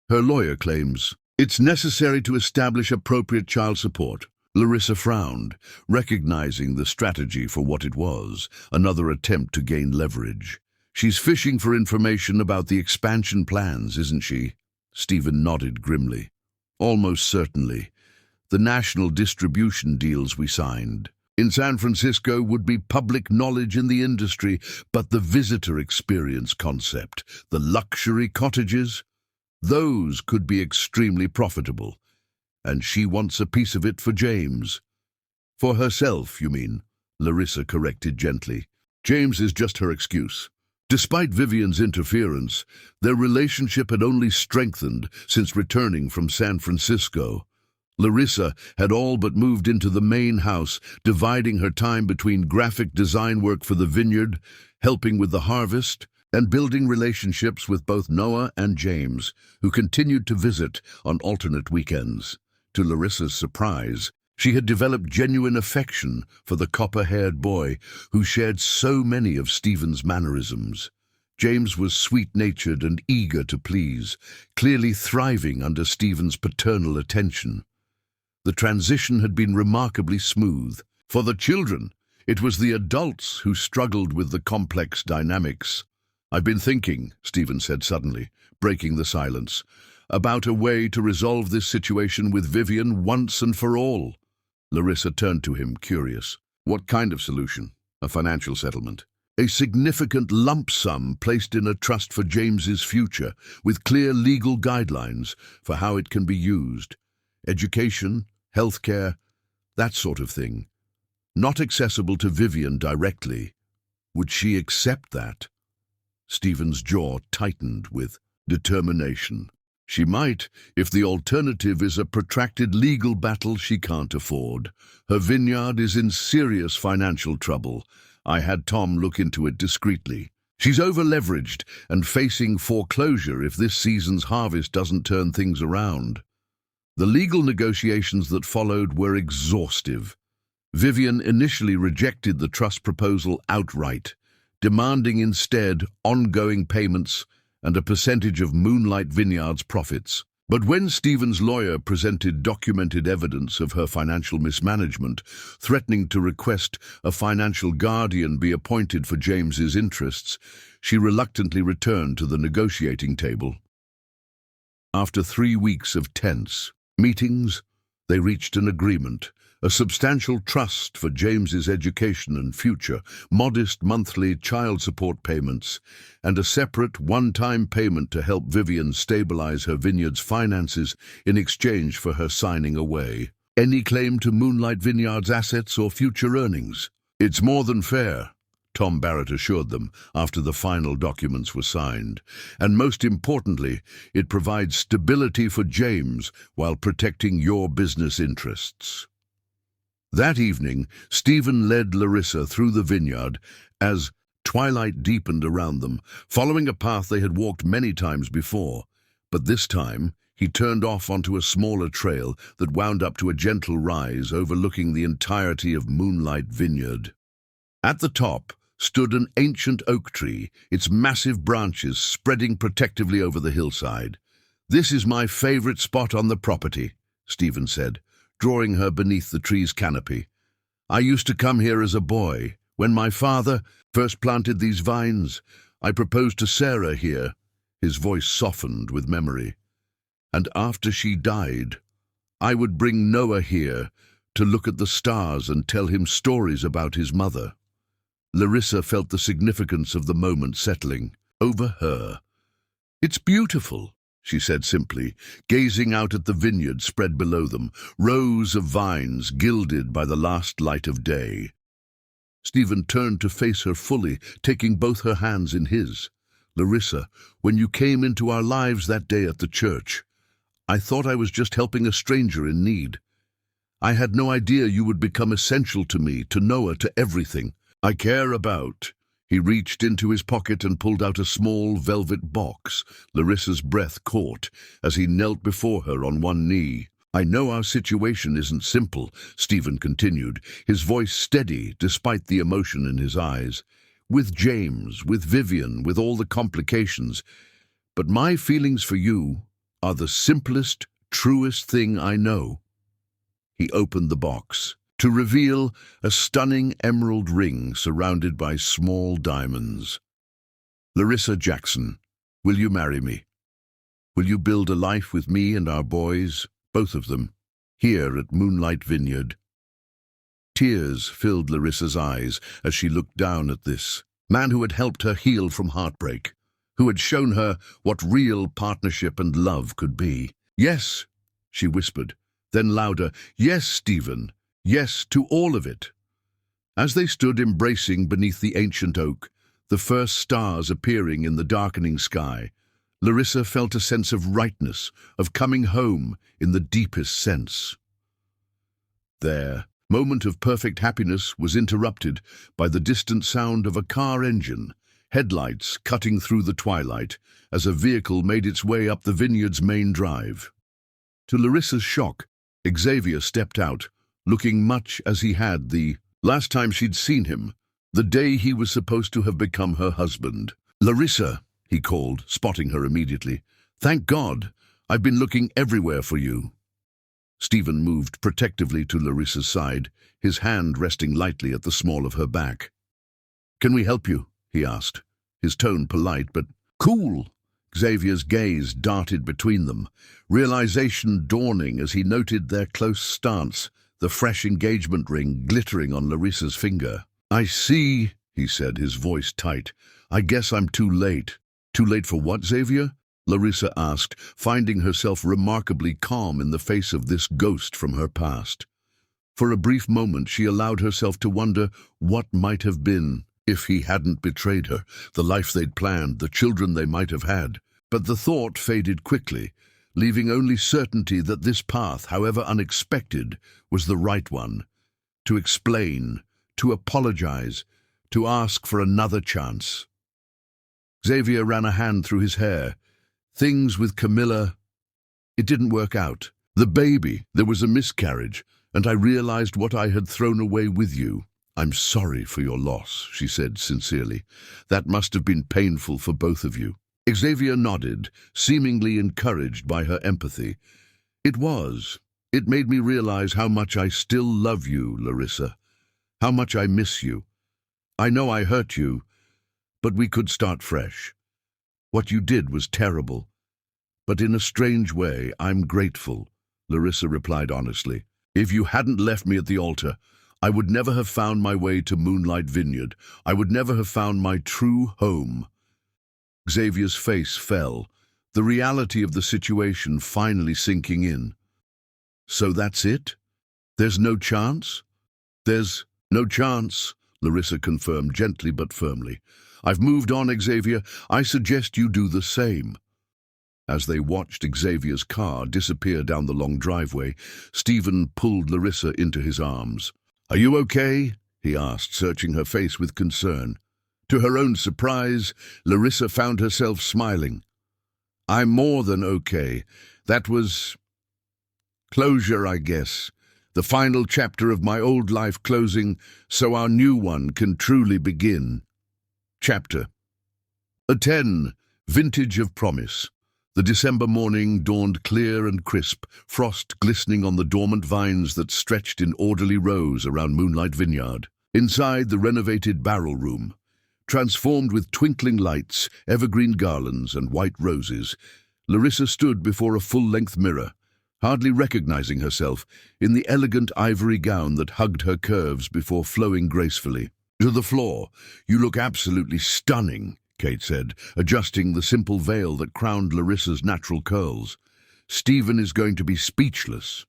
Speaker 1: Her lawyer claims it's necessary to establish appropriate child support. Larissa frowned, recognizing the strategy for what it was, another attempt to gain leverage. She's fishing for information about the expansion plans, isn't she? Stephen nodded grimly. Almost certainly. The national distribution deals we signed in San Francisco would be public knowledge in the industry, but the visitor experience concept, the luxury cottages, those could be extremely profitable. And she wants a piece of it for James. For herself, you mean? Larissa corrected gently. James is just her excuse. Despite Vivian's interference, their relationship had only strengthened since returning from San Francisco. Larissa had all but moved into the main house, dividing her time between graphic design work for the vineyard, helping with the harvest, and building relationships with both Noah and James, who continued to visit on alternate weekends. To Larissa's surprise, she had developed genuine affection for the copper-haired boy who shared so many of Stephen's mannerisms. James was sweet-natured and eager to please, clearly thriving under Stephen's paternal attention. The transition had been remarkably smooth. For the children, it was the adults who struggled with the complex dynamics. I've been thinking, Stephen said suddenly, breaking the silence, about a way to resolve this situation with Vivian once and for all. Larissa turned to him, curious. What kind of solution? A financial settlement? A significant lump sum placed in a trust for James's future, with clear legal guidelines for how it can be used. Education, healthcare, that sort of thing. Not accessible to Vivian directly. Would she accept that? Stephen's jaw tightened with determination. She might, if the alternative is a protracted legal battle she can't afford. Her vineyard is in serious financial trouble. I had Tom look into it discreetly. She's over-leveraged and facing foreclosure if this season's harvest doesn't turn things around. The legal negotiations that followed were exhaustive. Vivian initially rejected the trust proposal outright, demanding instead ongoing payments and a percentage of Moonlight Vineyard's profits. But when Stephen's lawyer presented documented evidence of her financial mismanagement, threatening to request a financial guardian be appointed for James's interests, she reluctantly returned to the negotiating table. After 3 weeks of tense meetings, they reached an agreement. A substantial trust for James's education and future, modest monthly child support payments, and a separate one-time payment to help Vivian stabilize her vineyard's finances in exchange for her signing away any claim to Moonlight Vineyard's assets or future earnings. It's more than fair, Tom Barrett assured them after the final documents were signed. And most importantly, it provides stability for James while protecting your business interests. That evening, Stephen led Larissa through the vineyard as twilight deepened around them, following a path they had walked many times before. But this time, he turned off onto a smaller trail that wound up to a gentle rise overlooking the entirety of Moonlight Vineyard. At the top stood an ancient oak tree, its massive branches spreading protectively over the hillside. "This is my favorite spot on the property," Stephen said, drawing her beneath the tree's canopy. "I used to come here as a boy. When my father first planted these vines, I proposed to Sarah here." His voice softened with memory. "And after she died, I would bring Noah here to look at the stars and tell him stories about his mother." Larissa felt the significance of the moment settling over her. "It's beautiful," she said simply, gazing out at the vineyard spread below them, rows of vines gilded by the last light of day. Stephen turned to face her fully, taking both her hands in his. "Larissa, when you came into our lives that day at the church, I thought I was just helping a stranger in need. I had no idea you would become essential to me, to Noah, to everything I care about." He reached into his pocket and pulled out a small velvet box. Larissa's breath caught as he knelt before her on one knee. "I know our situation isn't simple," Stephen continued, his voice steady despite the emotion in his eyes. "With James, with Vivian, with all the complications. But my feelings for you are the simplest, truest thing I know." He opened the box to reveal a stunning emerald ring surrounded by small diamonds. "Larissa Jackson, will you marry me? Will you build a life with me and our boys, both of them, here at Moonlight Vineyard?" Tears filled Larissa's eyes as she looked down at this man who had helped her heal from heartbreak, who had shown her what real partnership and love could be. "Yes," she whispered, then louder, "Yes, Stephen. Yes, to all of it." As they stood embracing beneath the ancient oak, the first stars appearing in the darkening sky, Larissa felt a sense of rightness, of coming home in the deepest sense. Their moment of perfect happiness was interrupted by the distant sound of a car engine, headlights cutting through the twilight as a vehicle made its way up the vineyard's main drive. To Larissa's shock, Xavier stepped out, looking much as he had the last time she'd seen him, the day he was supposed to have become her husband. "Larissa," he called, spotting her immediately. "Thank God, I've been looking everywhere for you." Stephen moved protectively to Larissa's side, his hand resting lightly at the small of her back. "Can we help you?" he asked, his tone polite but cool. Xavier's gaze darted between them, realization dawning as he noted their close stance, the fresh engagement ring glittering on Larissa's finger. "I see," he said, his voice tight. "I guess I'm too late." "Too late for what, Xavier?" Larissa asked, finding herself remarkably calm in the face of this ghost from her past. For a brief moment she allowed herself to wonder what might have been if he hadn't betrayed her, the life they'd planned, the children they might have had. But the thought faded quickly, leaving only certainty that this path, however unexpected, was the right one. To explain, to apologize, to ask for another chance. Xavier ran a hand through his hair. "Things with Camilla, it didn't work out. The baby, there was a miscarriage, and I realized what I had thrown away with you. I'm sorry for your loss," she said sincerely. "That must have been painful for both of you." Xavier nodded, seemingly encouraged by her empathy. "It was. It made me realize how much I still love you, Larissa. How much I miss you. I know I hurt you, but we could start fresh. What you did was terrible. But in a strange way, I'm grateful," Larissa replied honestly. "If you hadn't left me at the altar, I would never have found my way to Moonlight Vineyard. I would never have found my true home." Xavier's face fell, the reality of the situation finally sinking in. "So that's it? There's no chance?" "There's no chance," Larissa confirmed gently but firmly. "I've moved on, Xavier. I suggest you do the same." As they watched Xavier's car disappear down the long driveway, Stephen pulled Larissa into his arms. "Are you okay?" he asked, searching her face with concern. To her own surprise, Larissa found herself smiling. "I'm more than okay. That was closure, I guess. The final chapter of my old life closing, so our new one can truly begin." Chapter 10. Vintage of Promise. The December morning dawned clear and crisp, frost glistening on the dormant vines that stretched in orderly rows around Moonlight Vineyard. Inside the renovated barrel room, transformed with twinkling lights, evergreen garlands, and white roses, Larissa stood before a full-length mirror, hardly recognizing herself in the elegant ivory gown that hugged her curves before flowing gracefully. "To the floor, you look absolutely stunning," Kate said, adjusting the simple veil that crowned Larissa's natural curls. "Stephen is going to be speechless."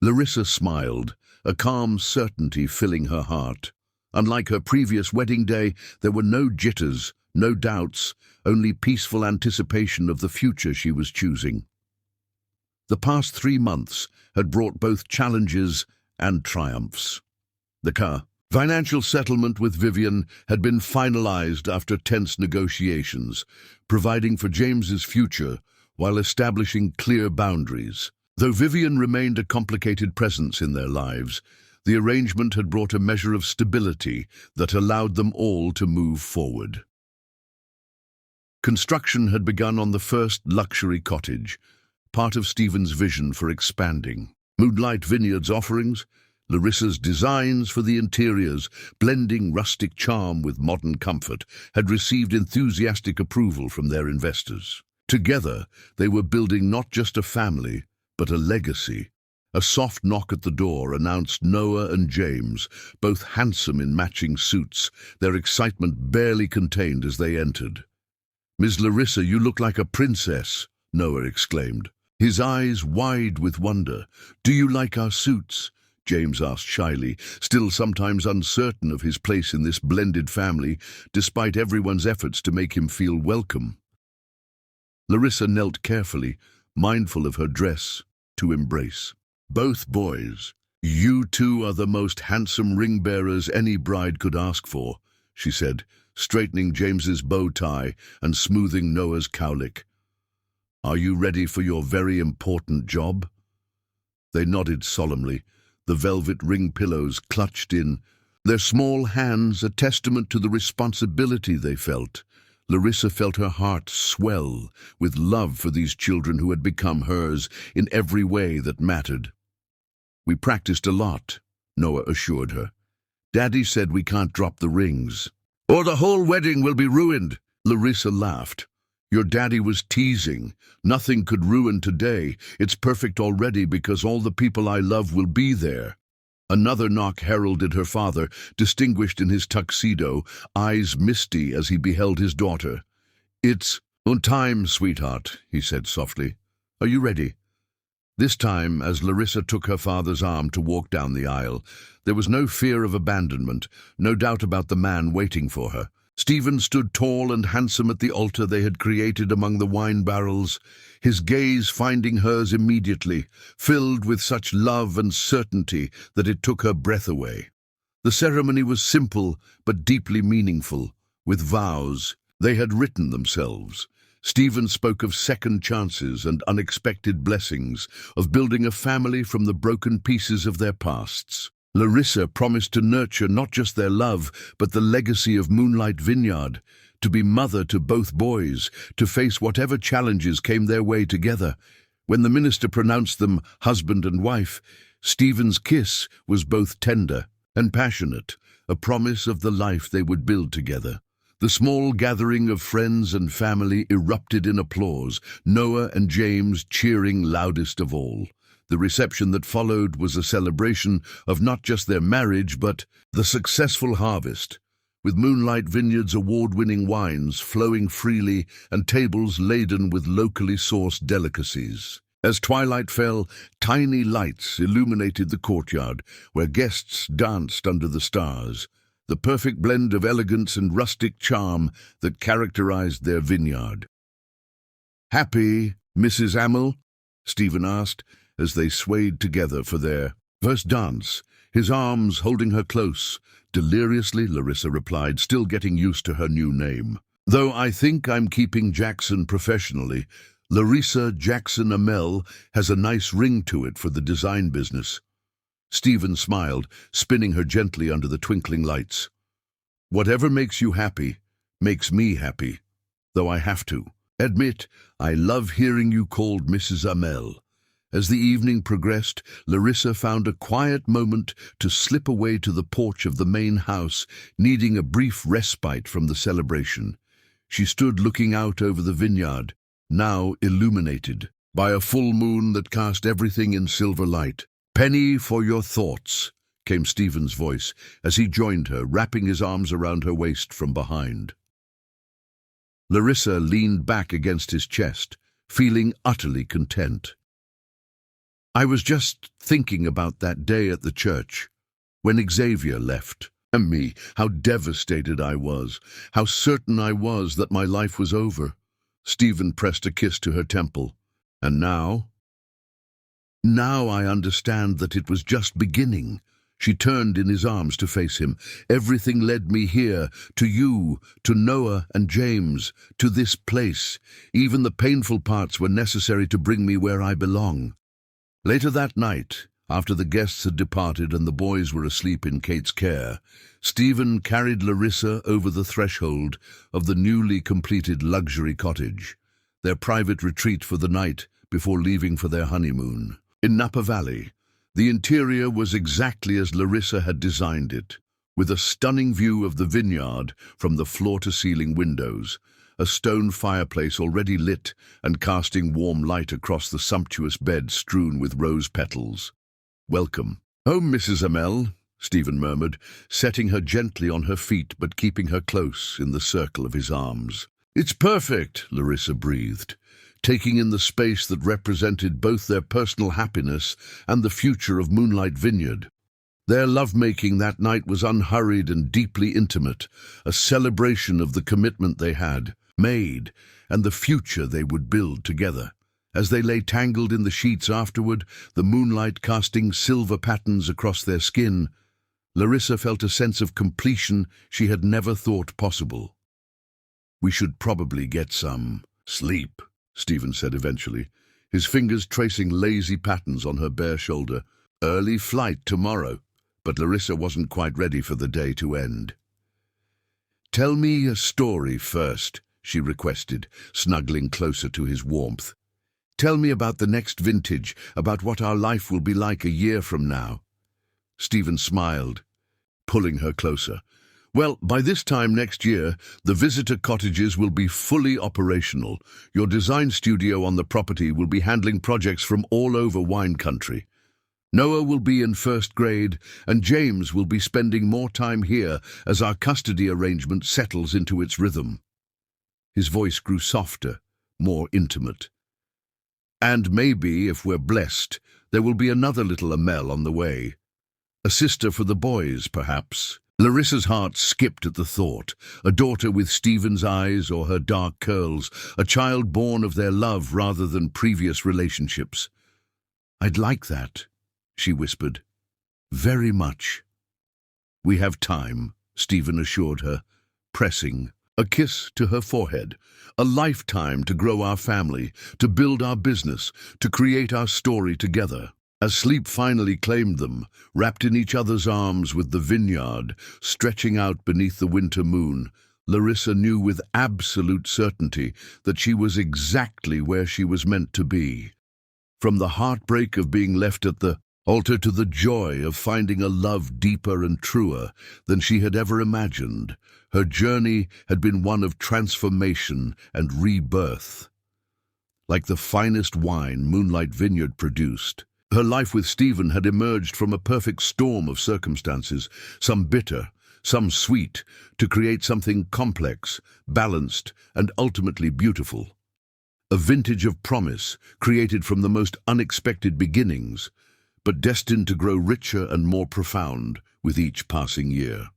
Speaker 1: Larissa smiled, a calm certainty filling her heart. Unlike her previous wedding day, there were no jitters, no doubts, only peaceful anticipation of the future she was choosing. The past 3 months had brought both challenges and triumphs. The car, Financial settlement with Vivian had been finalized after tense negotiations, providing for James's future while establishing clear boundaries. Though Vivian remained a complicated presence in their lives, the arrangement had brought a measure of stability that allowed them all to move forward. Construction had begun on the first luxury cottage, part of Stephen's vision for expanding. Moonlight Vineyard's offerings, Larissa's designs for the interiors, blending rustic charm with modern comfort, had received enthusiastic approval from their investors. Together, they were building not just a family, but a legacy. A soft knock at the door announced Noah and James, both handsome in matching suits, their excitement barely contained as they entered. "Miss Larissa, you look like a princess," Noah exclaimed, his eyes wide with wonder. "Do you like our suits?" James asked shyly, still sometimes uncertain of his place in this blended family, despite everyone's efforts to make him feel welcome. Larissa knelt carefully, mindful of her dress, to embrace. "Both boys, you two are the most handsome ring-bearers any bride could ask for," she said, straightening James's bow tie and smoothing Noah's cowlick. "Are you ready for your very important job?" They nodded solemnly, the velvet ring pillows clutched in, their small hands a testament to the responsibility they felt. Larissa felt her heart swell with love for these children who had become hers in every way that mattered. "We practiced a lot," Noah assured her. "Daddy said we can't drop the rings, or the whole wedding will be ruined." Larissa laughed. "Your daddy was teasing. Nothing could ruin today. It's perfect already because all the people I love will be there." Another knock heralded her father, distinguished in his tuxedo, eyes misty as he beheld his daughter. "It's on time, sweetheart," he said softly. "Are you ready?" This time, as Larissa took her father's arm to walk down the aisle, there was no fear of abandonment, no doubt about the man waiting for her. Stephen stood tall and handsome at the altar they had created among the wine barrels, his gaze finding hers immediately, filled with such love and certainty that it took her breath away. The ceremony was simple but deeply meaningful, with vows they had written themselves. Stephen spoke of second chances and unexpected blessings, of building a family from the broken pieces of their pasts. Larissa promised to nurture not just their love, but the legacy of Moonlight Vineyard, to be mother to both boys, to face whatever challenges came their way together. When the minister pronounced them husband and wife, Stephen's kiss was both tender and passionate, a promise of the life they would build together. The small gathering of friends and family erupted in applause, Noah and James cheering loudest of all. The reception that followed was a celebration of not just their marriage, but the successful harvest, with Moonlight Vineyard's award-winning wines flowing freely and tables laden with locally sourced delicacies. As twilight fell, tiny lights illuminated the courtyard, where guests danced under the stars, the perfect blend of elegance and rustic charm that characterized their vineyard. "Happy, Mrs. Amel?" Stephen asked, as they swayed together for their first dance, his arms holding her close. "Deliriously," Larissa replied, still getting used to her new name. "Though I think I'm keeping Jackson professionally. Larissa Jackson Amel has a nice ring to it for the design business." Stephen smiled, spinning her gently under the twinkling lights. "Whatever makes you happy makes me happy, though I have to admit I love hearing you called Mrs. Amel." As the evening progressed, Larissa found a quiet moment to slip away to the porch of the main house, needing a brief respite from the celebration. She stood looking out over the vineyard, now illuminated by a full moon that cast everything in silver light. "Penny for your thoughts," came Stephen's voice as he joined her, wrapping his arms around her waist from behind. Larissa leaned back against his chest, feeling utterly content. "I was just thinking about that day at the church, when Xavier left, and me, how devastated I was, how certain I was that my life was over." Stephen pressed a kiss to her temple. "And now?" "Now I understand that it was just beginning," She turned in his arms to face him. "Everything led me here, to you, to Noah and James, to this place. Even the painful parts were necessary to bring me where I belong." Later that night, after the guests had departed and the boys were asleep in Kate's care, Stephen carried Larissa over the threshold of the newly completed luxury cottage, their private retreat for the night before leaving for their honeymoon. In Napa Valley, the interior was exactly as Larissa had designed it, with a stunning view of the vineyard from the floor-to-ceiling windows, a stone fireplace already lit and casting warm light across the sumptuous bed strewn with rose petals. "Welcome home, Mrs. Amell," Stephen murmured, setting her gently on her feet but keeping her close in the circle of his arms. "It's perfect," Larissa breathed, taking in the space that represented both their personal happiness and the future of Moonlight Vineyard. Their lovemaking that night was unhurried and deeply intimate, a celebration of the commitment they had made and the future they would build together. As they lay tangled in the sheets afterward, the moonlight casting silver patterns across their skin, Larissa felt a sense of completion she had never thought possible. "We should probably get some sleep," Stephen said eventually, his fingers tracing lazy patterns on her bare shoulder. "Early flight tomorrow," but Larissa wasn't quite ready for the day to end. "Tell me a story first," she requested, snuggling closer to his warmth. "Tell me about the next vintage, about what our life will be like a year from now." Stephen smiled, pulling her closer. "Well, by this time next year, the visitor cottages will be fully operational. Your design studio on the property will be handling projects from all over wine country. Noah will be in first grade, and James will be spending more time here as our custody arrangement settles into its rhythm." His voice grew softer, more intimate. "And maybe, if we're blessed, there will be another little Amell on the way. A sister for the boys, perhaps." Larissa's heart skipped at the thought. A daughter with Stephen's eyes or her dark curls, a child born of their love rather than previous relationships. "I'd like that," she whispered. "Very much." "We have time," Stephen assured her, pressing a kiss to her forehead. "A lifetime to grow our family, to build our business, to create our story together." As sleep finally claimed them, wrapped in each other's arms with the vineyard stretching out beneath the winter moon, Larissa knew with absolute certainty that she was exactly where she was meant to be. From the heartbreak of being left at the altar to the joy of finding a love deeper and truer than she had ever imagined, her journey had been one of transformation and rebirth. Like the finest wine Moonlight Vineyard produced, her life with Stephen had emerged from a perfect storm of circumstances, some bitter, some sweet, to create something complex, balanced, and ultimately beautiful. A vintage of promise, created from the most unexpected beginnings, but destined to grow richer and more profound with each passing year.